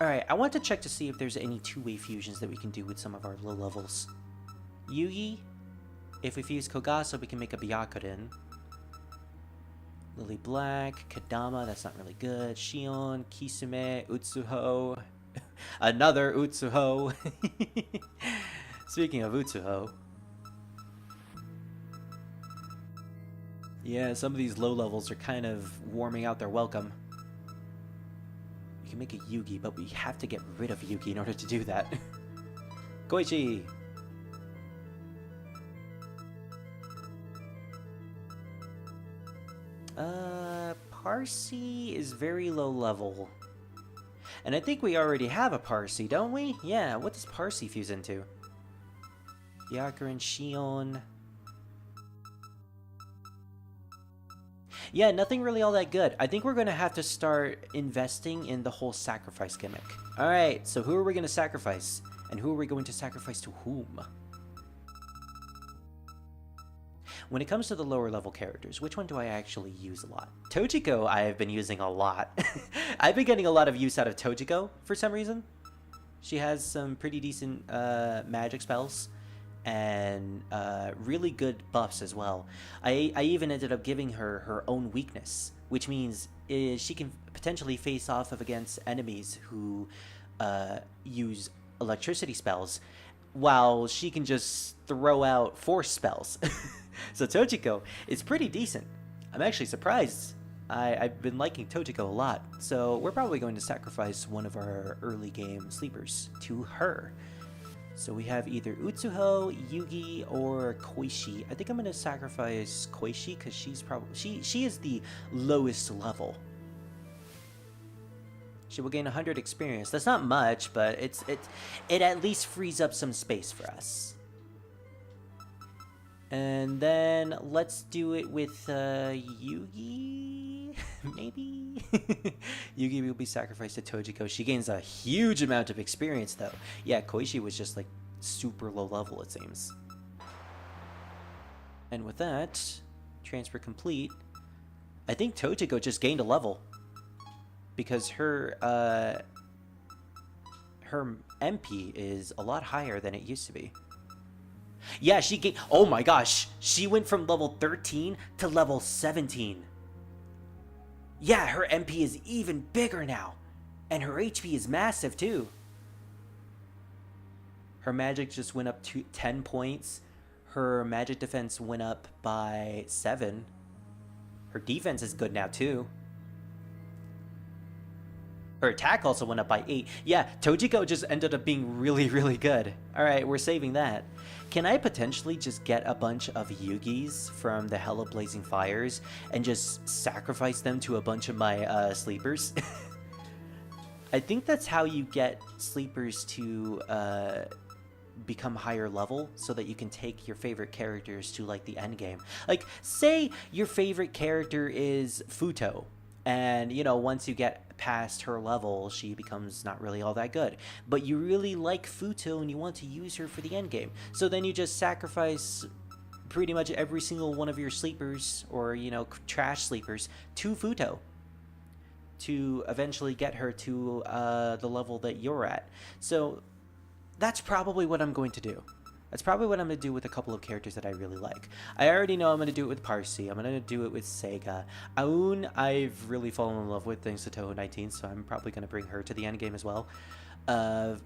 Alright, I want to check to see if there's any two-way fusions that we can do with some of our low levels. Yugi. If we fuse Kogasa, we can make a Byakurin. Lily Black, Kadama, that's not really good. Shion, Kisume, Utsuho. Another Utsuho. Speaking of Utsuho. Yeah, some of these low levels are kind of warming out their welcome. We can make a Yugi, but we have to get rid of Yugi in order to do that. Koichi! Parsi is very low level. And I think we already have a Parsi, don't we? Yeah, what does Parsi fuse into? Byakurin, Shion... Yeah, nothing really all that good. I think we're going to have to start investing in the whole sacrifice gimmick. Alright, so who are we going to sacrifice? And who are we going to sacrifice to whom? When it comes to the lower level characters, which one do I actually use a lot? Tojiko I have been using a lot. I've been getting a lot of use out of Tojiko for some reason. She has some pretty decent magic spells. And really good buffs as well. I even ended up giving her her own weakness, which means she can potentially face off against enemies who use electricity spells, while she can just throw out force spells. So Tojiko is pretty decent. I'm actually surprised. I've been liking Tojiko a lot, so we're probably going to sacrifice one of our early game sleepers to her. So we have either Utsuho, Yugi, or Koishi. I think I'm gonna sacrifice Koishi because she's probably she is the lowest level. She will gain 100 experience. That's not much, but it at least frees up some space for us. And then let's do it with Yugi, maybe? Yugi will be sacrificed to Tojiko. She gains a huge amount of experience, though. Yeah, Koichi was just, like, super low level, it seems. And with that, transfer complete. I think Tojiko just gained a level. Because her MP is a lot higher than it used to be. Yeah, she gained... Oh my gosh! She went from level 13 to level 17. Yeah, her MP is even bigger now. And her HP is massive too. Her magic just went up to 10 points. Her magic defense went up by 7. Her defense is good now too. Her attack also went up by 8. Yeah, Tojiko just ended up being really, really good. Alright, we're saving that. Can I potentially just get a bunch of Yugis from the Hell of Blazing Fires and just sacrifice them to a bunch of my sleepers? I think that's how you get sleepers to become higher level, so that you can take your favorite characters to like the end game. Like, say your favorite character is Futo, and you know, once you get past her level, she becomes not really all that good. But you really like Futo and you want to use her for the end game. So then you just sacrifice pretty much every single one of your sleepers, or you know, trash sleepers, to Futo to eventually get her to the level that you're at. So that's probably what I'm going to do. That's probably what I'm going to do with a couple of characters that I really like. I already know I'm going to do it with Parsi. I'm going to do it with Sega. Aoun, I've really fallen in love with thanks to Touhou 19, so I'm probably going to bring her to the end game as well. I've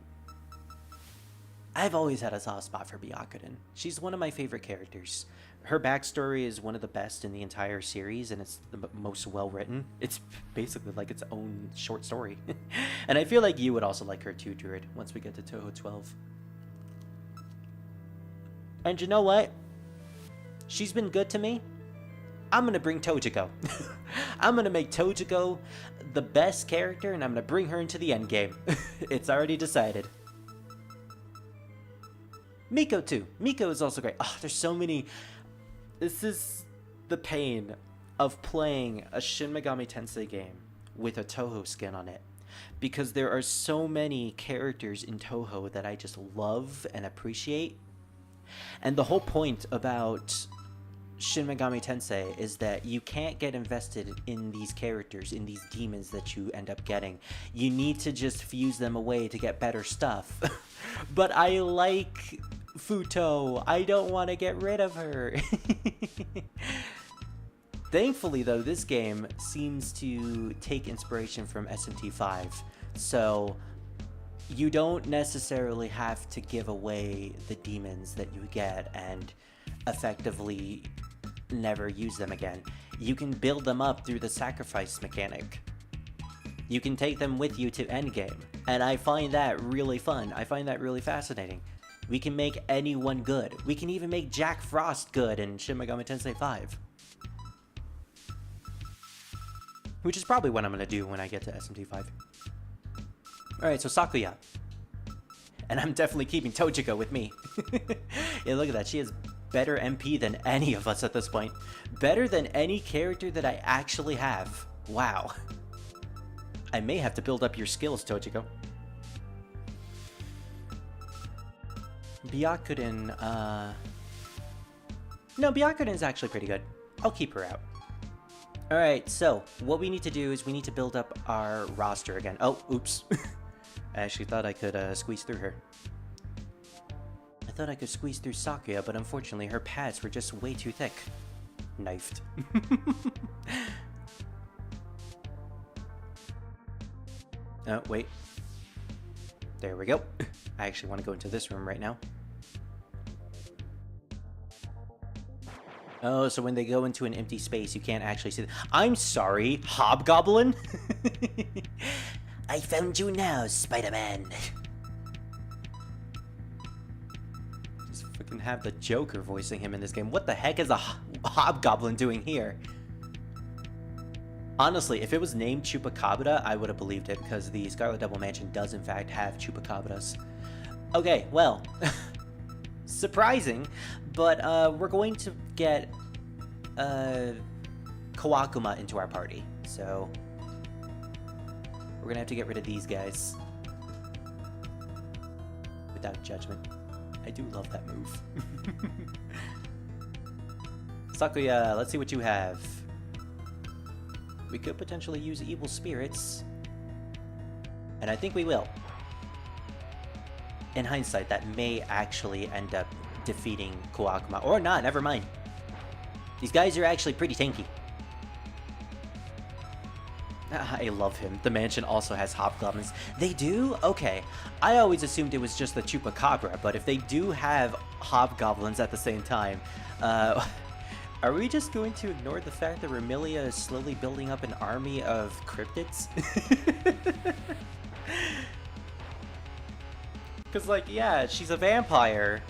always had a soft spot for Byakuren. She's one of my favorite characters. Her backstory is one of the best in the entire series, and it's the most well-written. It's basically like its own short story. And I feel like you would also like her too, Druid, once we get to Touhou 12. And you know what? She's been good to me. I'm gonna bring Tojiko. I'm gonna make Tojiko the best character, and I'm gonna bring her into the end game. It's already decided. Miko too. Miko is also great. Oh, there's so many. This is the pain of playing a Shin Megami Tensei game with a Touhou skin on it. Because there are so many characters in Touhou that I just love and appreciate. And the whole point about Shin Megami Tensei is that you can't get invested in these characters, in these demons that you end up getting. You need to just fuse them away to get better stuff. But I like Futo. I don't want to get rid of her. Thankfully, though, this game seems to take inspiration from SMT5. So you don't necessarily have to give away the demons that you get and effectively never use them again. You can build them up through the sacrifice mechanic. You can take them with you to endgame, and I find that really fun. I find that really fascinating. We can make anyone good. We can even make Jack Frost good in Shin Megami Tensei 5. Which is probably what I'm going to do when I get to SMT5. Alright, so Sakuya. And I'm definitely keeping Tojiko with me. Yeah, look at that. She has better MP than any of us at this point. Better than any character that I actually have. Wow. I may have to build up your skills, Tojiko. Byakuren, no, Byakuren's actually pretty good. I'll keep her out. Alright, so what we need to do is we need to build up our roster again. Oh, oops. I actually thought I could squeeze through her. I thought I could squeeze through Sakuya, but unfortunately her pads were just way too thick. Knifed. Oh, wait. There we go. I actually want to go into this room right now. Oh, so when they go into an empty space, you can't actually see them. I'm sorry, Hobgoblin? I found you now, Spider-Man. Just fucking have the Joker voicing him in this game. What the heck is a Hobgoblin doing here? Honestly, if it was named Chupacabra, I would have believed it, because the Scarlet Devil Mansion does in fact have Chupacabras. Okay, well, surprising, but we're going to get Kawakuma into our party, so we're gonna have to get rid of these guys. Without judgment. I do love that move. Sakuya, let's see what you have. We could potentially use evil spirits. And I think we will. In hindsight, that may actually end up defeating Koakuma. Or not, never mind. These guys are actually pretty tanky. I love him. The mansion also has hobgoblins. They do? Okay. I always assumed it was just the Chupacabra, but if they do have hobgoblins at the same time, are we just going to ignore the fact that Remilia is slowly building up an army of cryptids? Because, like, yeah, she's a vampire.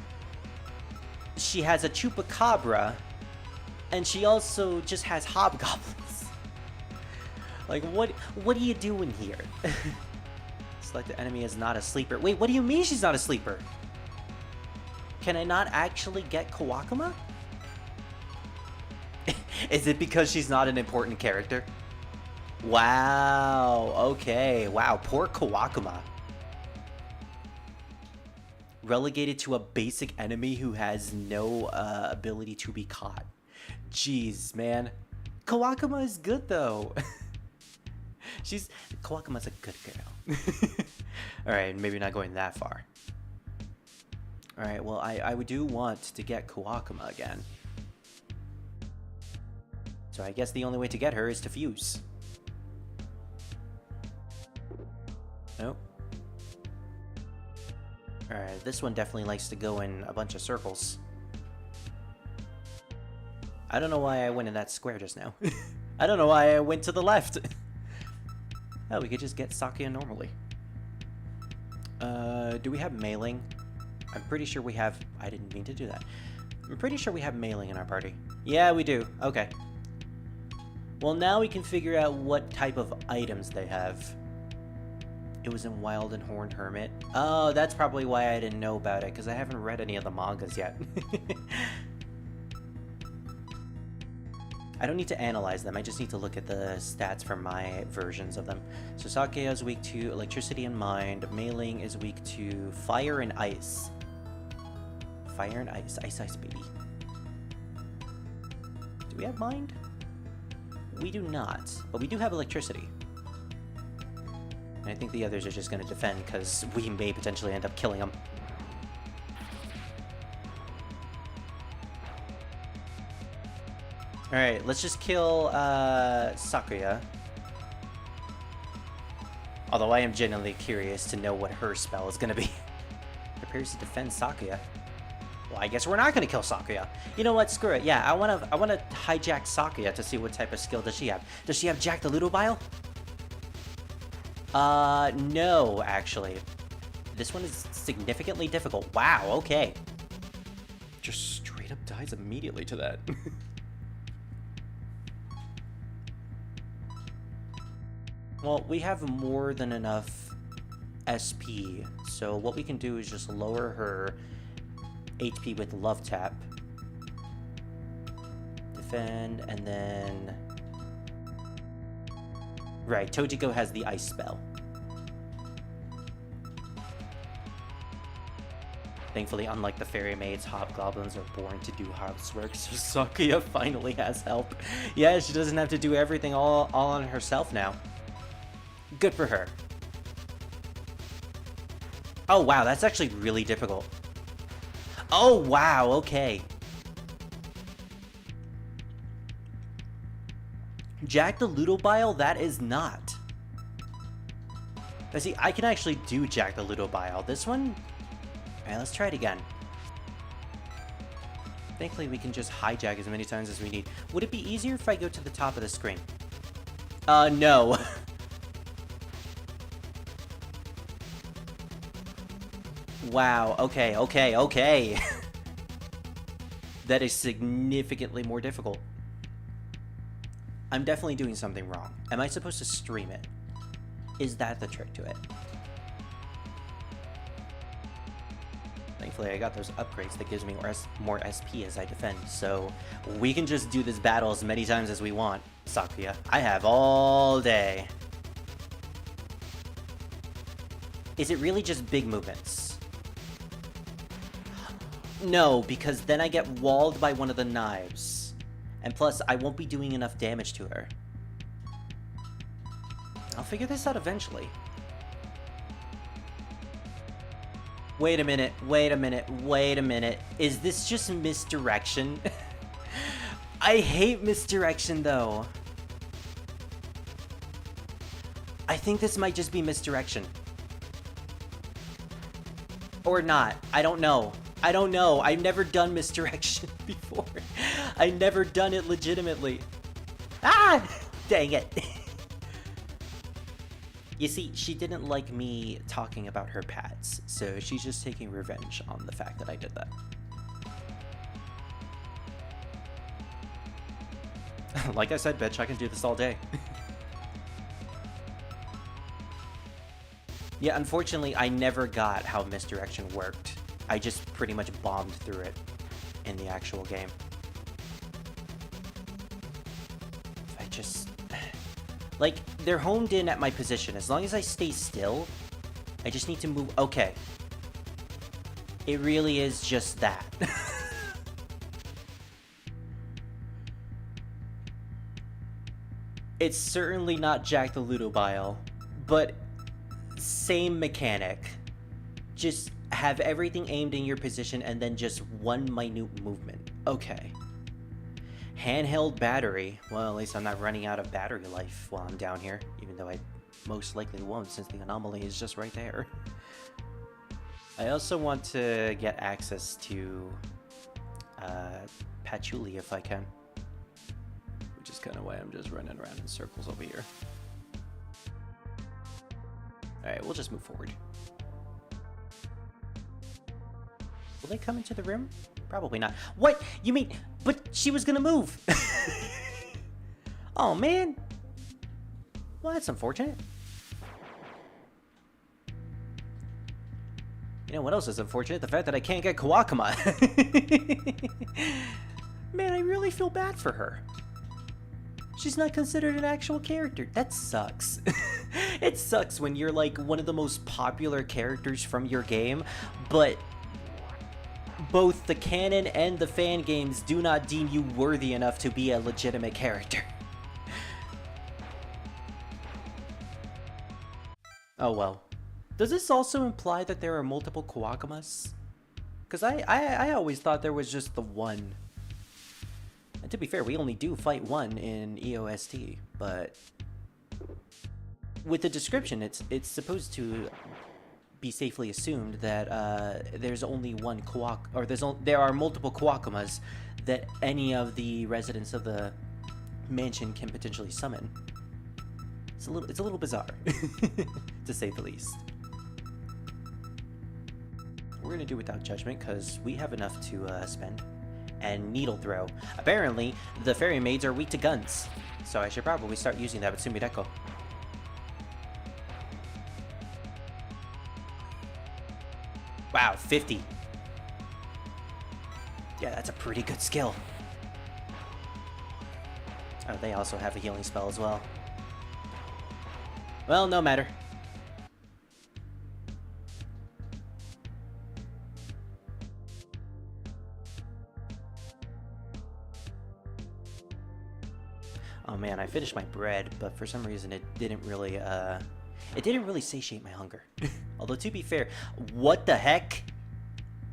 She has a Chupacabra, and she also just has hobgoblins. Like, what are you doing here? Select the enemy is not a sleeper. Wait, what do you mean she's not a sleeper? Can I not actually get Kawakuma? Is it because she's not an important character? Wow, okay. Wow, poor Kawakuma. Relegated to a basic enemy who has no ability to be caught. Jeez, man. Kawakuma is good, though. Kawakuma's a good girl. Alright, maybe not going that far. Alright, well, I do want to get Kawakuma again. So I guess the only way to get her is to fuse. Nope. Alright, this one definitely likes to go in a bunch of circles. I don't know why I went in that square just now. I don't know why I went to the left. Oh, we could just get Sakuya normally. Do we have mailing? I'm pretty sure we have... I didn't mean to do that. I'm pretty sure we have mailing in our party. Yeah, we do. Okay. Well, now we can figure out what type of items they have. It was in Wild and Horned Hermit. Oh, that's probably why I didn't know about it, because I haven't read any of the mangas yet. I don't need to analyze them, I just need to look at the stats from my versions of them. So Sakuya is weak to electricity and mind. Mailing is weak to fire and ice. Fire and ice. Ice, ice, baby. Do we have mind? We do not, but we do have electricity. And I think the others are just going to defend, because we may potentially end up killing them. Alright, let's just kill Sakuya. Although I am genuinely curious to know what her spell is going to be. Prepares to defend Sakuya. Well, I guess we're not going to kill Sakuya. You know what? Screw it. Yeah, I want to hijack Sakuya to see what type of skill does she have. Does she have Jack the Ludobile? No, actually. This one is significantly difficult. Wow, okay. Just straight up dies immediately to that. Well, we have more than enough SP, so what we can do is just lower her HP with Love Tap. Defend, and then... Right, Tojiko has the Ice spell. Thankfully, unlike the Fairy Maids, Hobgoblins are born to do housework, so Sakuya finally has help. Yeah, she doesn't have to do everything all on herself now. Good for her. Oh, wow, that's actually really difficult. Oh, wow, okay. Jack the Ludobile, that is not. Now, see, I can actually do Jack the Ludobile. This one... Alright, let's try it again. Thankfully, we can just hijack as many times as we need. Would it be easier if I go to the top of the screen? No. Wow, okay, okay, okay. That is significantly more difficult. I'm definitely doing something wrong. Am I supposed to stream it? Is that the trick to it? Thankfully, I got those upgrades that gives me more SP as I defend, so we can just do this battle as many times as we want, Sakuya. I have all day. Is it really just big movements? No, because then I get walled by one of the knives. And plus, I won't be doing enough damage to her. I'll figure this out eventually. Wait a minute, wait a minute, wait a minute. Is this just misdirection? I hate misdirection, though. I think this might just be misdirection. Or not. I don't know. I don't know. I've never done misdirection before. I've never done it legitimately. Ah! Dang it. You see, she didn't like me talking about her pets, so she's just taking revenge on the fact that I did that. Like I said, bitch, I can do this all day. Yeah, unfortunately, I never got how misdirection worked. I just pretty much bombed through it in the actual game. I just... Like, they're homed in at my position. As long as I stay still, I just need to move... Okay. It really is just that. It's certainly not Jack the Ludobile, but same mechanic. Just have everything aimed in your position and then just one minute movement. Okay. Handheld battery. Well, at least I'm not running out of battery life while I'm down here, even though I most likely won't since the anomaly is just right there. I also want to get access to Patchouli if I can. Which is kind of why I'm just running around in circles over here. Alright, we'll just move forward. Will they come into the room? Probably not. What? You mean... But she was gonna move! Oh, man! Well, that's unfortunate. You know what else is unfortunate? The fact that I can't get Kawakama. Man, I really feel bad for her. She's not considered an actual character. That sucks. It sucks when you're like one of the most popular characters from your game, but both the canon and the fan games do not deem you worthy enough to be a legitimate character. Oh well. Does this also imply that there are multiple Kawakamas? Because I always thought there was just the one. And to be fair, we only do fight one in EOST, but with the description, it's supposed to be safely assumed that there's only one or there are multiple Kawakamas that any of the residents of the mansion can potentially summon. It's a little bizarre, to say the least. We're gonna do without judgment because we have enough to spend. And needle throw. Apparently, the fairy maids are weak to guns, so I should probably start using that with Sumideko. Wow, 50. Yeah, that's a pretty good skill. Oh, they also have a healing spell as well. Well, no matter. Oh man, I finished my bread, but for some reason it didn't really satiate my hunger. Although to be fair, what the heck?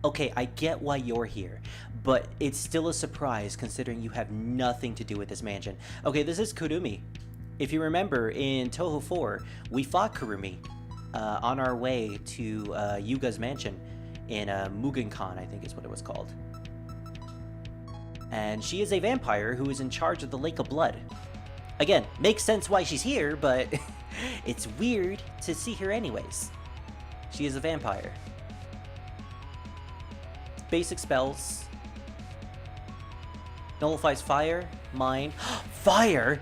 Okay, I get why you're here, but it's still a surprise considering you have nothing to do with this mansion. Okay, this is Kurumi. If you remember, in Touhou 4, we fought Kurumi on our way to Yuga's mansion in Mugenkan, I think is what it was called. And she is a vampire who is in charge of the Lake of Blood. Again, makes sense why she's here, but it's weird to see her anyways. She is a vampire. Basic spells. Nullifies fire, mind. Fire!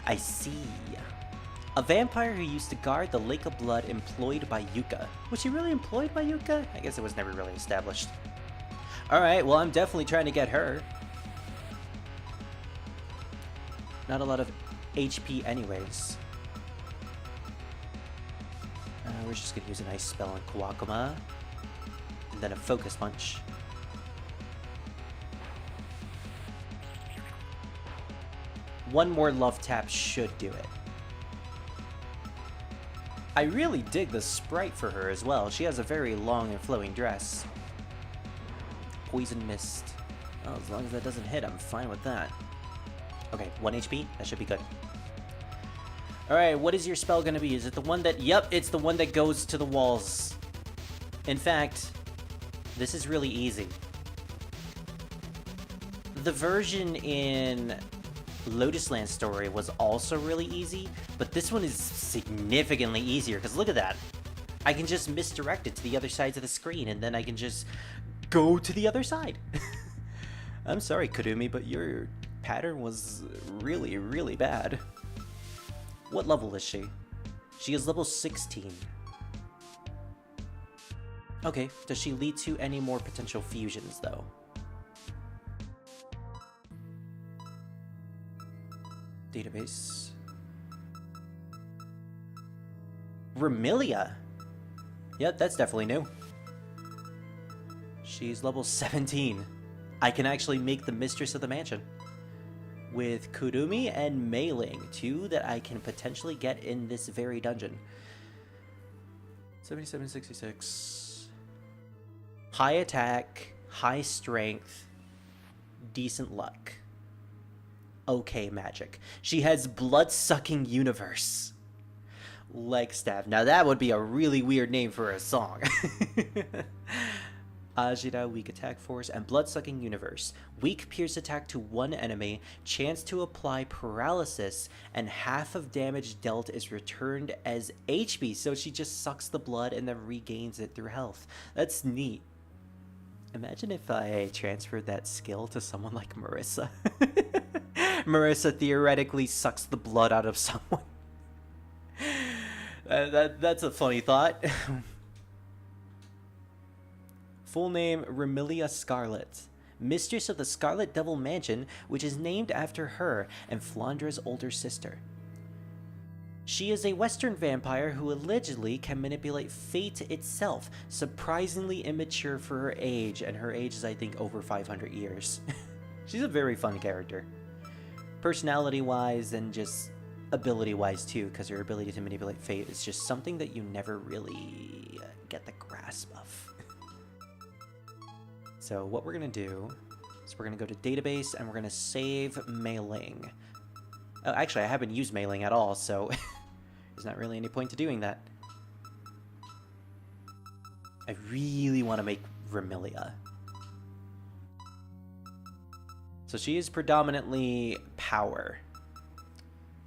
I see. A vampire who used to guard the Lake of Blood employed by Yuka. Was she really employed by Yuka? I guess it was never really established. Alright, well I'm definitely trying to get her. Not a lot of HP anyways. We're just gonna use an ice spell on Kawakama. And then a focus punch. One more love tap should do it. I really dig the sprite for her as well. She has a very long and flowing dress. Poison Mist. Oh, as long as that doesn't hit, I'm fine with that. Okay, 1 HP? That should be good. Alright, what is your spell gonna be? Is it the one that... Yep, it's the one that goes to the walls. In fact, this is really easy. The version in Lotus Land Story was also really easy, but this one is significantly easier, because look at that. I can just misdirect it to the other sides of the screen, and then I can just go to the other side. I'm sorry, Kurumi, but your pattern was really, really bad. What level is she? She is level 16. Okay, does she lead to any more potential fusions, though? Database. Remilia! Yep, that's definitely new. She's level 17. I can actually make the Mistress of the Mansion. With Kurumi and Mei Ling, two that I can potentially get in this very dungeon. 7766. High attack, high strength, decent luck. Okay magic. She has blood-sucking universe. Leg staff. Now that would be a really weird name for a song. Ajita, weak attack force, and blood-sucking universe. Weak pierce attack to one enemy, chance to apply paralysis, and half of damage dealt is returned as HP, so she just sucks the blood and then regains it through health. That's neat. Imagine if I transferred that skill to someone like Marissa. Marissa theoretically sucks the blood out of someone. That's a funny thought. Full name, Remilia Scarlet. Mistress of the Scarlet Devil Mansion, which is named after her and Flandra's older sister. She is a Western vampire who allegedly can manipulate fate itself, surprisingly immature for her age, and her age is, I think, over 500 years. She's a very fun character. Personality-wise and just ability-wise too, because her ability to manipulate fate is just something that you never really get the grasp of. So what we're going to do is we're going to go to database and we're going to save Mei Ling. Oh, actually, I haven't used Mei Ling at all, so there's not really any point to doing that. I really want to make Remilia. So she is predominantly power.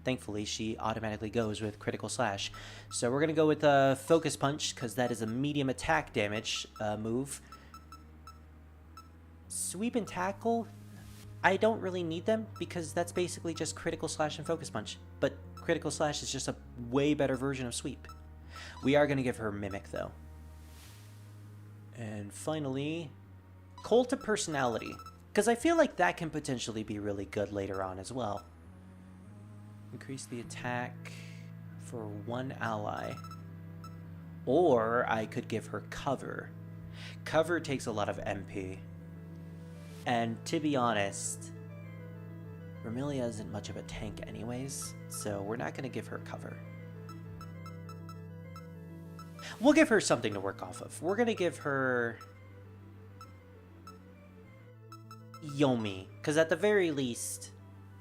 Thankfully, she automatically goes with critical slash. So we're going to go with Focus Punch, because that is a medium attack damage move. Sweep and Tackle, I don't really need them, because that's basically just critical slash and Focus Punch. But critical slash is just a way better version of Sweep. We are going to give her Mimic, though. And finally, Cult of Personality, because I feel like that can potentially be really good later on as well. Increase the attack for one ally. Or I could give her Cover. Cover takes a lot of MP. And to be honest, Remilia isn't much of a tank anyways, so we're not going to give her Cover. We'll give her something to work off of. We're going to give her Yomi, because at the very least,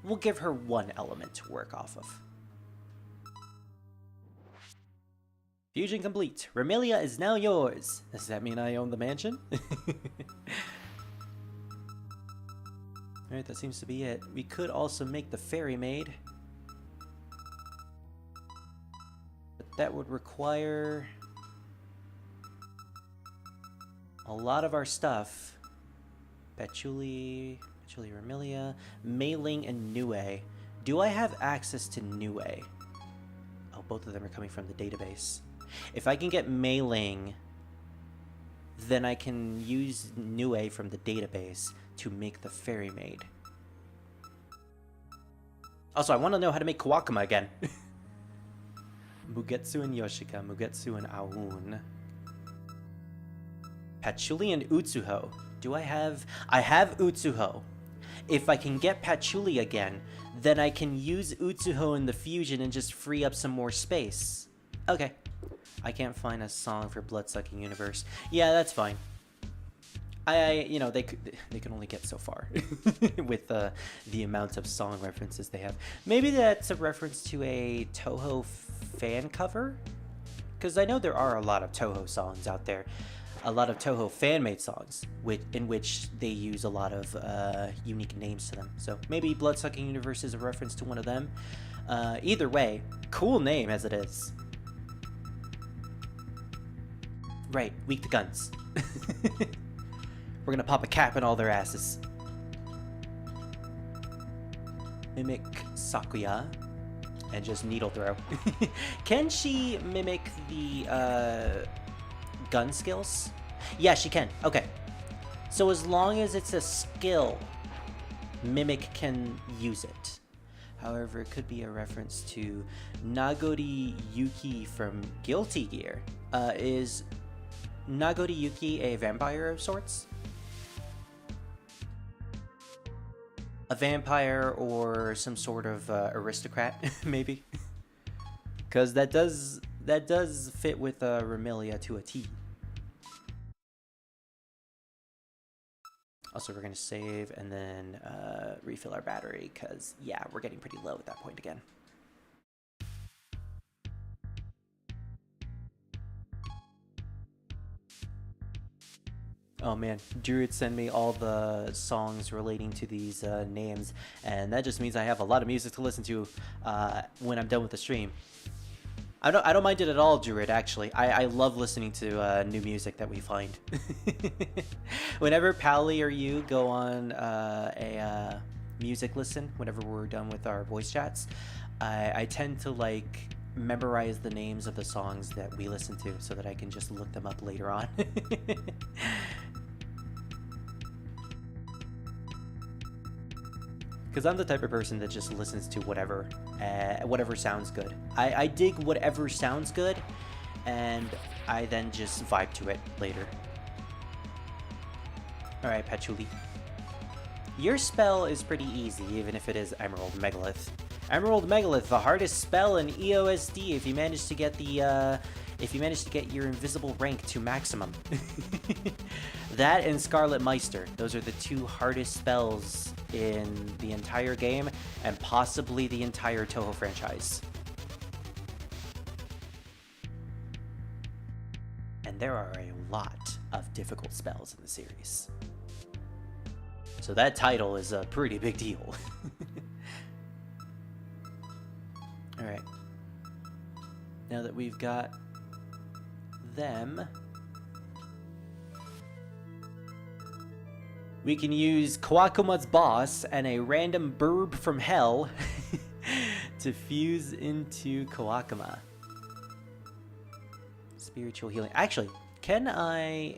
we'll give her one element to work off of. Fusion complete. Remilia is now yours. Does that mean I own the mansion? Alright, that seems to be it. We could also make the Fairy Maid. But that would require a lot of our stuff. Patchouli, Remilia, Mei Ling, and Nue. Do I have access to Nue? Oh, both of them are coming from the database. If I can get Mei Ling, then I can use Nue from the database to make the Fairy Maid. Also, I want to know how to make Kawakuma again. Mugetsu and Yoshika, Mugetsu and Aoun. Patchouli and Utsuho. Do I have... I have Utsuho. If I can get Patchouli again, then I can use Utsuho in the fusion and just free up some more space. Okay. I can't find a song for Bloodsucking Universe. Yeah, that's fine. You know, they can only get so far with the amount of song references they have. Maybe that's a reference to a Touhou fan cover? Because I know there are a lot of Touhou songs out there. A lot of Touhou fan-made songs in which they use a lot of unique names to them. So maybe Bloodsucking Universe is a reference to one of them. Either way, cool name as it is. Right, weak to guns. We're gonna pop a cap in all their asses. Mimic Sakuya and just needle throw. Can she mimic the gun skills? Yeah, she can. Okay. So as long as it's a skill, Mimic can use it. However, it could be a reference to Nagori Yuki from Guilty Gear. Is Nagori Yuki a vampire of sorts? A vampire or some sort of aristocrat, maybe? Because that does fit with Remilia to a T. Also, we're going to save and then refill our battery, because, yeah, we're getting pretty low at that point again. Oh man, Druid sent me all the songs relating to these names, and that just means I have a lot of music to listen to when I'm done with the stream. I don't mind it at all, Druid, actually. I love listening to new music that we find. Whenever Pally or you go on a music listen, whenever we're done with our voice chats, I tend to like memorize the names of the songs that we listen to so that I can just look them up later on. Because I'm the type of person that just listens to whatever sounds good. I dig whatever sounds good, and I then just vibe to it later. Alright, Patchouli. Your spell is pretty easy, even if it is Emerald Megalith. Emerald Megalith, the hardest spell in EOSD if you manage to get your invisible rank to maximum. That and Scarlet Meister. Those are the two hardest spells in the entire game, and possibly the entire Touhou franchise. And there are a lot of difficult spells in the series. So that title is a pretty big deal. Alright. Now that we've got them, we can use Kawakuma's boss and a random burb from hell to fuse into Kawakuma. Spiritual healing. Actually, can I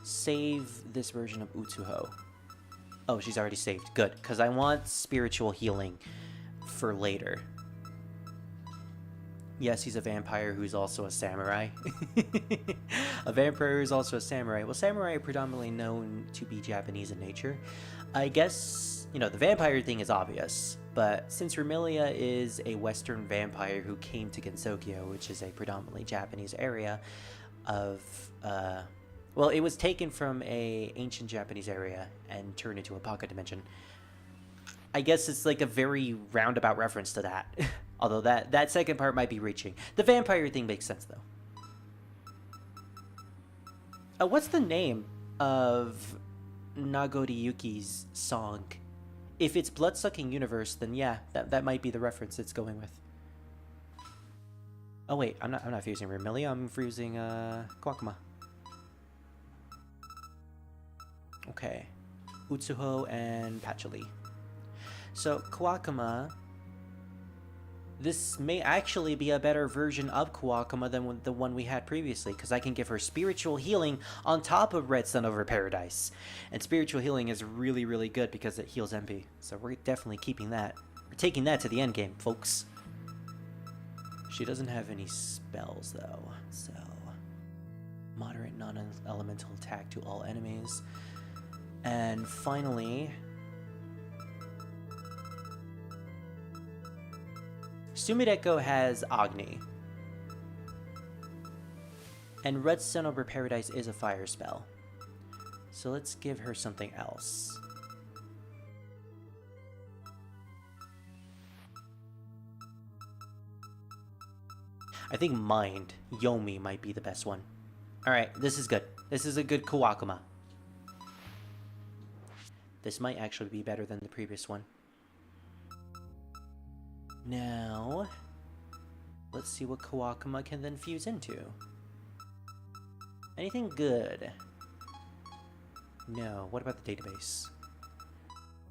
save this version of Utsuho? Oh, she's already saved. Good, because I want spiritual healing for later. Yes, he's a vampire who's also a samurai. A vampire who's also a samurai. Well, samurai are predominantly known to be Japanese in nature. I guess, you know, the vampire thing is obvious, but since Remilia is a Western vampire who came to Gensokyo, which is a predominantly Japanese area of, well, it was taken from a ancient Japanese area and turned into a pocket dimension. I guess it's like a very roundabout reference to that. Although that second part might be reaching. The vampire thing makes sense, though. What's the name of Nagori Yuki's song? If it's Bloodsucking Universe, then yeah, that might be the reference it's going with. Oh wait, I'm not fusing Remilia, I'm fusing Kawakuma. Okay. Utsuho and Patchouli. So Kawakuma, this may actually be a better version of Kawakuma than the one we had previously, because I can give her spiritual healing on top of Red Sun over Paradise. And spiritual healing is really, really good because it heals MP. So we're definitely keeping that. We're taking that to the end game, folks. She doesn't have any spells, though. So, moderate non-elemental attack to all enemies. And finally, Sumideko has Agni. And Redstone Over Paradise is a fire spell. So let's give her something else. I think Mind, Yomi, might be the best one. Alright, this is good. This is a good Kawakuma. This might actually be better than the previous one. Now, let's see what Kawakuma can then fuse into. Anything good? No. What about the database?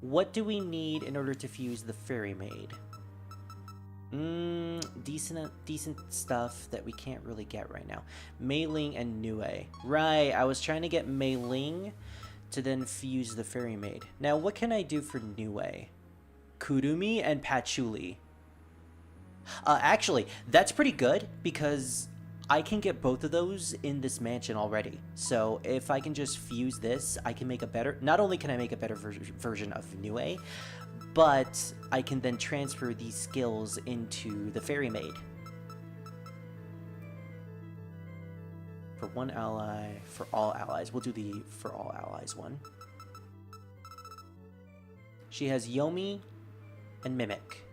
What do we need in order to fuse the Fairy Maid? Decent stuff that we can't really get right now. Mei Ling and Nue. Right, I was trying to get Mei Ling to then fuse the Fairy Maid. Now, what can I do for Nue? Kurumi and Patchouli. Actually, that's pretty good because I can get both of those in this mansion already. So if I can just fuse this, I can make a better... Not only can I make a better version of Nue, but I can then transfer these skills into the Fairy Maid. For one ally, for all allies. We'll do the for all allies one. She has Yomi and Mimic.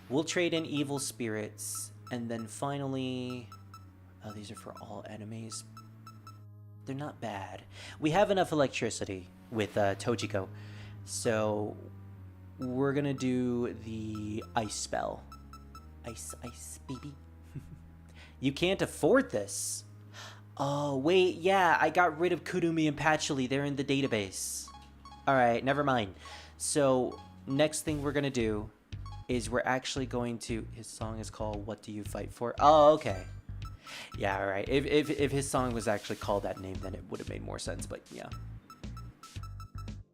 We'll trade in Evil Spirits, and then finally... Oh, these are for all enemies. They're not bad. We have enough electricity with Tojiko, so we're gonna do the ice spell. Ice, baby. You can't afford this. Oh, wait, yeah, I got rid of Kurumi and Patchouli. They're in the database. Alright, never mind. So, next thing we're gonna do is we're actually going to... His song is called What Do You Fight For? Oh, okay. Yeah, alright. If his song was actually called that name, then it would have made more sense, but yeah.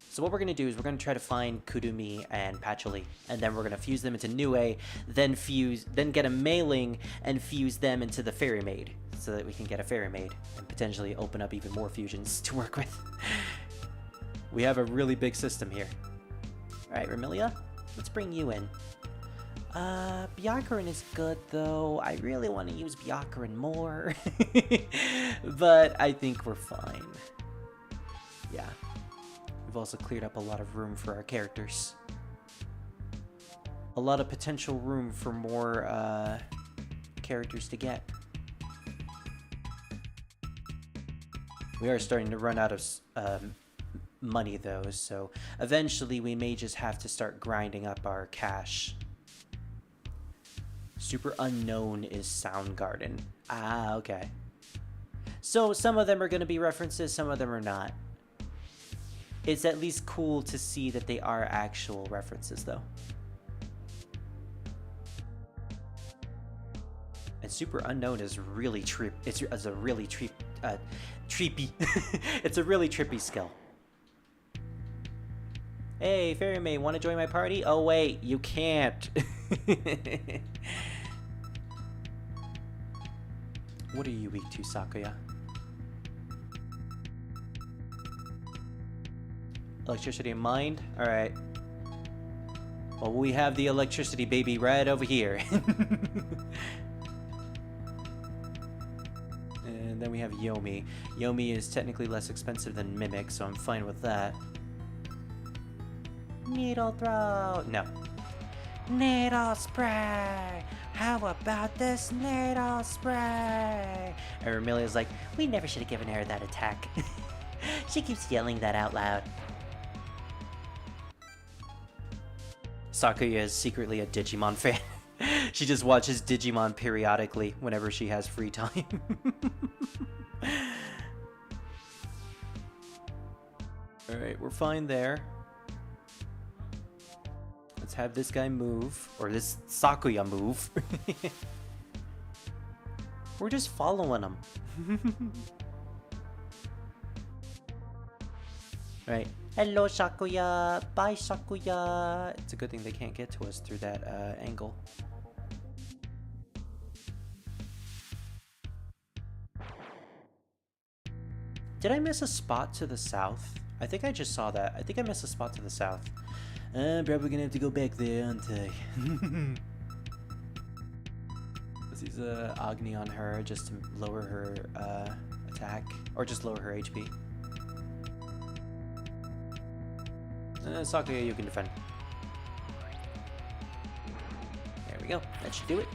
So what we're going to do is we're going to try to find Kurumi and Patchouli, and then we're going to fuse them into Nue, then get a Mei Ling and fuse them into the Fairy Maid, so that we can get a Fairy Maid and potentially open up even more fusions to work with. We have a really big system here. Alright, Remilia, let's bring you in. Byakuran is good, though. I really want to use Byakuran more. But I think we're fine. Yeah. We've also cleared up a lot of room for our characters. A lot of potential room for more, characters to get. We are starting to run out of, money, though, so eventually we may just have to start grinding up our cash. Super Unknown is Soundgarden. Ah, okay. So some of them are going to be references, some of them are not. It's at least cool to see that they are actual references, though. And Super Unknown is really It's a really trippy. It's a really trippy skill. Hey, Fairy Maid, want to join my party? Oh wait, you can't. What are you weak to, Sakuya? Electricity and mind? Alright. Well, we have the electricity baby right over here. And then we have Yomi. Yomi is technically less expensive than Mimic, so I'm fine with that. Needle throw! No. Needle spray! How about this needle spray? And Remilia's like, we never should have given her that attack. She keeps yelling that out loud. Sakuya is secretly a Digimon fan. She just watches Digimon periodically whenever she has free time. Alright, we're fine there. Let's have this guy move, or this Sakuya move. We're just following him. Right. Hello, Sakuya. Bye, Sakuya. It's a good thing they can't get to us through that angle. Did I miss a spot to the south? I think I just saw that. I think I missed a spot to the south. I'm probably gonna have to go back there, aren't I? Let's use Agni on her just to lower her attack, or just lower her HP. Sakuya, you can defend. There we go. That should do it.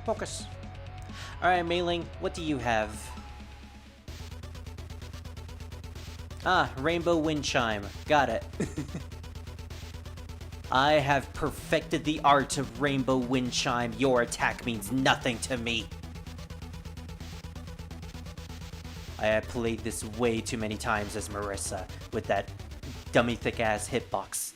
Focus. Alright, Mei-Ling, what do you have? Ah, Rainbow Wind Chime. Got it. I have perfected the art of Rainbow Wind Chime. Your attack means nothing to me. I have played this way too many times as Marissa with that dummy thick-ass hitbox.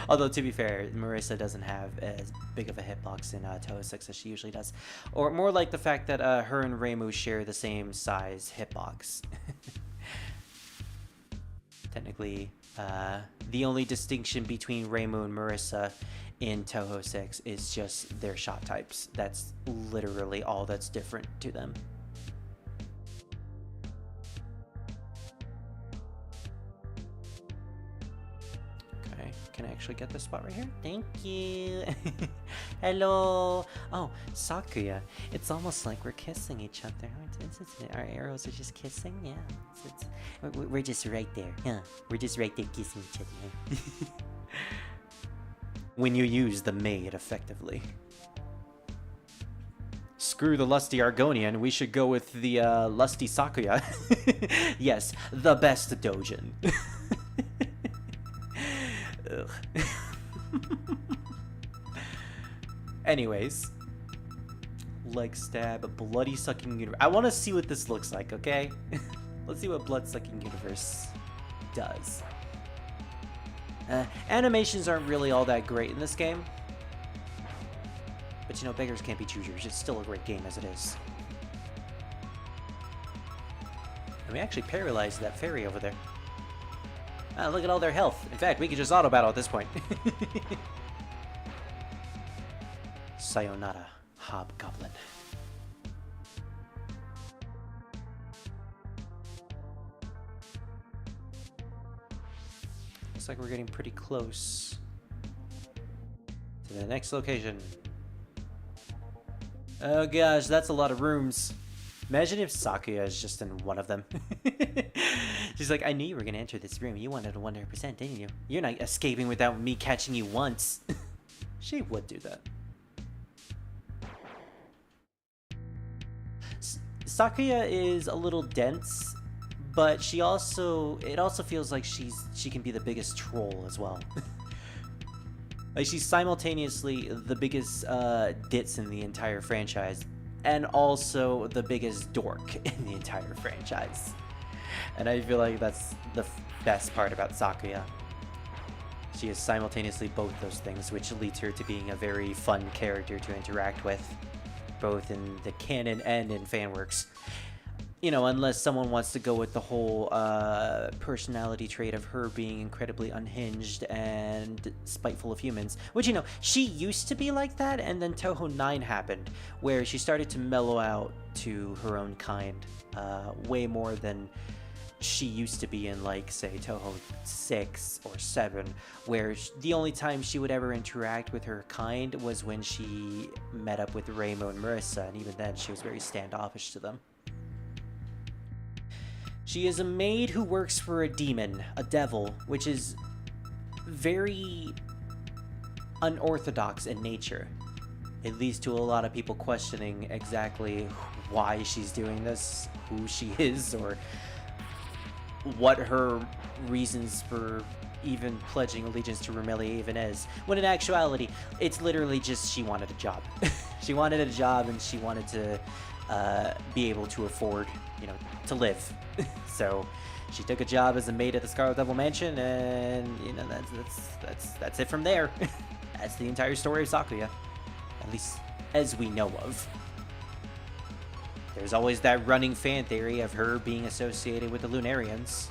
Although, to be fair, Marissa doesn't have as big of a hitbox in Touhou 6 as she usually does. Or more like the fact that her and Reimu share the same size hitbox. Technically, the only distinction between Reimu and Marissa in Touhou 6 is just their shot types. That's literally all that's different to them. Can I actually get this spot right here? Thank you. Hello. Oh, Sakuya. It's almost like we're kissing each other. Our arrows are just kissing. Yeah. We're just right there. Yeah. We're just right there kissing each other. When you use the maid effectively. Screw the lusty Argonian. We should go with the lusty Sakuya. Yes, the best doujin. Anyways, leg stab, a bloody sucking universe. I want to see what this looks like, okay? Let's see what blood sucking universe does. Animations aren't really all that great in this game, but you know, beggars can't be choosers. It's still a great game as it is. And we actually paralyzed that fairy over there. Look at all their health. In fact, we could just auto-battle at this point. Sayonara, Hobgoblin. Looks like we're getting pretty close to the next location. Oh gosh, that's a lot of rooms. Imagine if Sakuya is just in one of them. She's like, I knew you were going to enter this room. You wanted 100%, didn't you? You're not escaping without me catching you once. She would do that. Sakuya is a little dense, but it also feels like she can be the biggest troll as well. Like, she's simultaneously the biggest ditz in the entire franchise, and also the biggest dork in the entire franchise. And I feel like that's the best part about Sakuya. She is simultaneously both those things, which leads her to being a very fun character to interact with, both in the canon and in fanworks. You know, unless someone wants to go with the whole personality trait of her being incredibly unhinged and spiteful of humans. Which, you know, she used to be like that, and then Touhou 9 happened, where she started to mellow out to her own kind way more than she used to be in, like, say, Touhou 6 or 7, where the only time she would ever interact with her kind was when she met up with Reimu and Marissa, and even then she was very standoffish to them. She is a maid who works for a demon, a devil, which is very unorthodox in nature. It leads to a lot of people questioning exactly why she's doing this, who she is, or what her reasons for even pledging allegiance to Rumelia even is. When in actuality, it's literally just she wanted a job. She wanted a job, and she wanted to be able to afford, you know, to live. So she took a job as a maid at the Scarlet Devil Mansion, and you know, that's it from there. That's the entire story of Sakuya, at least as we know of. There's always that running fan theory of her being associated with the Lunarians.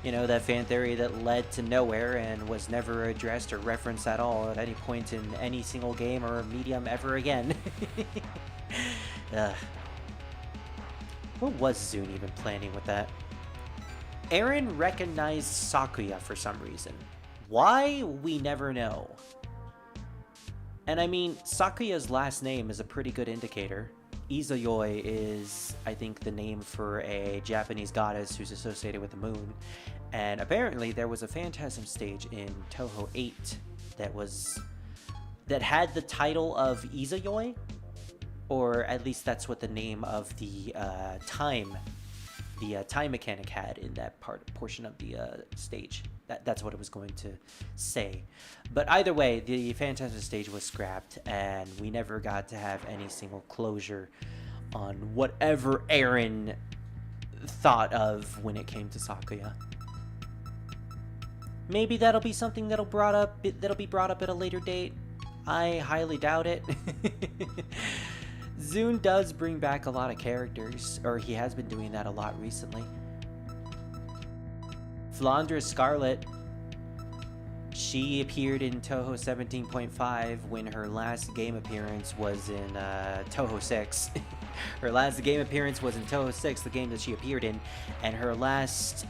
You know, that fan theory that led to nowhere and was never addressed or referenced at all at any point in any single game or medium ever again. What was Zune even planning with that? Eren recognized Sakuya for some reason. Why? We never know. And I mean, Sakuya's last name is a pretty good indicator. Izayoi is, I think, the name for a Japanese goddess who's associated with the moon. And apparently there was a Phantasm stage in Touhou 8 that had the title of Izayoi, or at least that's what the name of the time mechanic had in that portion of the stage. That's what it was going to say. But either way, the Phantasm stage was scrapped, and we never got to have any single closure on whatever Eren thought of when it came to Sakuya. Maybe that'll be something that'll be brought up at a later date. I highly doubt it. Zune does bring back a lot of characters, or he has been doing that a lot recently. Flandre Scarlet, she appeared in Touhou 17.5 when her last game appearance was in Touhou 6. Her last game appearance was in Touhou 6, the game that she appeared in, and her last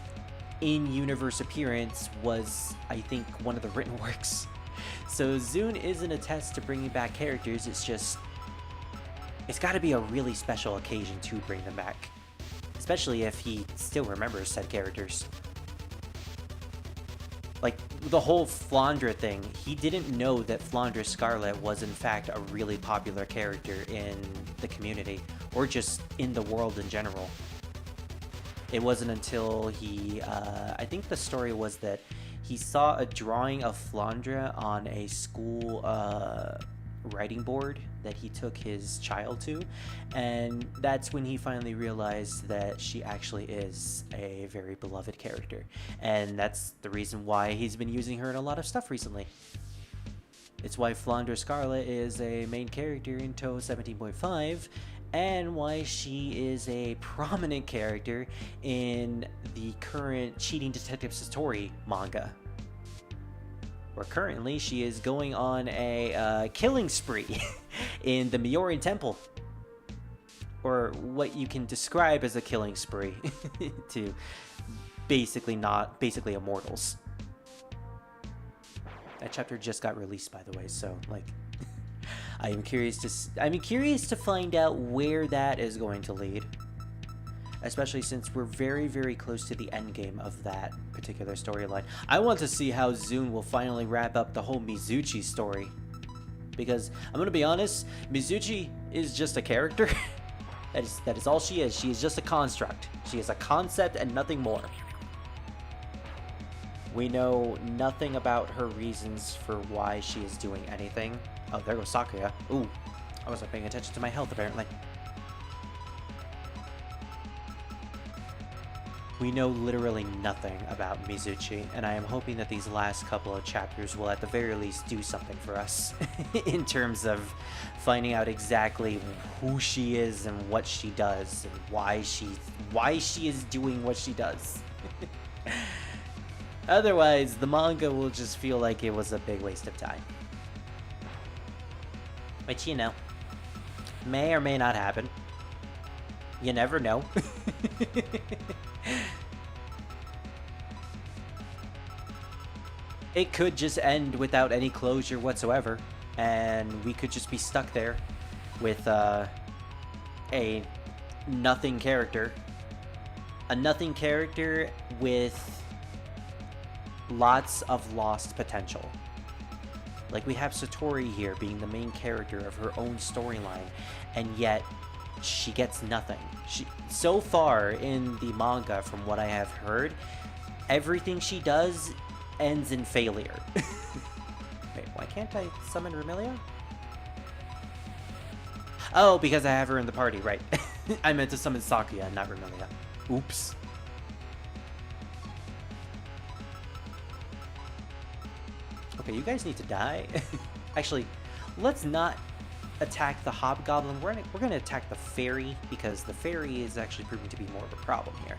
in-universe appearance was, I think, one of the written works. So Zune isn't a test to bringing back characters, it's got to be a really special occasion to bring them back. Especially if he still remembers said characters. Like, the whole Flandre thing, he didn't know that Flandre Scarlet was in fact a really popular character in the community, or just in the world in general. It wasn't until he, I think the story was that he saw a drawing of Flandre on a school writing board that he took his child to, and that's when he finally realized that she actually is a very beloved character, and that's the reason why he's been using her in a lot of stuff recently. It's why Flandre Scarlet is a main character in Touhou 17.5, and why she is a prominent character in the current Cheating Detective Satori manga, where currently she is going on a killing spree in the Myorin Temple, or what you can describe as a killing spree to basically immortals. That chapter just got released, by the way, so like I'm curious to find out where that is going to lead, especially since we're very, very close to the end game of that particular storyline. I want to see how Zune will finally wrap up the whole Mizuchi story, because I'm gonna be honest, Mizuchi is just a character. that is all she is. She is just a construct. She is a concept and nothing more. We know nothing about her reasons for why she is doing anything. Oh, there goes Sakuya. Ooh, I wasn't paying attention to my health apparently. We know literally nothing about Mizuchi, and I am hoping that these last couple of chapters will at the very least do something for us in terms of finding out exactly who she is and what she does and why she is doing what she does. Otherwise, the manga will just feel like it was a big waste of time. Which, you know, may or may not happen. You never know. It could just end without any closure whatsoever, and we could just be stuck there with a nothing character. A nothing character with lots of lost potential. Like, we have Satori here being the main character of her own storyline, and yet she gets nothing. So far in the manga, from what I have heard, everything she does ends in failure. Wait, why can't I summon Remilia? Oh, because I have her in the party, right. I meant to summon Sakuya, not Remilia. Oops. Okay, you guys need to die. Actually, let's not attack the hobgoblin. We're gonna attack the fairy, because the fairy is actually proving to be more of a problem here.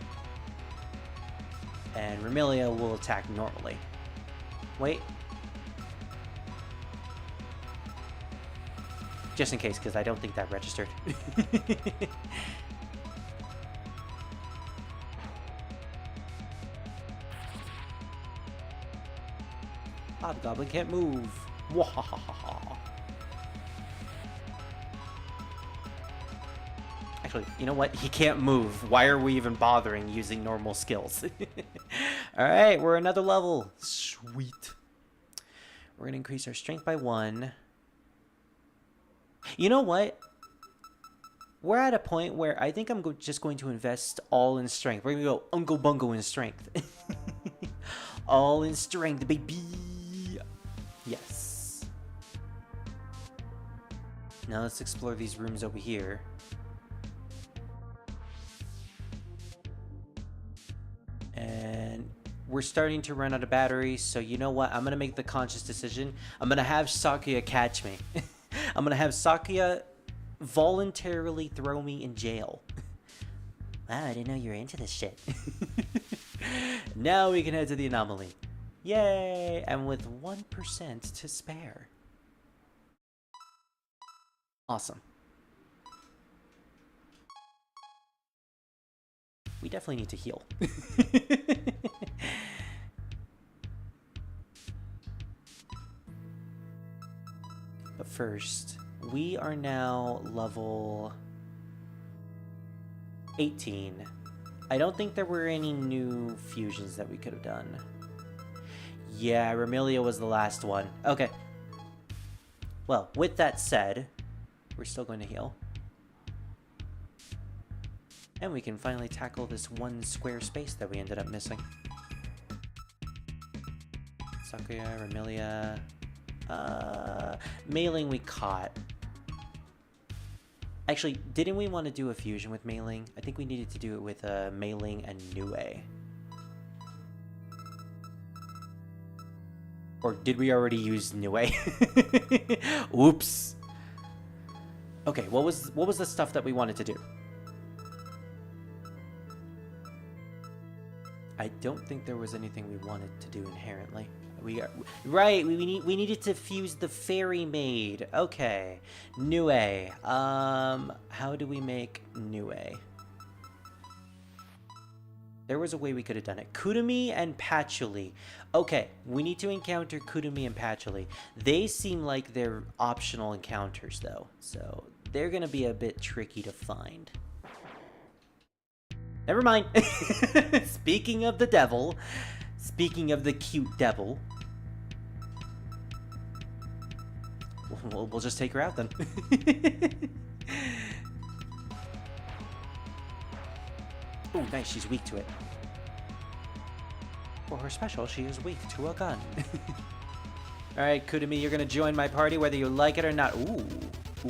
And Remilia will attack normally. Wait. Just in case, because I don't think that registered. Ah, the goblin can't move. Wahahaha. Actually, you know what? He can't move. Why are we even bothering using normal skills? Alright, we're another level. Sweet. We're going to increase our strength by 1. You know what? We're at a point where I think I'm just going to invest all in strength. We're going to go Uncle Bungo in strength. All in strength, baby. Yes. Now let's explore these rooms over here. And we're starting to run out of batteries, so you know what? I'm going to make the conscious decision. I'm going to have Sakuya catch me. I'm going to have Sakuya voluntarily throw me in jail. Wow, I didn't know you were into this shit. Now we can head to the anomaly. Yay! And with 1% to spare. Awesome. We definitely need to heal. But first, we are now level 18. I don't think there were any new fusions that we could have done. Yeah, Remelia was the last one. Okay. Well, with that said, we're still going to heal. And we can finally tackle this one square space that we ended up missing. Sakuya, Remelia. Mailing we caught. Actually, didn't we want to do a fusion with Mailing? I think we needed to do it with Mailing and Nue. Or did we already use Nue? Oops. Okay, what was the stuff that we wanted to do? I don't think there was anything we wanted to do inherently. We needed to fuse the fairy maid. Okay. Nue. How do we make Nue? There was a way we could have done it. Kudumi and Patchouli. Okay, we need to encounter Kudumi and Patchouli. They seem like they're optional encounters though, so they're gonna be a bit tricky to find. Never mind. Speaking of the devil, speaking of the cute devil, we'll just take her out then. Oh, nice. She's weak to it. For her special, she is weak to a gun. Alright, Kudumi, you're gonna join my party whether you like it or not. Ooh.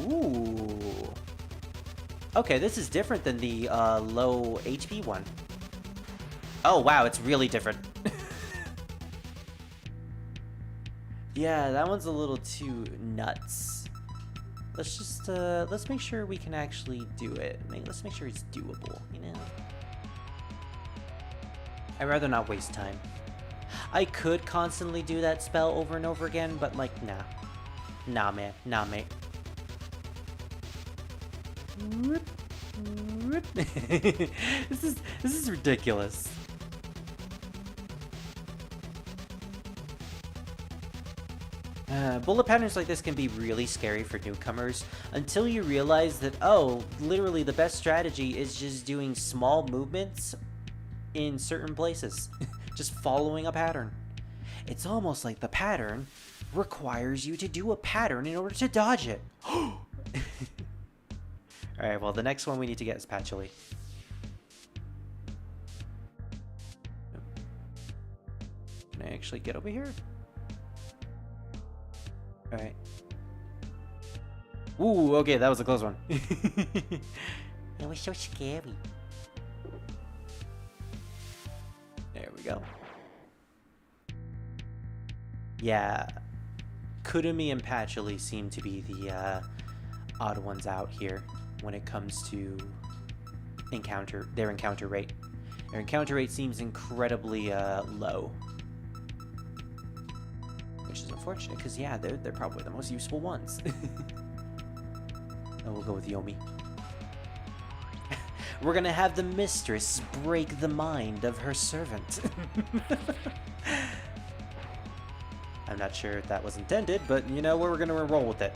Ooh. Okay, this is different than the low HP one. Oh, wow, it's really different. Yeah, that one's a little too nuts. Let's just, let's make sure we can actually do it. Let's make sure it's doable, you know? I'd rather not waste time. I could constantly do that spell over and over again, but like, nah. Nah, man. Nah, mate. This is ridiculous. Bullet patterns like this can be really scary for newcomers until you realize that, oh, literally the best strategy is just doing small movements in certain places. Just following a pattern. It's almost like the pattern requires you to do a pattern in order to dodge it. Alright, well, the next one we need to get is Patchouli. Can I actually get over here? Alright. Ooh, okay, that was a close one. It was so scary. There we go. Yeah. Kudumi and Patchouli seem to be the odd ones out here when it comes to their encounter rate. Their encounter rate seems incredibly low. Which is unfortunate, because yeah, they're probably the most useful ones. And we'll go with Yomi. We're gonna have the mistress break the mind of her servant. I'm not sure if that was intended, but you know, we're gonna roll with it.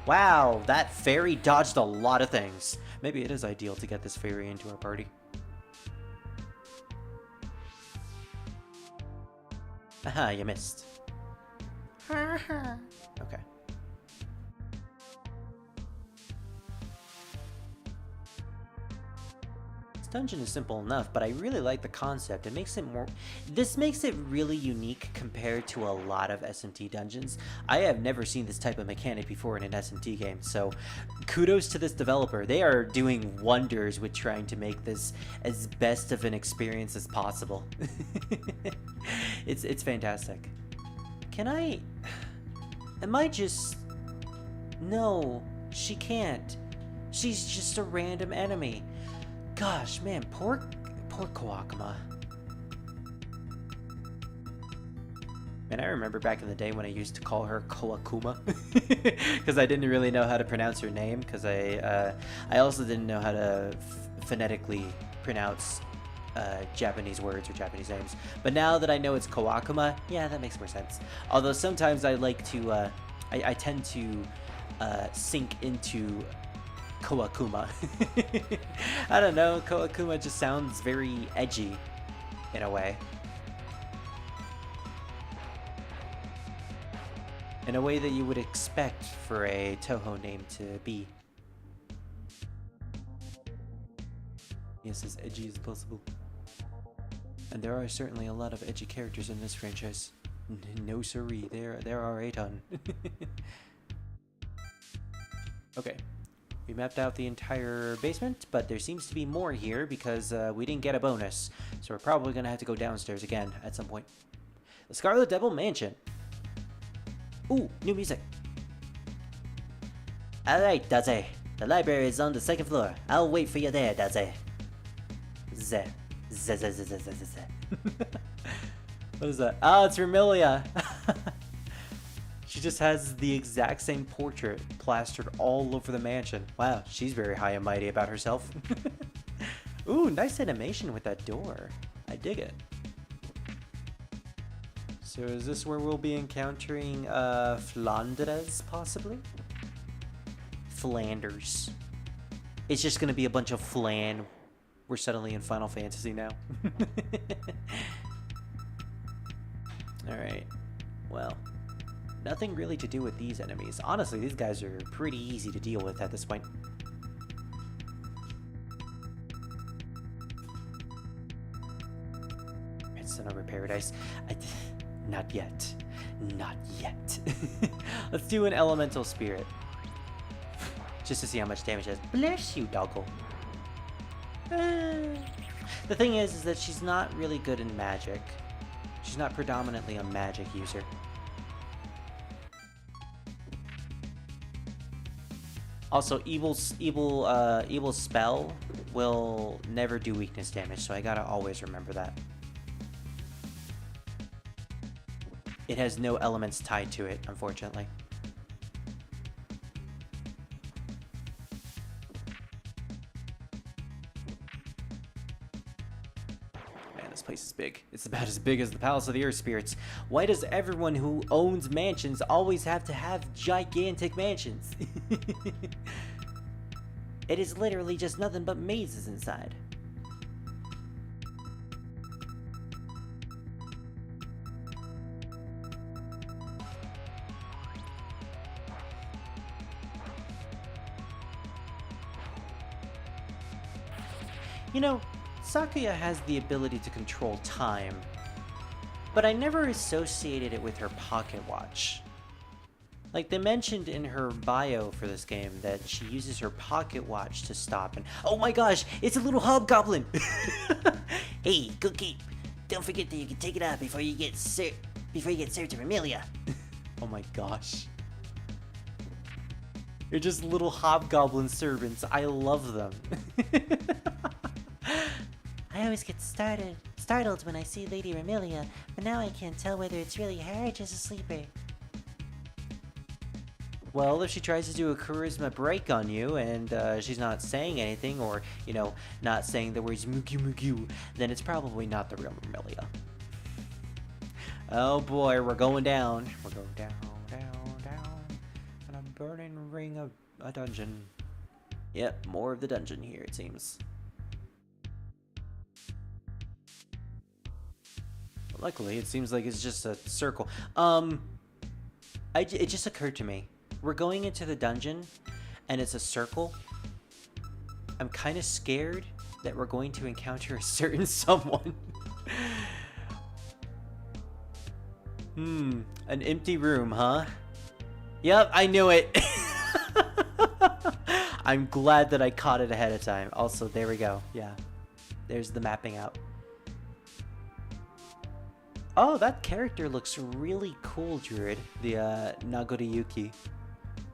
Wow, that fairy dodged a lot of things. Maybe it is ideal to get this fairy into our party. Aha, you missed. Okay. This dungeon is simple enough, but I really like the concept. It makes it more... This makes it really unique compared to a lot of SMT dungeons. I have never seen this type of mechanic before in an SMT game, so kudos to this developer. They are doing wonders with trying to make this as best of an experience as possible. It's fantastic. Can I... Am I just... No, she can't. She's just a random enemy. Gosh, man, poor Kawakuma. Man, I remember back in the day when I used to call her Kawakuma because I didn't really know how to pronounce her name, because I also didn't know how to phonetically pronounce Japanese words or Japanese names. But now that I know it's Kawakuma, yeah, that makes more sense. Although sometimes I like to, I tend to sink into Kawakuma. I don't know, Kawakuma just sounds very edgy in a way. In a way that you would expect for a Touhou name to be. Yes, as edgy as possible. And there are certainly a lot of edgy characters in this franchise. No siree, there are a ton. Okay. We mapped out the entire basement, but there seems to be more here because we didn't get a bonus. So we're probably going to have to go downstairs again at some point. The Scarlet Devil Mansion. Ooh, new music. Alright, Daze. The library is on the second floor. I'll wait for you there, Daze. Ze. What is that? Oh, it's Remilia. She just has the exact same portrait plastered all over the mansion. Wow, she's very high and mighty about herself. Ooh, nice animation with that door. I dig it. So is this where we'll be encountering Flandres, possibly? Flanders. It's just gonna be a bunch of flan. We're suddenly in Final Fantasy now. Alright. Well, nothing really to do with these enemies. Honestly, these guys are pretty easy to deal with at this point. It's Sonoma Paradise. Not yet. Not yet. Let's do an Elemental Spirit. Just to see how much damage it does. Bless you, doggo. The thing is that she's not really good in magic. She's not predominantly a magic user. Also, evil spell will never do weakness damage, so I gotta always remember that. It has no elements tied to it, unfortunately. Man, this place is big. It's about as big as the Palace of the Earth Spirits. Why does everyone who owns mansions always have to have gigantic mansions? It is literally just nothing but mazes inside. You know, Sakuya has the ability to control time, but I never associated it with her pocket watch. Like, they mentioned in her bio for this game that she uses her pocket watch to stop and... Oh my gosh, it's a little hobgoblin! Hey, good keep. Don't forget that you can take it out before you get served to Remilia. Oh my gosh. They're just little hobgoblin servants. I love them. I always get startled when I see Lady Remilia, but now I can't tell whether it's really her or just a sleeper. Well, if she tries to do a charisma break on you and she's not saying anything, or, you know, not saying the words Mugu Mugu, then it's probably not the real Remilia. Oh boy, we're going down. We're going down, down, down. And a burning ring of a dungeon. Yep, more of the dungeon here, it seems. Luckily, it seems like it's just a circle. It just occurred to me. We're going into the dungeon, and it's a circle. I'm kind of scared that we're going to encounter a certain someone. An empty room, huh? Yep, I knew it. I'm glad that I caught it ahead of time. Also, there we go. Yeah, there's the mapping out. Oh, that character looks really cool, Druid. The Nagoriyuki.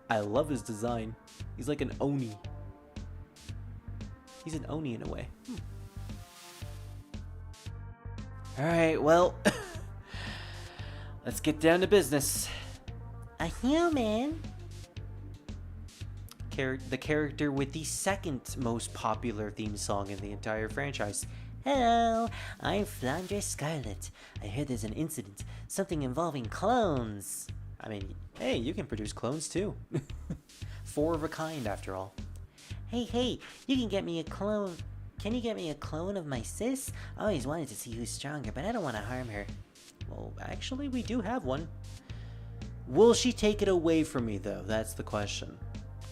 I love his design. He's like an Oni. He's an Oni in a way. Alright, well, let's get down to business. A human? The character with the second most popular theme song in the entire franchise. Hello, I'm Flandre Scarlet. I heard there's an incident, something involving clones. I mean, hey, you can produce clones too. 4 of a kind, after all. Hey, you can get me a clone. Can you get me a clone of my sis? I always wanted to see who's stronger, but I don't want to harm her. Well, actually, we do have one. Will she take it away from me, though? That's the question.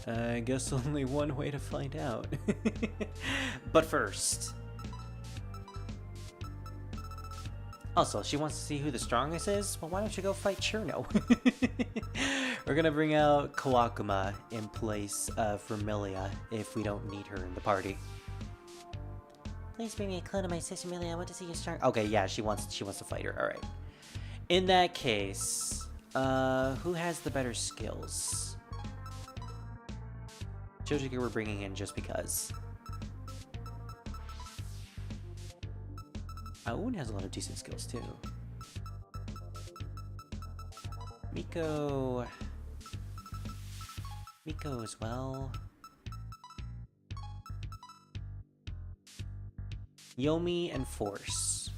I guess only one way to find out. But first... Also, she wants to see who the strongest is? Well, why don't you go fight Cherno? We're gonna bring out Kawakuma in place of Vermilia if we don't need her in the party. Please bring me a clone of my sister Millie. I want to see you strong. Okay, yeah, she wants to fight her. All right. In that case, who has the better skills? Jojika we're bringing in just because. Aoun has a lot of decent skills too. Miko as well. Yomi and Force.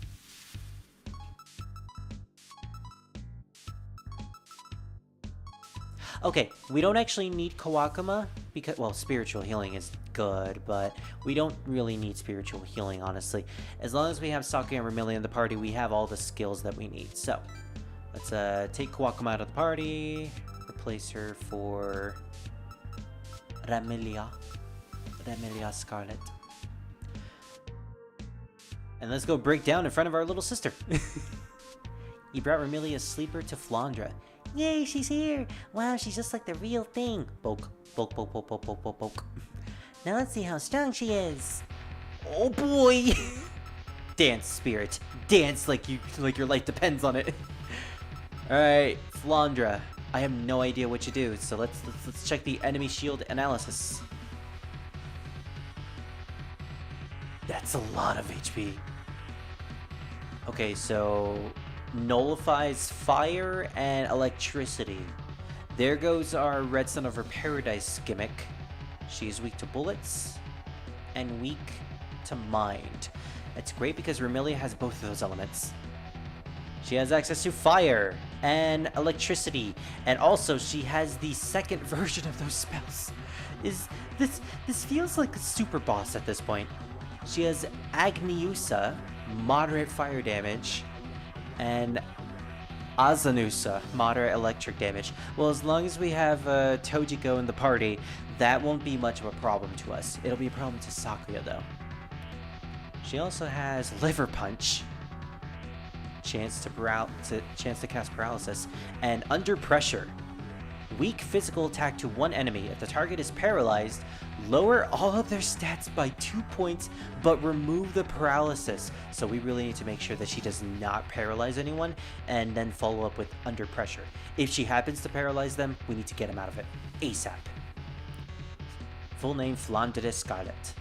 Okay, we don't actually need Kawakuma because, well, spiritual healing is good, but we don't really need spiritual healing, honestly. As long as we have Sake and Vermilia in the party, we have all the skills that we need. So, let's take Kawakuma out of the party, replace her for Vermilia Scarlet. And let's go break down in front of our little sister. You brought Vermilia's sleeper to Flandra. Yay, she's here! Wow, she's just like the real thing. Poke. Now let's see how strong she is. Oh boy! Dance, spirit. Dance like your life depends on it. Alright, Flandra. I have no idea what you do, so let's check the enemy shield analysis. That's a lot of HP. Okay, so nullifies fire and electricity. There goes our Red Sun of her Paradise gimmick. She's weak to bullets and weak to mind. It's great because Vermilia has both of those elements. She has access to fire and electricity, and also she has the second version of those spells. This feels like a super boss at this point. She has Agniusa, moderate fire damage, and Azanusa, moderate electric damage. Well, as long as we have Tojiko in the party, that won't be much of a problem to us. It'll be a problem to Sakuya, though. She also has Liver Punch, chance to cast paralysis, and Under Pressure. Weak physical attack to one enemy. If the target is paralyzed, lower all of their stats by 2 points, but remove the paralysis. So we really need to make sure that she does not paralyze anyone, and then follow up with Under Pressure. If she happens to paralyze them, we need to get them out of it ASAP. Full name Flandre Scarlet.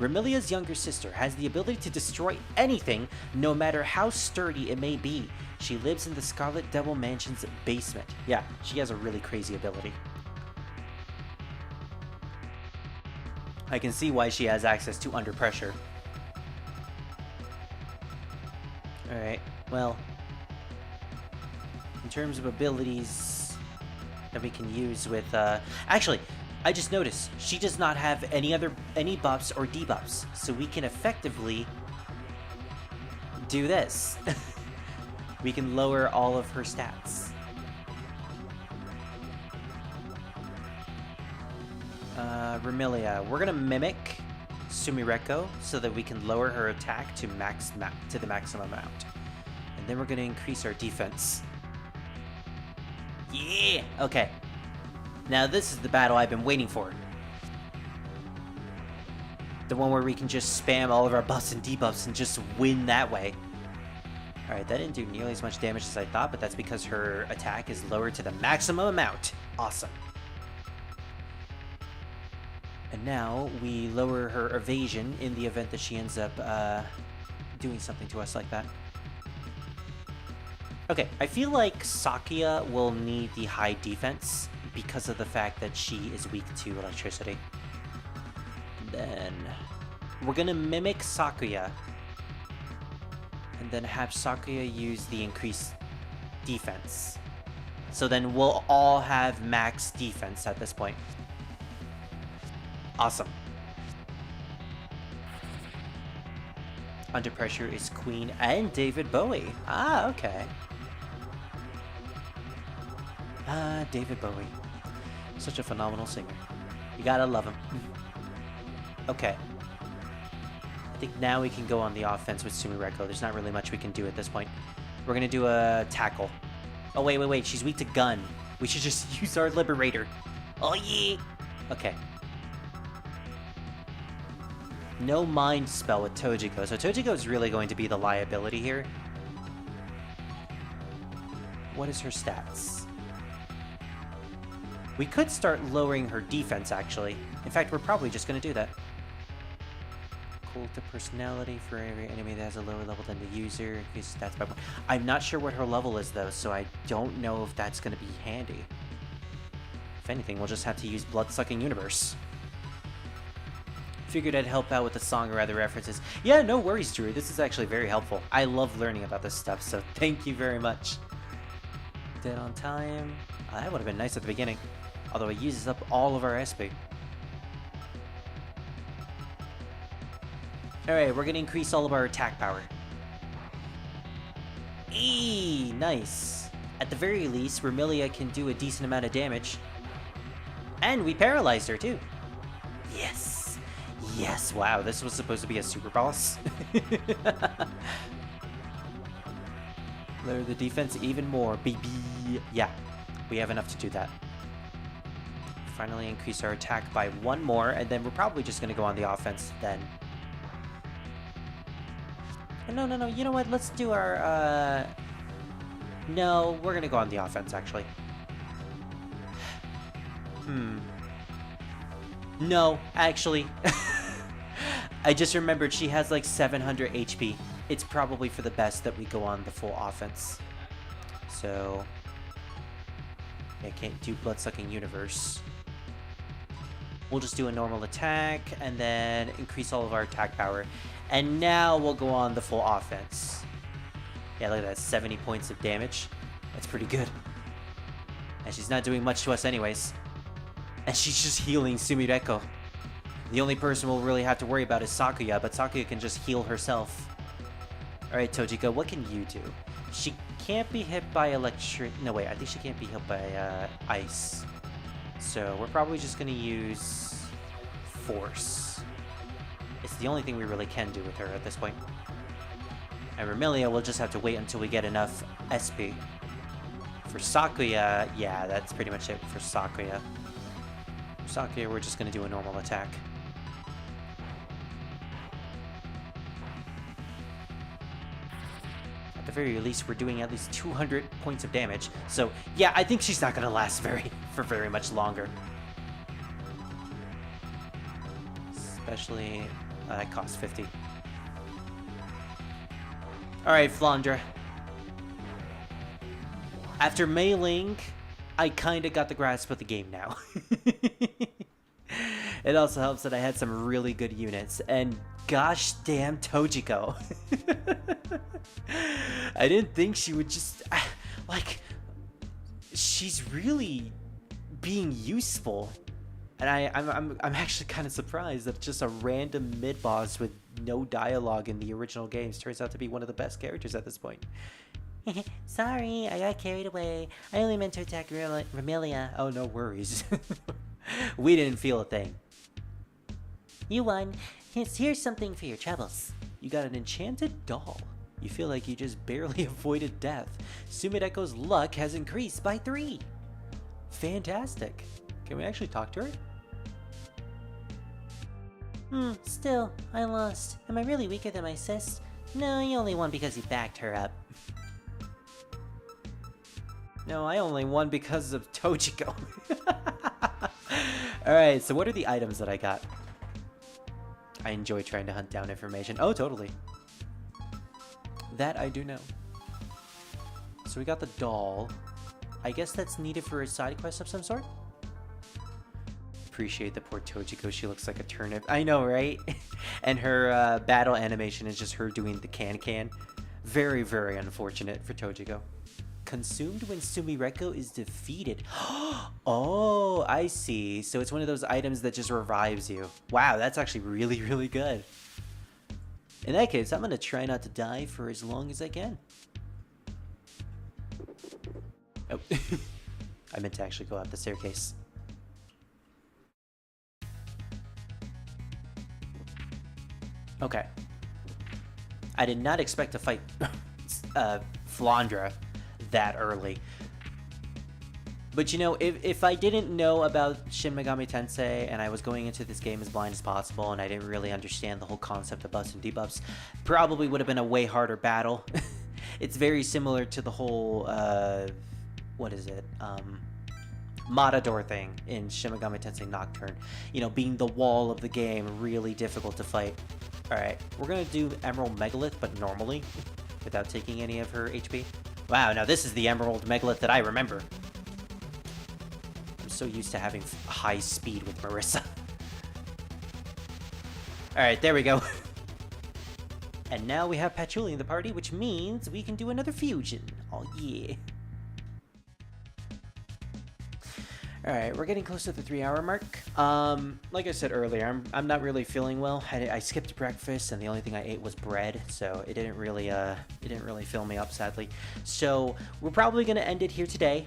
Vermilia's younger sister has the ability to destroy anything, no matter how sturdy it may be. She lives in the Scarlet Devil Mansion's basement. Yeah, she has a really crazy ability. I can see why she has access to Under Pressure. Alright, well, in terms of abilities that we can use with, actually, I just noticed she does not have any buffs or debuffs, so we can effectively do this. We can lower all of her stats. Remilia, we're gonna mimic Sumireko so that we can lower her attack to the maximum amount, and then we're gonna increase our defense. Yeah. Okay. Now this is the battle I've been waiting for. The one where we can just spam all of our buffs and debuffs and just win that way. Alright, that didn't do nearly as much damage as I thought, but that's because her attack is lowered to the maximum amount. Awesome. And now we lower her evasion in the event that she ends up doing something to us like that. Okay, I feel like Sakuya will need the high defense because of the fact that she is weak to electricity. Then we're gonna mimic Sakuya and then have Sakuya use the increased defense. So then we'll all have max defense at this point. Awesome. Under pressure is Queen and David Bowie. Ah, okay. Ah, David Bowie. Such a phenomenal singer. You gotta love him. Okay. I think now we can go on the offense with Sumireko. There's not really much we can do at this point. We're gonna do a tackle. Oh, wait. She's weak to gun. We should just use our Liberator. Oh, yeah. Okay. No mind spell with Tojiko. So Tojiko is really going to be the liability here. What is her stats? We could start lowering her defense, actually. In fact, we're probably just going to do that. Cult of personality for every enemy that has a lower level than the user. Increases stats by 1. I'm not sure what her level is, though, so I don't know if that's going to be handy. If anything, we'll just have to use Blood-Sucking Universe. Figured I'd help out with the song or other references. Yeah, no worries, Drew. This is actually very helpful. I love learning about this stuff, so thank you very much. Dead on time. That would have been nice at the beginning. Although it uses up all of our SP. Alright, we're going to increase all of our attack power. Eee, nice. At the very least, Remilia can do a decent amount of damage. And we paralyzed her, too. Yes. Yes, wow, this was supposed to be a super boss. Lower the defense even more, baby. Yeah, we have enough to do that. Finally increase our attack by 1 more, and then we're probably just going to go on the offense then. No, you know what? Let's do our, No, we're going to go on the offense, actually. No, actually. I just remembered she has like 700 HP. It's probably for the best that we go on the full offense. So... I can't do Blood-Sucking Universe. We'll just do a normal attack, and then increase all of our attack power. And now we'll go on the full offense. Yeah, look at that, 70 points of damage. That's pretty good. And she's not doing much to us anyways. And she's just healing Sumireko. The only person we'll really have to worry about is Sakuya, but Sakuya can just heal herself. Alright, Tojiko, what can you do? She can't be hit by electric... No, wait, I think she can't be hit by ice. So we're probably just going to use Force. It's the only thing we really can do with her at this point. And Remilia will just have to wait until we get enough SP. For Sakuya, yeah, that's pretty much it for Sakuya. For Sakuya, we're just going to do a normal attack. At the very least, we're doing at least 200 points of damage. So, yeah, I think she's not going to last for very much longer. Especially, that costs 50. Alright, Flandre. After mailing, I kind of got the grasp of the game now. It also helps that I had some really good units, and gosh damn Tojiko. I didn't think she would just, like, she's really being useful. And I'm actually kind of surprised that just a random mid-boss with no dialogue in the original games turns out to be one of the best characters at this point. Sorry, I got carried away. I only meant to attack Remilia. Oh, no worries. We didn't feel a thing. You won. Here's something for your troubles. You got an enchanted doll. You feel like you just barely avoided death. Sumireko's luck has increased by 3. Fantastic. Can we actually talk to her? Still, I lost. Am I really weaker than my sis? No, you only won because you backed her up. No, I only won because of Tojiko. Alright, so what are the items that I got? I enjoy trying to hunt down information. Oh, totally. That I do know. So we got the doll. I guess that's needed for a side quest of some sort? Appreciate the poor Tojiko. She looks like a turnip. I know, right? And her battle animation is just her doing the can. Very, very unfortunate for Tojiko. Consumed when Sumireko is defeated. Oh, I see. So it's one of those items that just revives you. Wow, that's actually really, really good. In that case, I'm going to try not to die for as long as I can. Oh, I meant to actually go up the staircase. Okay. I did not expect to fight Flandra that early. But you know, if I didn't know about Shin Megami Tensei and I was going into this game as blind as possible and I didn't really understand the whole concept of buffs and debuffs, probably would have been a way harder battle. It's very similar to the whole, what is it? Matador thing in Shin Megami Tensei Nocturne. You know, being the wall of the game, really difficult to fight. Alright, we're gonna do Emerald Megalith, but normally, without taking any of her HP. Wow, now this is the Emerald Megalith that I remember. I'm so used to having high speed with Marissa. Alright, there we go. And now we have Patchouli in the party, which means we can do another fusion. Oh yeah. Alright, we're getting close to the 3-hour mark. Like I said earlier, I'm not really feeling well. I skipped breakfast, and the only thing I ate was bread, so it didn't really fill me up, sadly. So we're probably gonna end it here today.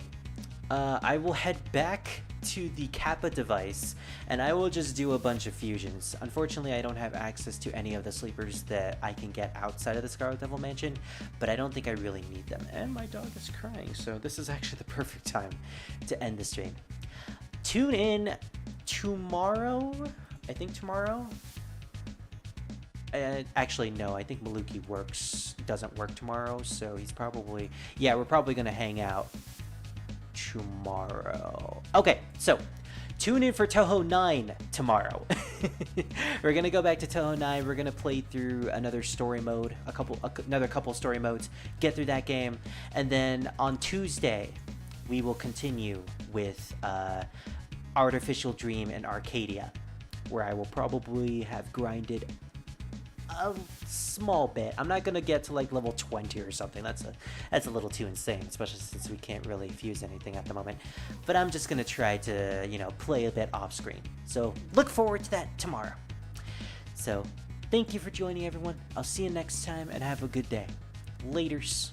I will head back to the Kappa device, and I will just do a bunch of fusions. Unfortunately, I don't have access to any of the sleepers that I can get outside of the Scarlet Devil Mansion, but I don't think I really need them. And my dog is crying, so this is actually the perfect time to end the stream. Tune in tomorrow. I think tomorrow. Actually, no. I think Maluki doesn't work tomorrow, so he's probably... Yeah, we're probably going to hang out tomorrow. Okay, so tune in for Touhou 9 tomorrow. We're going to go back to Touhou 9. We're going to play through another story mode, another couple story modes, get through that game. And then on Tuesday, we will continue with Artificial Dream and Arcadia, where I will probably have grinded a small bit. I'm not gonna get to like level 20 or something. That's a little too insane, especially since we can't really fuse anything at the moment. But I'm just gonna try to, you know, play a bit off screen. So look forward to that tomorrow. So thank you for joining, everyone. I'll see you next time, and have a good day. Laters.